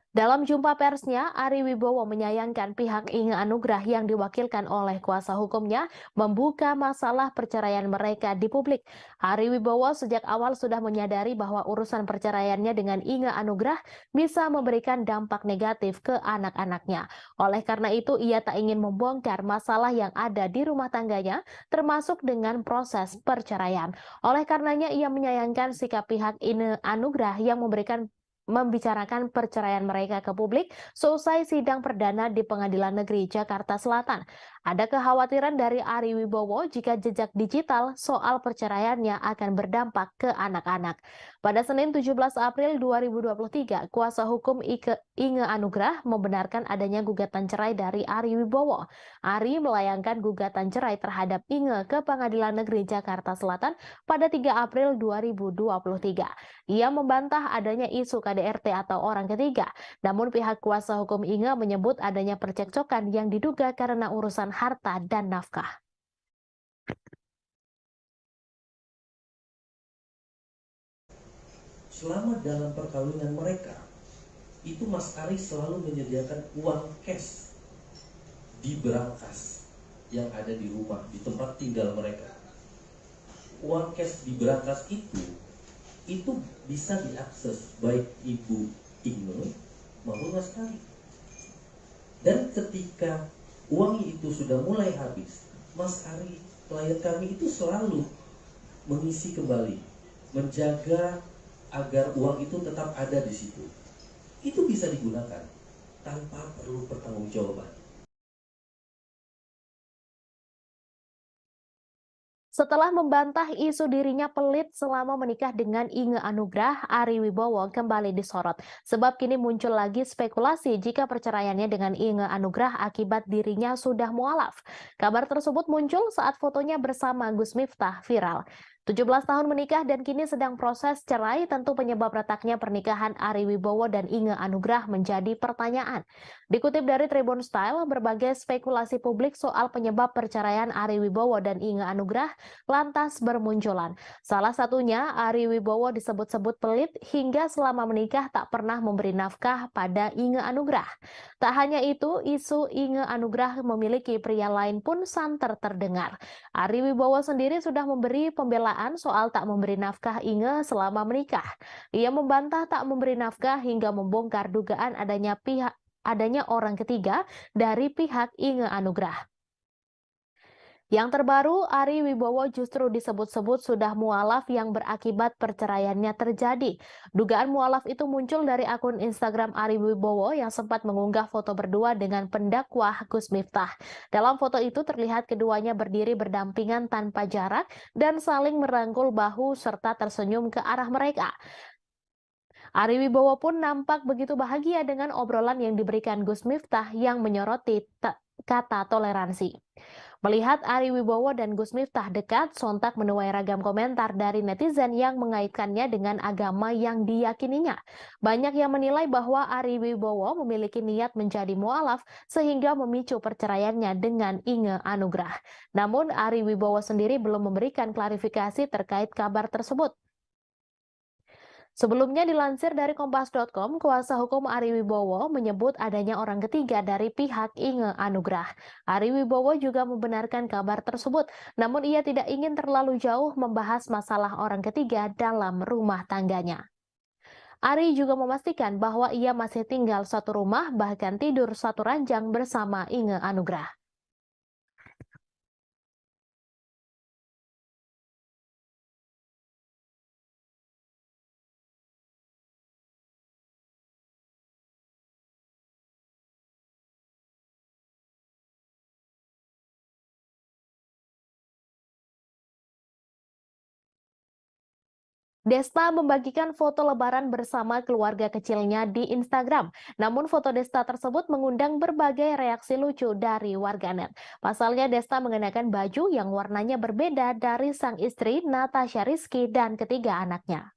Dalam jumpa persnya, Ari Wibowo menyayangkan pihak Inge Anugrah yang diwakilkan oleh kuasa hukumnya membuka masalah perceraian mereka di publik. Ari Wibowo sejak awal sudah menyadari bahwa urusan perceraiannya dengan Inge Anugrah bisa memberikan dampak negatif ke anak-anaknya. Oleh karena itu, ia tak ingin membongkar masalah yang ada di rumah tangganya, termasuk dengan proses perceraian. Oleh karenanya, ia menyayangkan sikap pihak Inge Anugrah yang membicarakan perceraian mereka ke publik seusai sidang perdana di Pengadilan Negeri Jakarta Selatan. Ada kekhawatiran dari Ari Wibowo jika jejak digital soal perceraiannya akan berdampak ke anak-anak. Pada Senin 17 April 2023, kuasa hukum Inge Anugrah membenarkan adanya gugatan cerai dari Ari Wibowo. Ari melayangkan gugatan cerai terhadap Inge ke Pengadilan Negeri Jakarta Selatan pada 3 April 2023. Ia membantah adanya isu KDRT atau orang ketiga. Namun pihak kuasa hukum Inge menyebut adanya percekcokan yang diduga karena urusan harta dan nafkah. Selama dalam perkawinan mereka, itu Mas Ari selalu menyediakan uang cash di berangkas yang ada di rumah, di tempat tinggal mereka. Uang cash di berangkas itu bisa diakses baik Ibu Inge maupun Mas Ari. Dan ketika uang itu sudah mulai habis, Mas Ari, klien kami itu selalu mengisi kembali, menjaga agar uang itu tetap ada di situ. Itu bisa digunakan tanpa perlu pertanggungjawaban. Setelah membantah isu dirinya pelit selama menikah dengan Inge Anugrah, Ari Wibowo kembali disorot. Sebab kini muncul lagi spekulasi jika perceraiannya dengan Inge Anugrah akibat dirinya sudah mualaf. Kabar tersebut muncul saat fotonya bersama Gus Miftah viral. 17 tahun menikah dan kini sedang proses cerai, tentu penyebab retaknya pernikahan Ari Wibowo dan Inge Anugrah menjadi pertanyaan. Dikutip dari Tribun Style, berbagai spekulasi publik soal penyebab perceraian Ari Wibowo dan Inge Anugrah lantas bermunculan. Salah satunya, Ari Wibowo disebut-sebut pelit hingga selama menikah tak pernah memberi nafkah pada Inge Anugrah. Tak hanya itu, isu Inge Anugrah memiliki pria lain pun santer terdengar. Ari Wibowo sendiri sudah memberi pembelaan soal tak memberi nafkah Inge selama menikah. Ia membantah tak memberi nafkah hingga membongkar dugaan adanya orang ketiga dari pihak Inge Anugrah. Yang terbaru, Ari Wibowo justru disebut-sebut sudah mualaf yang berakibat perceraiannya terjadi. Dugaan mualaf itu muncul dari akun Instagram Ari Wibowo yang sempat mengunggah foto berdua dengan pendakwah Gus Miftah. Dalam foto itu terlihat keduanya berdiri berdampingan tanpa jarak dan saling merangkul bahu serta tersenyum ke arah mereka. Ari Wibowo pun nampak begitu bahagia dengan obrolan yang diberikan Gus Miftah yang menyoroti kata toleransi. Melihat Ari Wibowo dan Gus Miftah dekat, sontak menuai ragam komentar dari netizen yang mengaitkannya dengan agama yang diyakininya. Banyak yang menilai bahwa Ari Wibowo memiliki niat menjadi mualaf sehingga memicu perceraiannya dengan Inge Anugrah. Namun Ari Wibowo sendiri belum memberikan klarifikasi terkait kabar tersebut. Sebelumnya dilansir dari Kompas.com, kuasa hukum Ari Wibowo menyebut adanya orang ketiga dari pihak Inge Anugrah. Ari Wibowo juga membenarkan kabar tersebut, namun ia tidak ingin terlalu jauh membahas masalah orang ketiga dalam rumah tangganya. Ari juga memastikan bahwa ia masih tinggal satu rumah, bahkan tidur satu ranjang bersama Inge Anugrah. Desta membagikan foto lebaran bersama keluarga kecilnya di Instagram. Namun foto Desta tersebut mengundang berbagai reaksi lucu dari warganet. Pasalnya Desta mengenakan baju yang warnanya berbeda dari sang istri Natasha Rizky dan ketiga anaknya.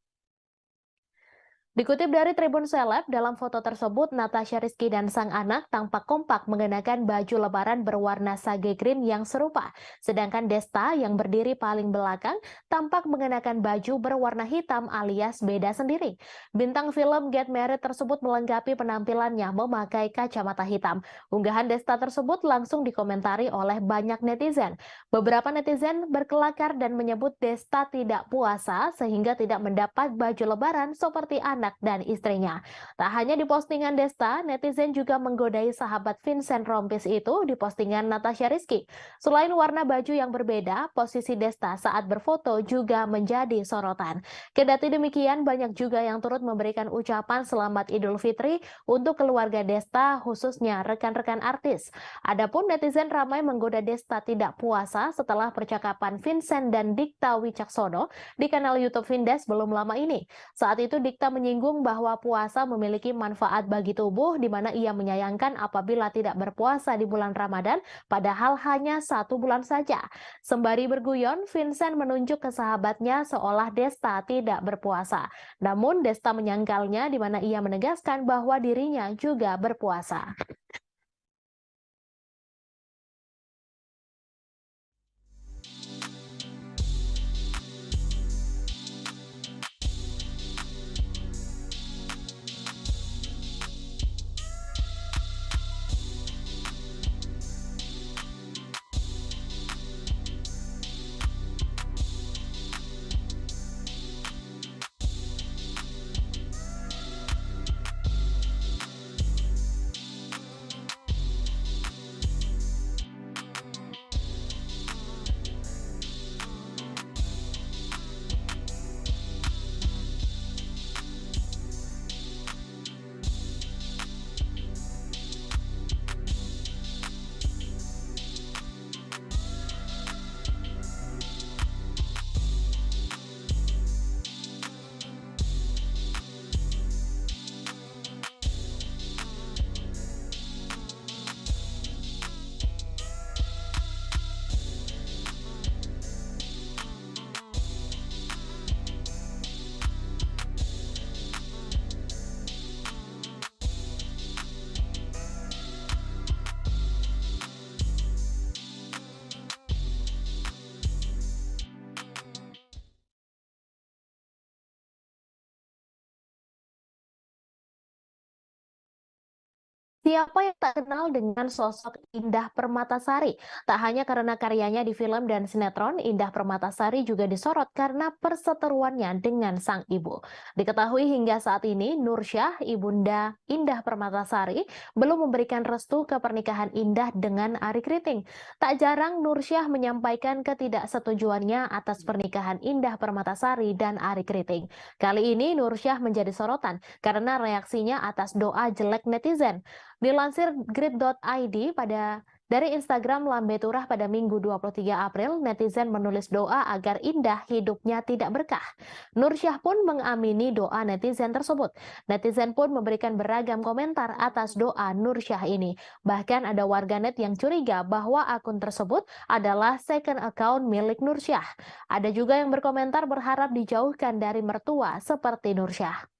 Dikutip dari Tribun Seleb, dalam foto tersebut Natasha Rizky dan sang anak tampak kompak mengenakan baju lebaran berwarna sage green yang serupa. Sedangkan Desta yang berdiri paling belakang tampak mengenakan baju berwarna hitam alias beda sendiri. Bintang film Get Married tersebut melengkapi penampilannya memakai kacamata hitam. Unggahan Desta tersebut langsung dikomentari oleh banyak netizen. Beberapa netizen berkelakar dan menyebut Desta tidak puasa sehingga tidak mendapat baju lebaran seperti anak dan istrinya. Tak hanya di postingan Desta, netizen juga menggodai sahabat Vincent Rompis itu di postingan Natasha Rizky. Selain warna baju yang berbeda, posisi Desta saat berfoto juga menjadi sorotan. Kendati demikian, banyak juga yang turut memberikan ucapan selamat Idul Fitri untuk keluarga Desta, khususnya rekan-rekan artis. Adapun netizen ramai menggoda Desta tidak puasa setelah percakapan Vincent dan Dikta Wicaksono di kanal YouTube Vindes belum lama ini. Saat itu Dikta menyinggung bahwa puasa memiliki manfaat bagi tubuh, di mana ia menyayangkan apabila tidak berpuasa di bulan Ramadan, padahal hanya 1 bulan saja. Sembari berguyon, Vincent menunjuk ke sahabatnya seolah Desta tidak berpuasa. Namun Desta menyangkalnya, di mana ia menegaskan bahwa dirinya juga berpuasa. Siapa yang tak kenal dengan sosok Indah Permatasari? Tak hanya karena karyanya di film dan sinetron, Indah Permatasari juga disorot karena perseteruannya dengan sang ibu. Diketahui hingga saat ini, Nursyah, ibunda Indah Permatasari, belum memberikan restu ke pernikahan Indah dengan Ari Kriting. Tak jarang Nursyah menyampaikan ketidaksetujuannya atas pernikahan Indah Permatasari dan Ari Kriting. Kali ini Nursyah menjadi sorotan karena reaksinya atas doa jelek netizen. Dilansir grid.id pada Dari Instagram Lambe Turah pada Minggu 23 April, netizen menulis doa agar Indah hidupnya tidak berkah. Nursyah pun mengamini doa netizen tersebut. Netizen pun memberikan beragam komentar atas doa Nursyah ini. Bahkan ada warganet yang curiga bahwa akun tersebut adalah second account milik Nursyah. Ada juga yang berkomentar berharap dijauhkan dari mertua seperti Nursyah.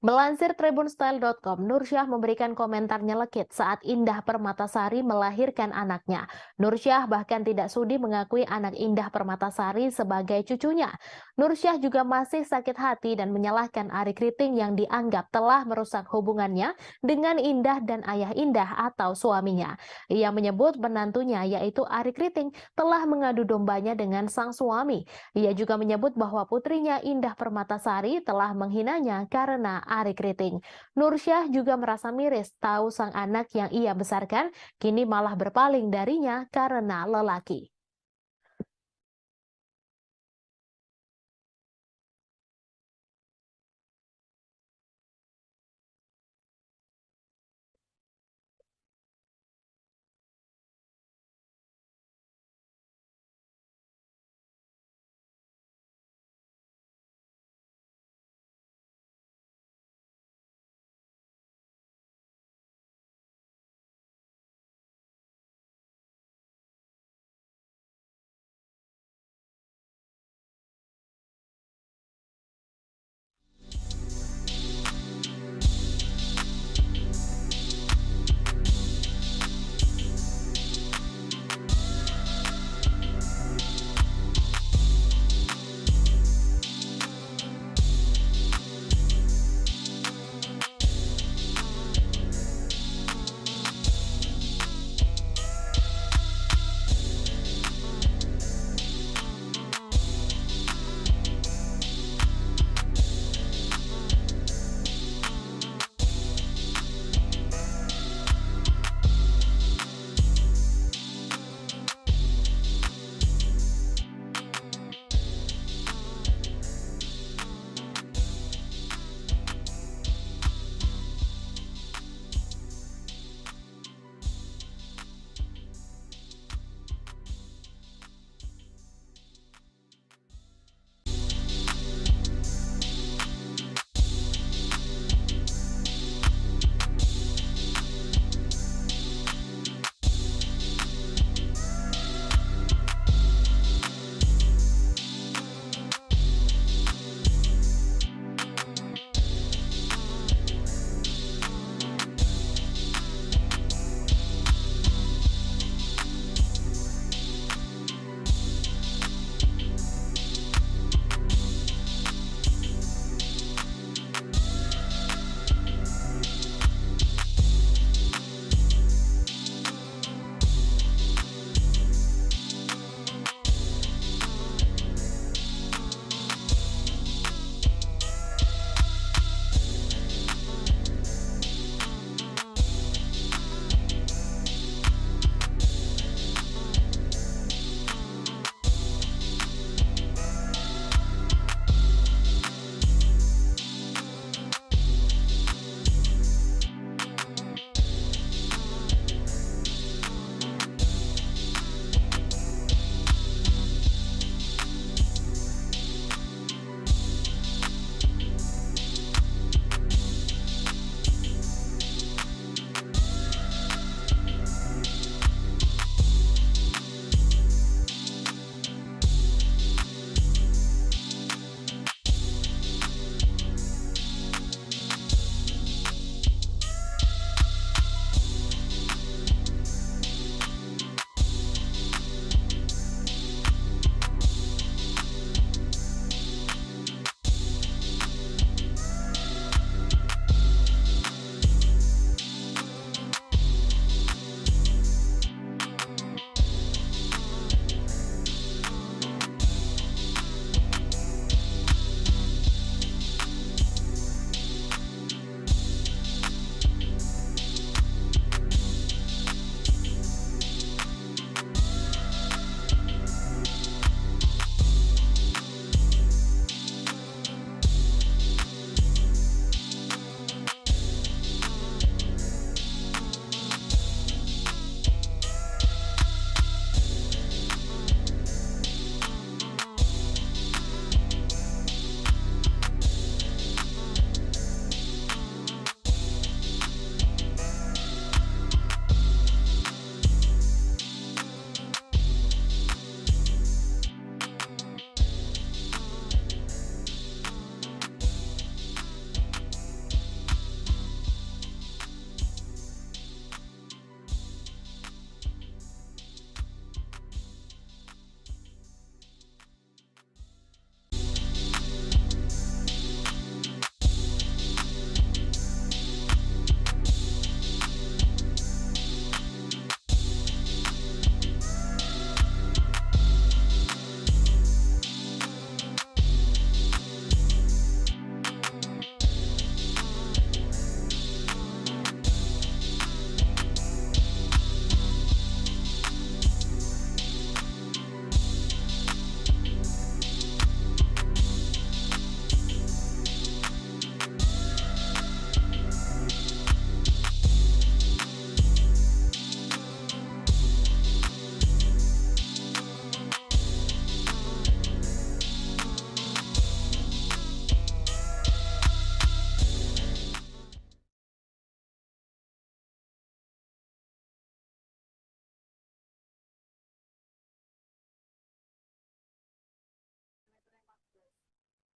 Melansir tribunstyle.com, Nursyah memberikan komentar nyelekit saat Indah Permatasari melahirkan anaknya. Nursyah bahkan tidak sudi mengakui anak Indah Permatasari sebagai cucunya. Nursyah juga masih sakit hati dan menyalahkan Ari Kriting yang dianggap telah merusak hubungannya dengan Indah dan ayah Indah atau suaminya. Ia menyebut menantunya yaitu Ari Kriting telah mengadu dombanya dengan sang suami. Ia juga menyebut bahwa putrinya Indah Permatasari telah menghinanya karena Ari Kriting. Nursyah juga merasa miris tahu sang anak yang ia besarkan kini malah berpaling darinya karena lelaki.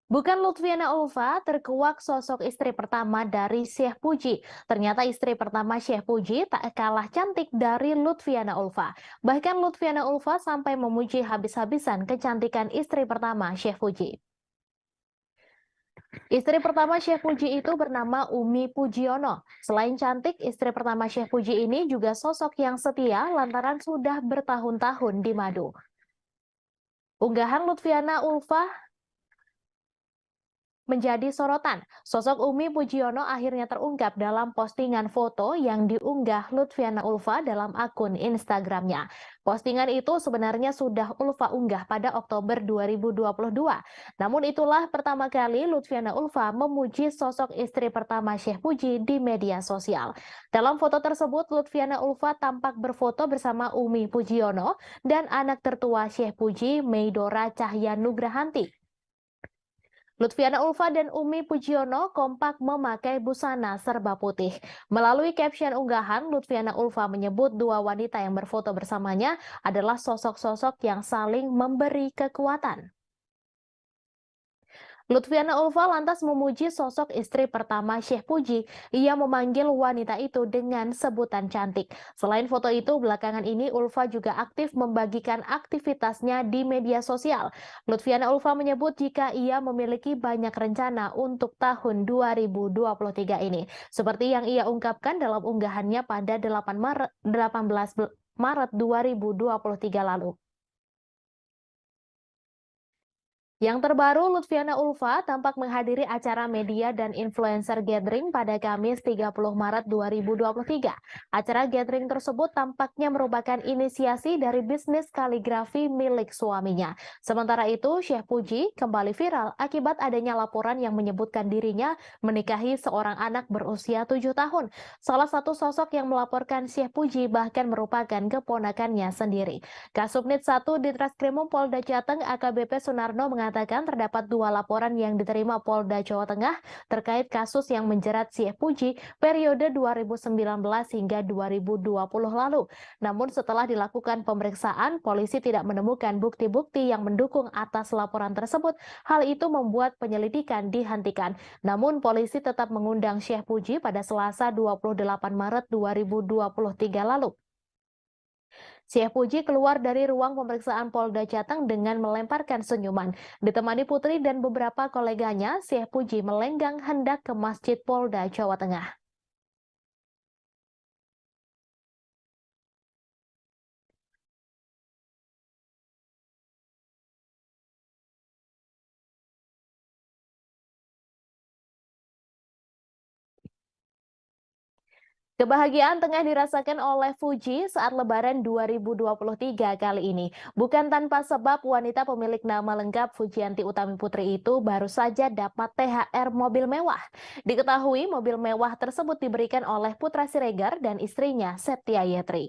Bukan Lutfiana Ulfa terkuak sosok istri pertama dari Syekh Puji. Ternyata istri pertama Syekh Puji tak kalah cantik dari Lutfiana Ulfa. Bahkan Lutfiana Ulfa sampai memuji habis-habisan kecantikan istri pertama Syekh Puji. Istri pertama Syekh Puji itu bernama Umi Pujiono. Selain cantik, istri pertama Syekh Puji ini juga sosok yang setia lantaran sudah bertahun-tahun di madu. Unggahan Lutfiana Ulfa menjadi sorotan. Sosok Umi Pujiono akhirnya terungkap dalam postingan foto yang diunggah Lutfiana Ulfa dalam akun Instagramnya. Postingan itu sebenarnya sudah Ulfa unggah pada Oktober 2022. Namun itulah pertama kali Lutfiana Ulfa memuji sosok istri pertama Syekh Puji di media sosial. Dalam foto tersebut, Lutfiana Ulfa tampak berfoto bersama Umi Pujiono dan anak tertua Syekh Puji, Meidora Cahya Nugrahanti. Lutfiana Ulfa dan Umi Pujiono kompak memakai busana serba putih. Melalui caption unggahan, Lutfiana Ulfa menyebut dua wanita yang berfoto bersamanya adalah sosok-sosok yang saling memberi kekuatan. Lutfiana Ulfa lantas memuji sosok istri pertama Syekh Puji. Ia memanggil wanita itu dengan sebutan cantik. Selain foto itu, belakangan ini Ulfa juga aktif membagikan aktivitasnya di media sosial. Lutfiana Ulfa menyebut jika ia memiliki banyak rencana untuk tahun 2023 ini. Seperti yang ia ungkapkan dalam unggahannya pada 18 Maret 2023 lalu. Yang terbaru, Lutfiana Ulfa tampak menghadiri acara media dan influencer gathering pada Kamis 30 Maret 2023. Acara gathering tersebut tampaknya merupakan inisiasi dari bisnis kaligrafi milik suaminya. Sementara itu, Syekh Puji kembali viral akibat adanya laporan yang menyebutkan dirinya menikahi seorang anak berusia 7 tahun. Salah satu sosok yang melaporkan Syekh Puji bahkan merupakan keponakannya sendiri. Kasubnit 1 di Treskrimum Polda Jateng AKBP Sunarno mengatakan terdapat dua laporan yang diterima Polda Jawa Tengah terkait kasus yang menjerat Syekh Puji periode 2019 hingga 2020 lalu. Namun setelah dilakukan pemeriksaan, polisi tidak menemukan bukti-bukti yang mendukung atas laporan tersebut. Hal itu membuat penyelidikan dihentikan. Namun polisi tetap mengundang Syekh Puji pada Selasa 28 Maret 2023 lalu. Syekh Puji keluar dari ruang pemeriksaan Polda Jateng dengan melemparkan senyuman. Ditemani putri dan beberapa koleganya, Syekh Puji melenggang hendak ke Masjid Polda Jawa Tengah. Kebahagiaan tengah dirasakan oleh Fuji saat Lebaran 2023 kali ini. Bukan tanpa sebab wanita pemilik nama lengkap Fujianti Utami Putri itu baru saja dapat THR mobil mewah. Diketahui mobil mewah tersebut diberikan oleh Putra Siregar dan istrinya Septia Yetri.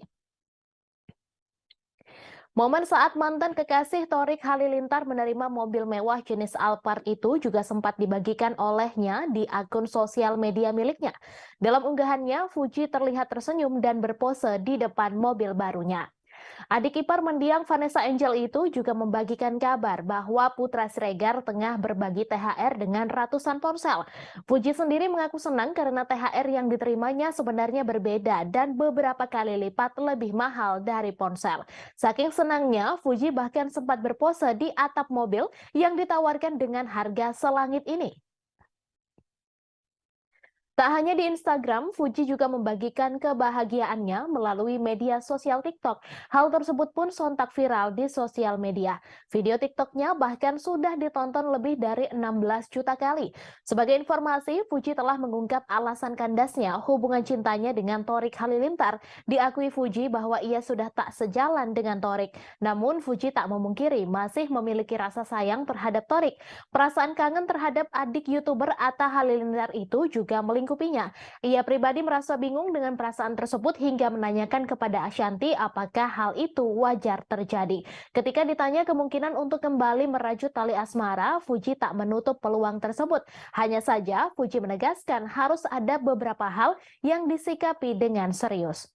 Momen saat mantan kekasih Thorik Halilintar menerima mobil mewah jenis Alphard itu juga sempat dibagikan olehnya di akun sosial media miliknya. Dalam unggahannya, Fuji terlihat tersenyum dan berpose di depan mobil barunya. Adik ipar mendiang Vanessa Angel itu juga membagikan kabar bahwa Putra Siregar tengah berbagi THR dengan ratusan ponsel. Fuji sendiri mengaku senang karena THR yang diterimanya sebenarnya berbeda dan beberapa kali lipat lebih mahal dari ponsel. Saking senangnya, Fuji bahkan sempat berpose di atap mobil yang ditawarkan dengan harga selangit ini. Tak hanya di Instagram, Fuji juga membagikan kebahagiaannya melalui media sosial TikTok. Hal tersebut pun sontak viral di sosial media. Video TikToknya bahkan sudah ditonton lebih dari 16 juta kali. Sebagai informasi, Fuji telah mengungkap alasan kandasnya hubungan cintanya dengan Thorik Halilintar. Diakui Fuji bahwa ia sudah tak sejalan dengan Thorik. Namun Fuji tak memungkiri masih memiliki rasa sayang terhadap Thorik. Perasaan kangen terhadap adik YouTuber Atta Halilintar itu juga melingkupinya. Ia pribadi merasa bingung dengan perasaan tersebut hingga menanyakan kepada Ashanti apakah hal itu wajar terjadi. Ketika ditanya kemungkinan untuk kembali merajut tali asmara, Fuji tak menutup peluang tersebut. Hanya saja, Fuji menegaskan harus ada beberapa hal yang disikapi dengan serius.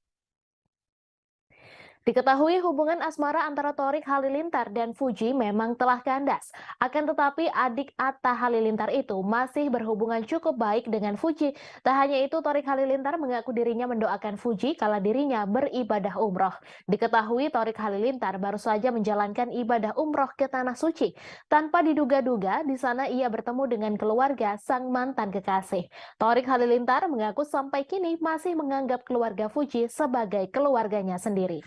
Diketahui hubungan asmara antara Torik Halilintar dan Fuji memang telah kandas. Akan tetapi adik Atta Halilintar itu masih berhubungan cukup baik dengan Fuji. Tak hanya itu, Torik Halilintar mengaku dirinya mendoakan Fuji kala dirinya beribadah umroh. Diketahui Torik Halilintar baru saja menjalankan ibadah umroh ke Tanah Suci. Tanpa diduga-duga, di sana ia bertemu dengan keluarga sang mantan kekasih. Torik Halilintar mengaku sampai kini masih menganggap keluarga Fuji sebagai keluarganya sendiri.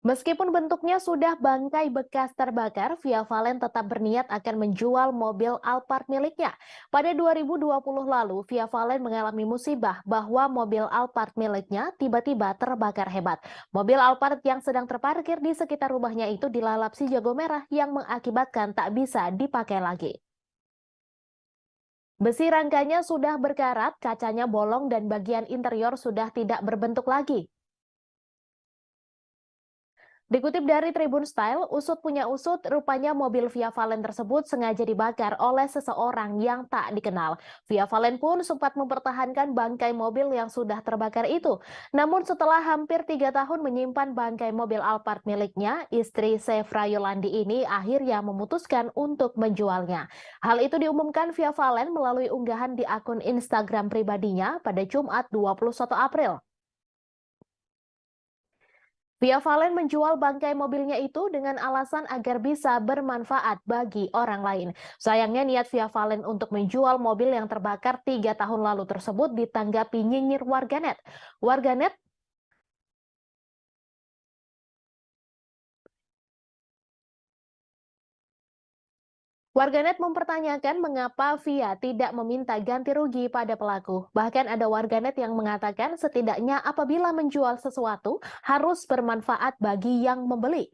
Meskipun bentuknya sudah bangkai bekas terbakar, Via Valen tetap berniat akan menjual mobil Alphard miliknya. Pada 2020 lalu, Via Valen mengalami musibah bahwa mobil Alphard miliknya tiba-tiba terbakar hebat. Mobil Alphard yang sedang terparkir di sekitar rumahnya itu dilalap si jago merah yang mengakibatkan tak bisa dipakai lagi. Besi rangkanya sudah berkarat, kacanya bolong dan bagian interior sudah tidak berbentuk lagi. Dikutip dari Tribun Style, usut punya usut, rupanya mobil Via Valen tersebut sengaja dibakar oleh seseorang yang tak dikenal. Via Valen pun sempat mempertahankan bangkai mobil yang sudah terbakar itu. Namun setelah hampir 3 tahun menyimpan bangkai mobil Alphard miliknya, istri Sefra Yolandi ini akhirnya memutuskan untuk menjualnya. Hal itu diumumkan Via Valen melalui unggahan di akun Instagram pribadinya pada Jumat 21 April. Via Valen menjual bangkai mobilnya itu dengan alasan agar bisa bermanfaat bagi orang lain. Sayangnya niat Via Valen untuk menjual mobil yang terbakar 3 tahun lalu tersebut ditanggapi nyinyir warganet. Warganet Warganet mempertanyakan mengapa Via tidak meminta ganti rugi pada pelaku. Bahkan ada warganet yang mengatakan setidaknya apabila menjual sesuatu harus bermanfaat bagi yang membeli.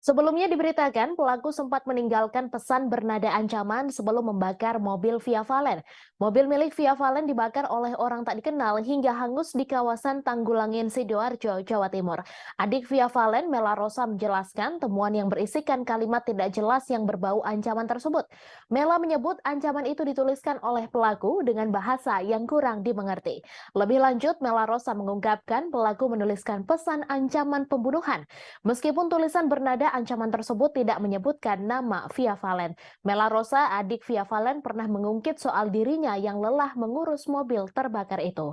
Sebelumnya diberitakan pelaku sempat meninggalkan pesan bernada ancaman sebelum membakar mobil Via Valen. Mobil milik Via Valen dibakar oleh orang tak dikenal hingga hangus di kawasan Tanggulangin, Sidoarjo, Jawa Timur. Adik Via Valen, Mela Rosa, menjelaskan temuan yang berisikan kalimat tidak jelas yang berbau ancaman tersebut. Mela menyebut ancaman itu dituliskan oleh pelaku dengan bahasa yang kurang dimengerti. Lebih lanjut, Mela Rosa mengungkapkan pelaku menuliskan pesan ancaman pembunuhan. Meskipun tulisan bernada ancaman tersebut tidak menyebutkan nama Via Valen. Mela Rosa, adik Via Valen, pernah mengungkit soal dirinya yang lelah mengurus mobil terbakar itu.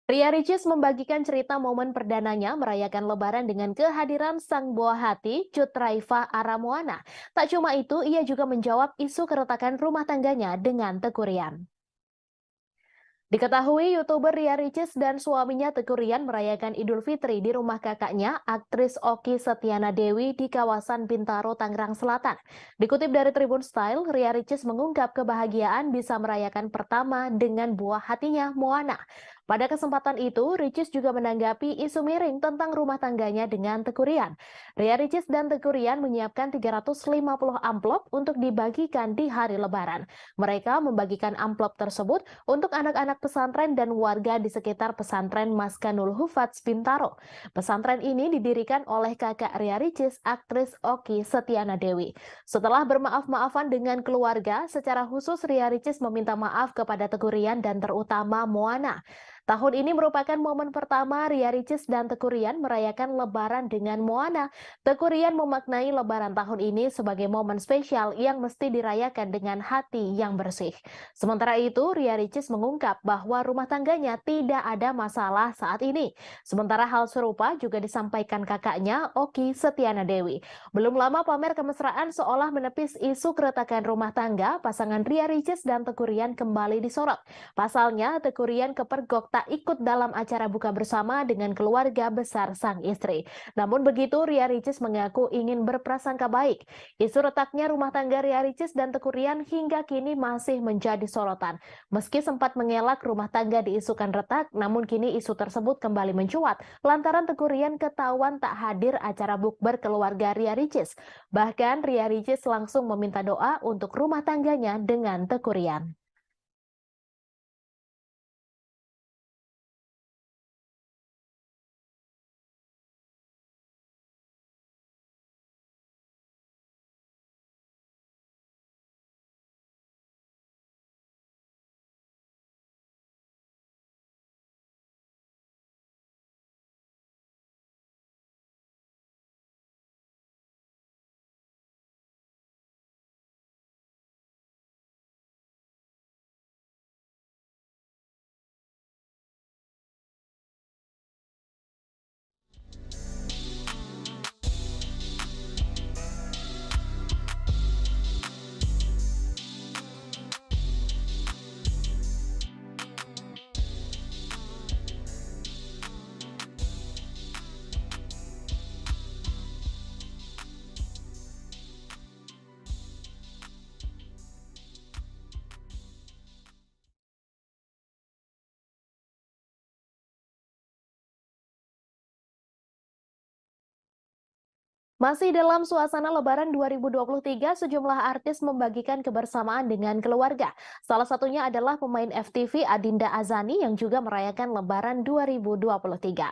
Ria Ricis membagikan cerita momen perdananya merayakan Lebaran dengan kehadiran sang buah hati, Cut Raifa Aramoana. Tak cuma itu, ia juga menjawab isu keretakan rumah tangganya dengan Teguh Rian. Diketahui YouTuber Ria Ricis dan suaminya Teguh Rian merayakan Idul Fitri di rumah kakaknya, aktris Oki Setiana Dewi di kawasan Bintaro, Tangerang Selatan. Dikutip dari Tribun Style, Ria Ricis mengungkap kebahagiaan bisa merayakan pertama dengan buah hatinya, Moana. Pada kesempatan itu, Ricis juga menanggapi isu miring tentang rumah tangganya dengan Teguh Rian. Ria Ricis dan Teguh Rian menyiapkan 350 amplop untuk dibagikan di hari Lebaran. Mereka membagikan amplop tersebut untuk anak-anak pesantren dan warga di sekitar pesantren Maskanul Hufats Bintaro. Pesantren ini didirikan oleh kakak Ria Ricis, aktris Oki Setiana Dewi. Setelah bermaaf-maafan dengan keluarga, secara khusus Ria Ricis meminta maaf kepada Teguh Rian dan terutama Moana. Tahun ini merupakan momen pertama Ria Ricis dan Teguh Rian merayakan Lebaran dengan Moana. Teguh Rian memaknai Lebaran tahun ini sebagai momen spesial yang mesti dirayakan dengan hati yang bersih. Sementara itu, Ria Ricis mengungkap bahwa rumah tangganya tidak ada masalah saat ini. Sementara hal serupa juga disampaikan kakaknya, Oki Setiana Dewi. Belum lama pamer kemesraan seolah menepis isu keretakan rumah tangga, pasangan Ria Ricis dan Teguh Rian kembali disorot. Pasalnya, Teguh Rian kepergok tak ikut dalam acara buka bersama dengan keluarga besar sang istri. Namun begitu, Ria Ricis mengaku ingin berprasangka baik. Isu retaknya rumah tangga Ria Ricis dan Teguh Rian hingga kini masih menjadi sorotan. Meski sempat mengelak rumah tangga diisukan retak, namun kini isu tersebut kembali mencuat lantaran Teguh Rian ketahuan tak hadir acara bukber keluarga Ria Ricis. Bahkan Ria Ricis langsung meminta doa untuk rumah tangganya dengan Teguh Rian. Masih dalam suasana Lebaran 2023, sejumlah artis membagikan kebersamaan dengan keluarga. Salah satunya adalah pemain FTV Adinda Azani yang juga merayakan Lebaran 2023.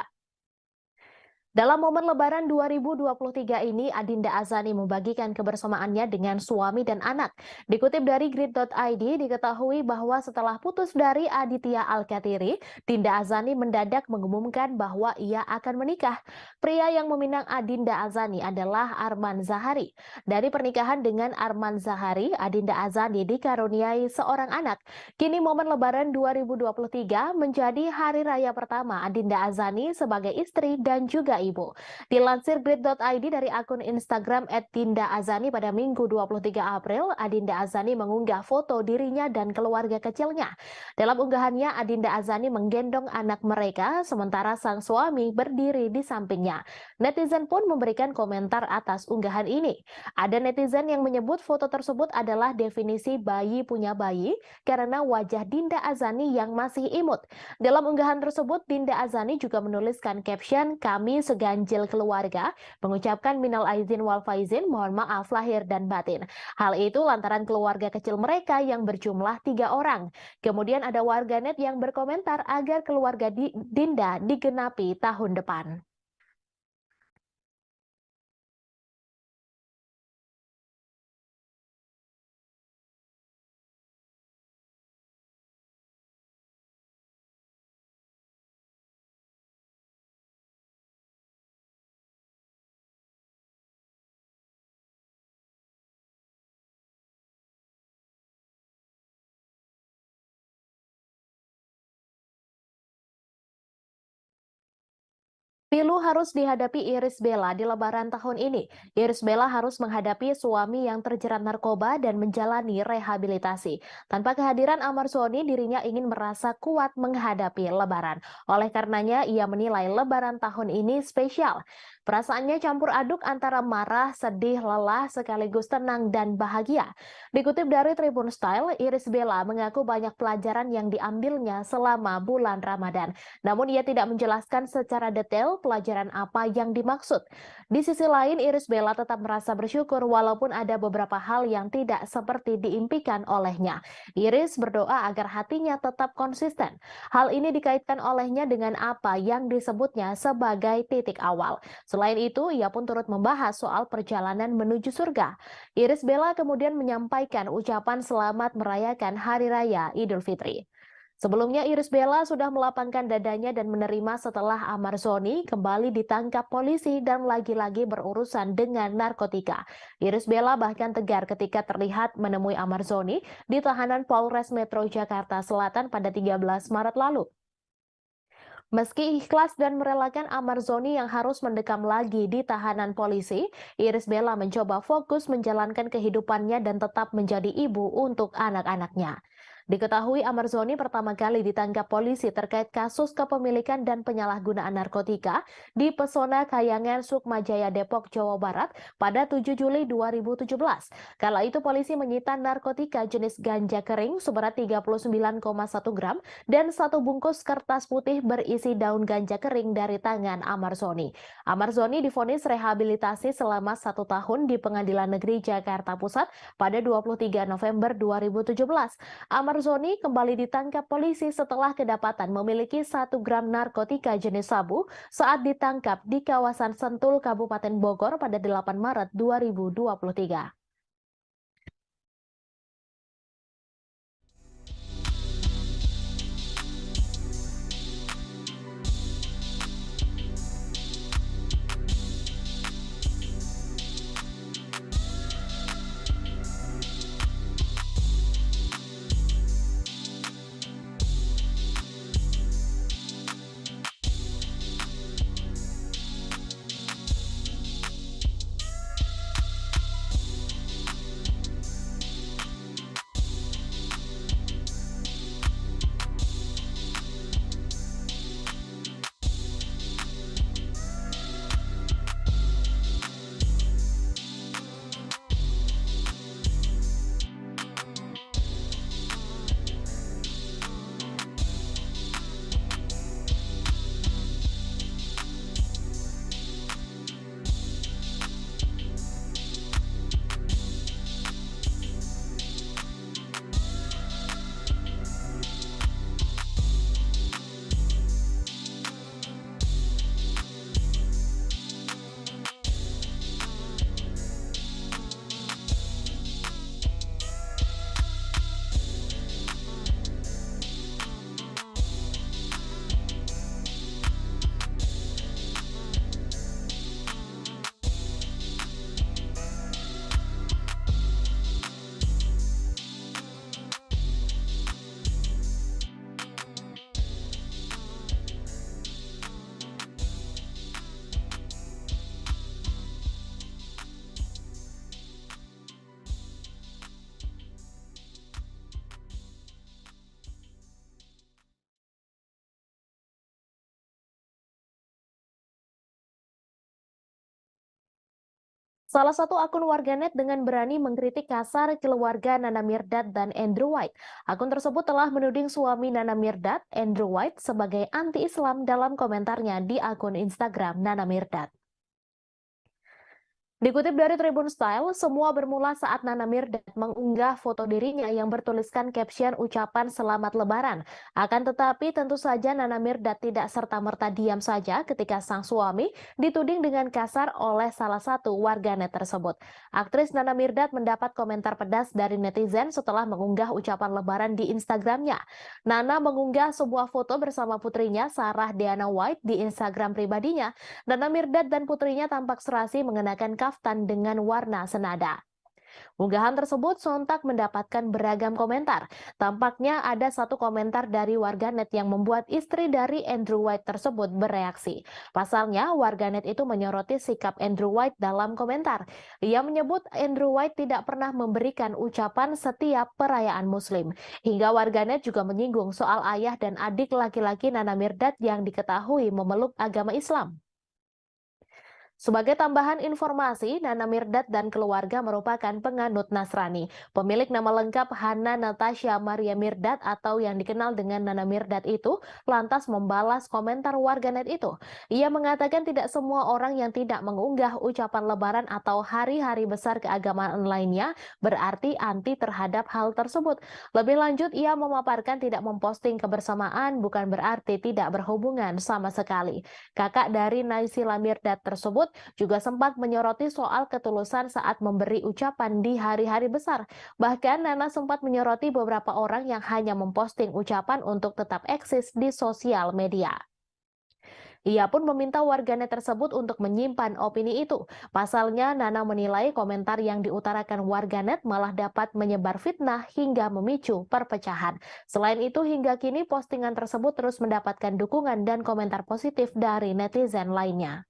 Dalam momen Lebaran 2023 ini, Adinda Azani membagikan kebersamaannya dengan suami dan anak. Dikutip dari grid.id, diketahui bahwa setelah putus dari Aditya Alkatiri, Dinda Azani mendadak mengumumkan bahwa ia akan menikah. Pria yang meminang Adinda Azani adalah Arman Zahari. Dari pernikahan dengan Arman Zahari, Adinda Azani dikaruniai seorang anak. Kini momen Lebaran 2023 menjadi hari raya pertama Adinda Azani sebagai istri dan juga ibu. Dilansir grid.id dari akun Instagram @dindaazani pada Minggu 23 April, Adinda Azani mengunggah foto dirinya dan keluarga kecilnya. Dalam unggahannya, Adinda Azani menggendong anak mereka, sementara sang suami berdiri di sampingnya. Netizen pun memberikan komentar atas unggahan ini. Ada netizen yang menyebut foto tersebut adalah definisi bayi punya bayi, karena wajah Dinda Azani yang masih imut. Dalam unggahan tersebut, Dinda Azani juga menuliskan caption, "Kami seganjil keluarga, mengucapkan minal aizin wal faizin, mohon maaf lahir dan batin." Hal itu lantaran keluarga kecil mereka yang berjumlah 3 orang. Kemudian ada warganet yang berkomentar agar keluarga Dinda digenapi tahun depan. Pilu harus dihadapi Irish Bella di Lebaran tahun ini. Irish Bella harus menghadapi suami yang terjerat narkoba dan menjalani rehabilitasi. Tanpa kehadiran Amar Soni, dirinya ingin merasa kuat menghadapi Lebaran. Oleh karenanya, ia menilai Lebaran tahun ini spesial. Perasaannya campur aduk antara marah, sedih, lelah, sekaligus tenang dan bahagia. Dikutip dari Tribun Style, Irish Bella mengaku banyak pelajaran yang diambilnya selama bulan Ramadan. Namun ia tidak menjelaskan secara detail pelajaran apa yang dimaksud. Di sisi lain, Irish Bella tetap merasa bersyukur walaupun ada beberapa hal yang tidak seperti diimpikan olehnya. Iris berdoa agar hatinya tetap konsisten. Hal ini dikaitkan olehnya dengan apa yang disebutnya sebagai titik awal. Selain itu, ia pun turut membahas soal perjalanan menuju surga. Irish Bella kemudian menyampaikan ucapan selamat merayakan Hari Raya Idul Fitri. Sebelumnya, Irish Bella sudah melapangkan dadanya dan menerima setelah Amar Soni kembali ditangkap polisi dan lagi-lagi berurusan dengan narkotika. Irish Bella bahkan tegar ketika terlihat menemui Amar Soni di tahanan Polres Metro Jakarta Selatan pada 13 Maret lalu. Meski ikhlas dan merelakan Amar Soni yang harus mendekam lagi di tahanan polisi, Irish Bella mencoba fokus menjalankan kehidupannya dan tetap menjadi ibu untuk anak-anaknya. Diketahui Amar Soni pertama kali ditangkap polisi terkait kasus kepemilikan dan penyalahgunaan narkotika di Pesona Kayangan Sukmajaya Depok, Jawa Barat pada 7 Juli 2017. Kala itu polisi menyita narkotika jenis ganja kering seberat 39,1 gram dan satu bungkus kertas putih berisi daun ganja kering dari tangan Amar Soni. Amar Soni divonis rehabilitasi selama 1 tahun di Pengadilan Negeri Jakarta Pusat pada 23 November 2017. Amar Soni kembali ditangkap polisi setelah kedapatan memiliki 1 gram narkotika jenis sabu saat ditangkap di kawasan Sentul, Kabupaten Bogor pada 8 Maret 2023. Salah satu akun warganet dengan berani mengkritik kasar keluarga Nana Mirdad dan Andrew White. Akun tersebut telah menuding suami Nana Mirdad, Andrew White, sebagai anti-Islam dalam komentarnya di akun Instagram Nana Mirdad. Dikutip dari Tribun Style, semua bermula saat Nana Mirdad mengunggah foto dirinya yang bertuliskan caption ucapan selamat lebaran. Akan tetapi tentu saja Nana Mirdad tidak serta-merta diam saja ketika sang suami dituding dengan kasar oleh salah satu warganet tersebut. Aktris Nana Mirdad mendapat komentar pedas dari netizen setelah mengunggah ucapan lebaran di Instagramnya. Nana mengunggah sebuah foto bersama putrinya Sarah Deana White di Instagram pribadinya. Nana Mirdad dan putrinya tampak serasi mengenakan kaftan dengan warna senada. Unggahan tersebut sontak mendapatkan beragam komentar. Tampaknya ada satu komentar dari warganet yang membuat istri dari Andrew White tersebut bereaksi. Pasalnya, warganet itu menyoroti sikap Andrew White dalam komentar. Ia menyebut Andrew White tidak pernah memberikan ucapan setiap perayaan Muslim. Hingga warganet juga menyinggung soal ayah dan adik laki-laki Nana Mirdad yang diketahui memeluk agama Islam. Sebagai tambahan informasi, Nana Mirdad dan keluarga merupakan penganut Nasrani. Pemilik nama lengkap Hana Natasha Maria Mirdad atau yang dikenal dengan Nana Mirdad itu lantas membalas komentar warganet itu. Ia mengatakan tidak semua orang yang tidak mengunggah ucapan lebaran atau hari-hari besar keagamaan lainnya berarti anti terhadap hal tersebut. Lebih lanjut, ia memaparkan tidak memposting kebersamaan bukan berarti tidak berhubungan sama sekali. Kakak dari Naysila Mirdad tersebut juga sempat menyoroti soal ketulusan saat memberi ucapan di hari-hari besar. Bahkan Nana sempat menyoroti beberapa orang yang hanya memposting ucapan untuk tetap eksis di sosial media. Ia pun meminta warganet tersebut untuk menyimpan opini itu. Pasalnya, Nana menilai komentar yang diutarakan warganet malah dapat menyebar fitnah hingga memicu perpecahan. Selain itu, hingga kini postingan tersebut terus mendapatkan dukungan dan komentar positif dari netizen lainnya.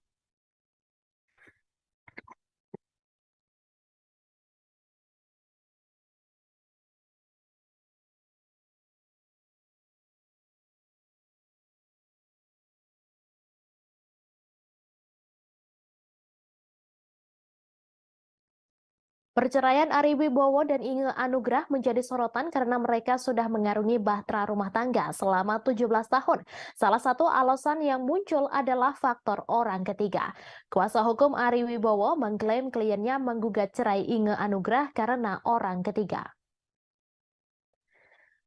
Perceraian Ari Wibowo dan Inge Anugrah menjadi sorotan karena mereka sudah mengarungi bahtera rumah tangga selama 17 tahun. Salah satu alasan yang muncul adalah faktor orang ketiga. Kuasa hukum Ari Wibowo mengklaim kliennya menggugat cerai Inge Anugrah karena orang ketiga.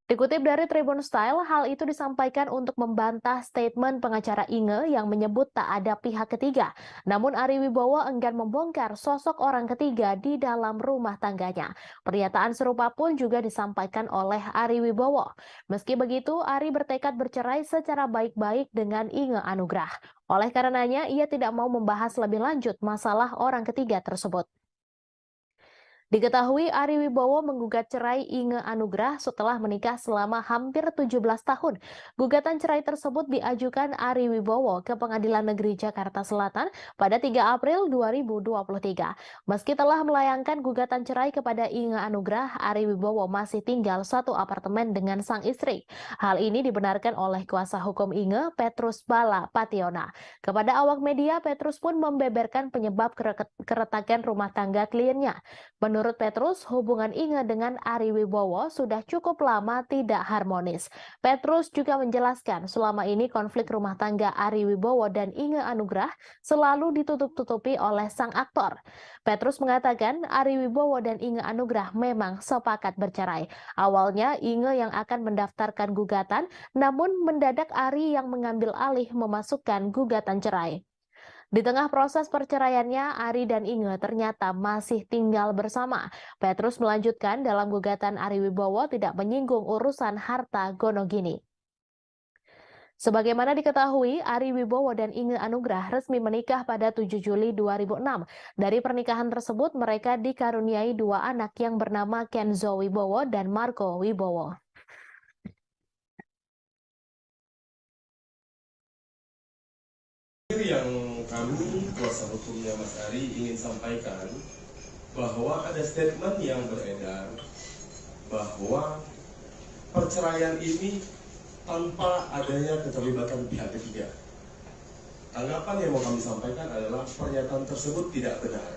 Dikutip dari Tribun Style, hal itu disampaikan untuk membantah statement pengacara Inge yang menyebut tak ada pihak ketiga. Namun Ari Wibowo enggan membongkar sosok orang ketiga di dalam rumah tangganya. Pernyataan serupa pun juga disampaikan oleh Ari Wibowo. Meski begitu, Ari bertekad bercerai secara baik-baik dengan Inge Anugrah. Oleh karenanya, ia tidak mau membahas lebih lanjut masalah orang ketiga tersebut. Diketahui Ari Wibowo menggugat cerai Inge Anugrah setelah menikah selama hampir 17 tahun. Gugatan cerai tersebut diajukan Ari Wibowo ke Pengadilan Negeri Jakarta Selatan pada 3 April 2023. Meski telah melayangkan gugatan cerai kepada Inge Anugrah, Ari Wibowo masih tinggal satu apartemen dengan sang istri. Hal ini dibenarkan oleh kuasa hukum Inge, Petrus Bala Pationa. Kepada awak media, Petrus pun membeberkan penyebab keretakan rumah tangga kliennya. Menurut Petrus, hubungan Inge dengan Ari Wibowo sudah cukup lama tidak harmonis. Petrus juga menjelaskan selama ini konflik rumah tangga Ari Wibowo dan Inge Anugrah selalu ditutup-tutupi oleh sang aktor. Petrus mengatakan Ari Wibowo dan Inge Anugrah memang sepakat bercerai. Awalnya Inge yang akan mendaftarkan gugatan, namun mendadak Ari yang mengambil alih memasukkan gugatan cerai. Di tengah proses perceraiannya, Ari dan Inge ternyata masih tinggal bersama. Petrus melanjutkan dalam gugatan Ari Wibowo tidak menyinggung urusan harta gonogini. Sebagaimana diketahui, Ari Wibowo dan Inge Anugrah resmi menikah pada 7 Juli 2006. Dari pernikahan tersebut, mereka dikaruniai 2 anak yang bernama Kenzo Wibowo dan Marco Wibowo. Yang kami, kuasa hukumnya Mas Ari, ingin sampaikan bahwa ada statement yang beredar bahwa perceraian ini tanpa adanya keterlibatan pihak ketiga. Tanggapan yang mau kami sampaikan adalah pernyataan tersebut tidak benar.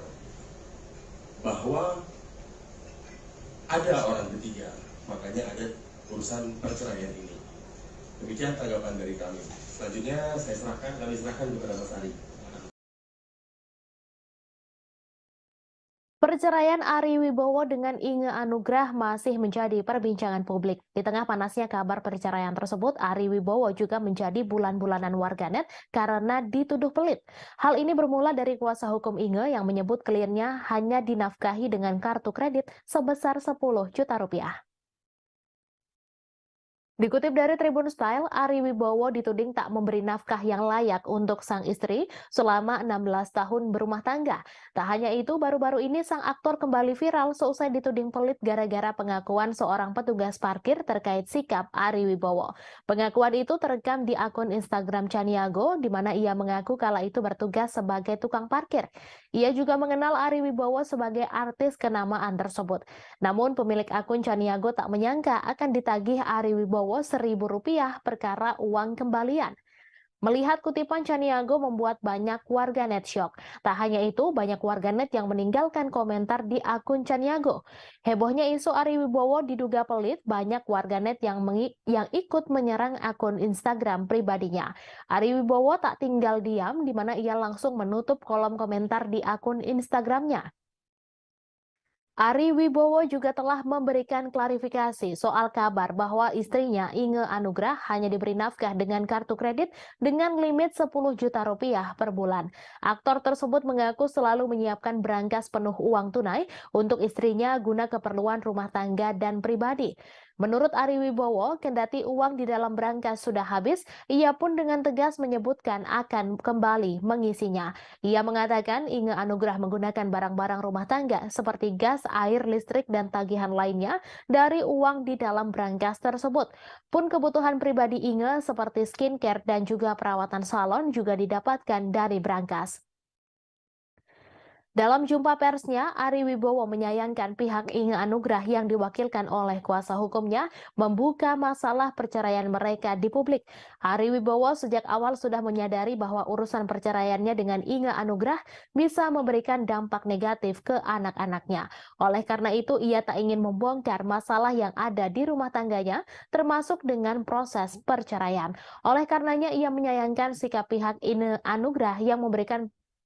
Bahwa ada orang ketiga, makanya ada urusan perceraian ini. Demikian tanggapan dari kami. Selanjutnya kami serahkan kepada Mas Ari. Perceraian Ari Wibowo dengan Inge Anugrah masih menjadi perbincangan publik. Di tengah panasnya kabar perceraian tersebut, Ari Wibowo juga menjadi bulan-bulanan warganet karena dituduh pelit. Hal ini bermula dari kuasa hukum Inge yang menyebut kliennya hanya dinafkahi dengan kartu kredit sebesar 10 juta rupiah. Dikutip dari Tribun Style, Ari Wibowo dituding tak memberi nafkah yang layak untuk sang istri selama 16 tahun berumah tangga. Tak hanya itu, baru-baru ini sang aktor kembali viral seusai dituding pelit gara-gara pengakuan seorang petugas parkir terkait sikap Ari Wibowo. Pengakuan itu terekam di akun Instagram Chaniago, di mana ia mengaku kala itu bertugas sebagai tukang parkir. Ia juga mengenal Ari Wibowo sebagai artis kenamaan tersebut. Namun pemilik akun Chaniago tak menyangka akan ditagih Ari Wibowo Rp1.000 perkara uang kembalian. Melihat kutipan Chaniago membuat banyak warganet syok. Tak hanya itu, banyak warganet yang meninggalkan komentar di akun Chaniago. Hebohnya isu Ari Wibowo diduga pelit, banyak warganet yang ikut menyerang akun Instagram pribadinya. Ari Wibowo tak tinggal diam, di mana ia langsung menutup kolom komentar di akun Instagramnya. Ari Wibowo juga telah memberikan klarifikasi soal kabar bahwa istrinya Inge Anugrah hanya diberi nafkah dengan kartu kredit dengan limit Rp10 juta per bulan. Aktor tersebut mengaku selalu menyiapkan berangkas penuh uang tunai untuk istrinya guna keperluan rumah tangga dan pribadi. Menurut Ari Wibowo, kendati uang di dalam berangkas sudah habis, ia pun dengan tegas menyebutkan akan kembali mengisinya. Ia mengatakan Inge Anugrah menggunakan barang-barang rumah tangga seperti gas, air, listrik, dan tagihan lainnya dari uang di dalam berangkas tersebut. Pun kebutuhan pribadi Inge seperti skincare dan juga perawatan salon juga didapatkan dari berangkas. Dalam jumpa persnya, Ari Wibowo menyayangkan pihak Inge Anugrah yang diwakilkan oleh kuasa hukumnya membuka masalah perceraian mereka di publik. Ari Wibowo sejak awal sudah menyadari bahwa urusan perceraiannya dengan Inge Anugrah bisa memberikan dampak negatif ke anak-anaknya. Oleh karena itu, ia tak ingin membongkar masalah yang ada di rumah tangganya, termasuk dengan proses perceraian. Oleh karenanya, ia menyayangkan sikap pihak Inge Anugrah yang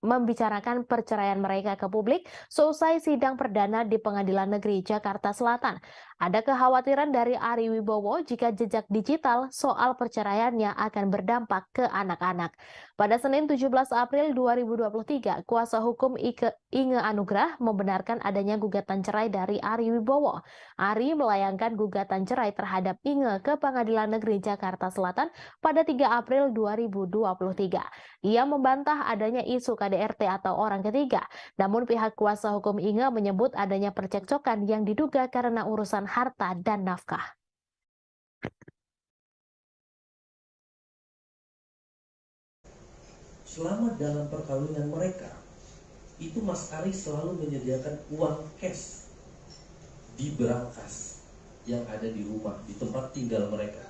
membicarakan perceraian mereka ke publik seusai sidang perdana di Pengadilan Negeri Jakarta Selatan. Ada kekhawatiran dari Ari Wibowo jika jejak digital soal perceraiannya akan berdampak ke anak-anak. Pada Senin 17 April 2023, kuasa hukum Inge Anugrah membenarkan adanya gugatan cerai dari Ari Wibowo. Ari melayangkan gugatan cerai terhadap Inge ke Pengadilan Negeri Jakarta Selatan pada 3 April 2023. Ia membantah adanya isu KDRT atau orang ketiga. Namun pihak kuasa hukum Inge menyebut adanya percekcokan yang diduga karena urusan harta dan nafkah. Selama dalam perkawinan mereka, itu Mas Ari selalu menyediakan uang cash di berangkas yang ada di rumah, di tempat tinggal mereka.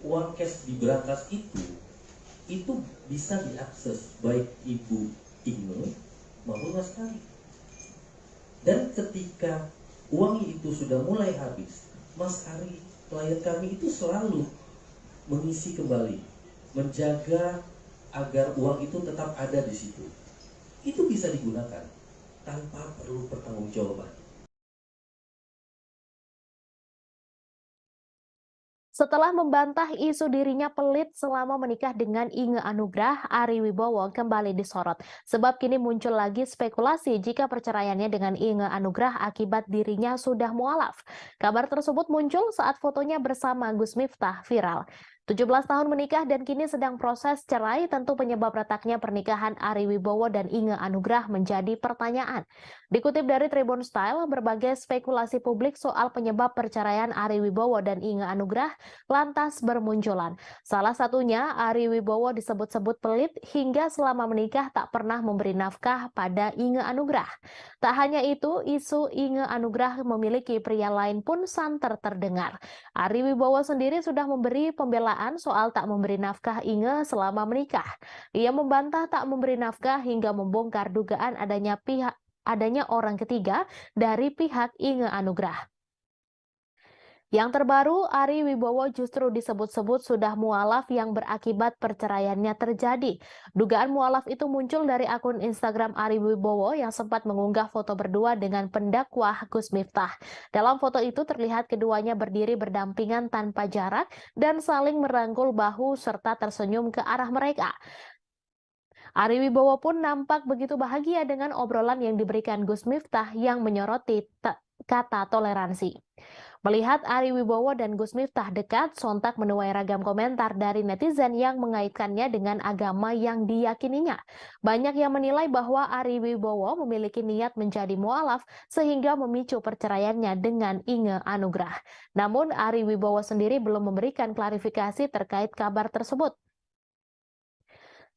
Uang cash di berangkas itu bisa diakses baik Ibu Inge maupun Mas Ari. Dan ketika uang itu sudah mulai habis, Mas Ari, klien kami itu selalu mengisi kembali, menjaga agar uang itu tetap ada di situ. Itu bisa digunakan tanpa perlu pertanggungjawaban. Setelah membantah isu dirinya pelit selama menikah dengan Inge Anugrah, Ari Wibowo kembali disorot. Sebab kini muncul lagi spekulasi jika perceraiannya dengan Inge Anugrah akibat dirinya sudah mualaf. Kabar tersebut muncul saat fotonya bersama Gus Miftah viral. 17 tahun menikah dan kini sedang proses cerai, tentu penyebab retaknya pernikahan Ari Wibowo dan Inge Anugrah menjadi pertanyaan. Dikutip dari Tribun Style, berbagai spekulasi publik soal penyebab perceraian Ari Wibowo dan Inge Anugrah lantas bermunculan. Salah satunya, Ari Wibowo disebut-sebut pelit hingga selama menikah tak pernah memberi nafkah pada Inge Anugrah. Tak hanya itu, isu Inge Anugrah memiliki pria lain pun santer terdengar. Ari Wibowo sendiri sudah memberi pembelaan soal tak memberi nafkah Inge selama menikah. Ia membantah tak memberi nafkah hingga membongkar dugaan adanya orang ketiga dari pihak Inge Anugrah. Yang terbaru, Ari Wibowo justru disebut-sebut sudah mualaf yang berakibat perceraiannya terjadi. Dugaan mualaf itu muncul dari akun Instagram Ari Wibowo yang sempat mengunggah foto berdua dengan pendakwah Gus Miftah. Dalam foto itu terlihat keduanya berdiri berdampingan tanpa jarak dan saling merangkul bahu serta tersenyum ke arah mereka. Ari Wibowo pun nampak begitu bahagia dengan obrolan yang diberikan Gus Miftah yang menyoroti kata toleransi. Melihat Ari Wibowo dan Gus Miftah dekat, sontak menuai ragam komentar dari netizen yang mengaitkannya dengan agama yang diyakininya. Banyak yang menilai bahwa Ari Wibowo memiliki niat menjadi mualaf sehingga memicu perceraiannya dengan Inge Anugrah. Namun Ari Wibowo sendiri belum memberikan klarifikasi terkait kabar tersebut.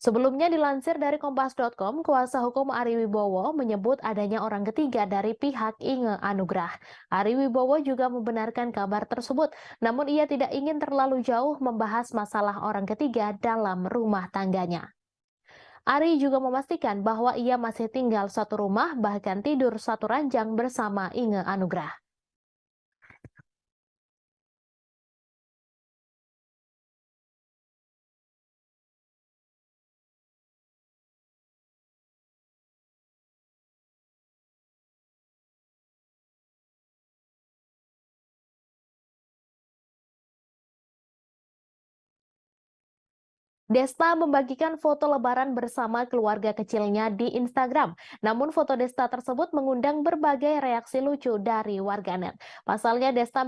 Sebelumnya dilansir dari Kompas.com, kuasa hukum Ari Wibowo menyebut adanya orang ketiga dari pihak Inge Anugrah. Ari Wibowo juga membenarkan kabar tersebut, namun ia tidak ingin terlalu jauh membahas masalah orang ketiga dalam rumah tangganya. Ari juga memastikan bahwa ia masih tinggal satu rumah, bahkan tidur satu ranjang bersama Inge Anugrah. Desta membagikan foto lebaran bersama keluarga kecilnya di Instagram. Namun foto Desta tersebut mengundang berbagai reaksi lucu dari warganet. Pasalnya Desta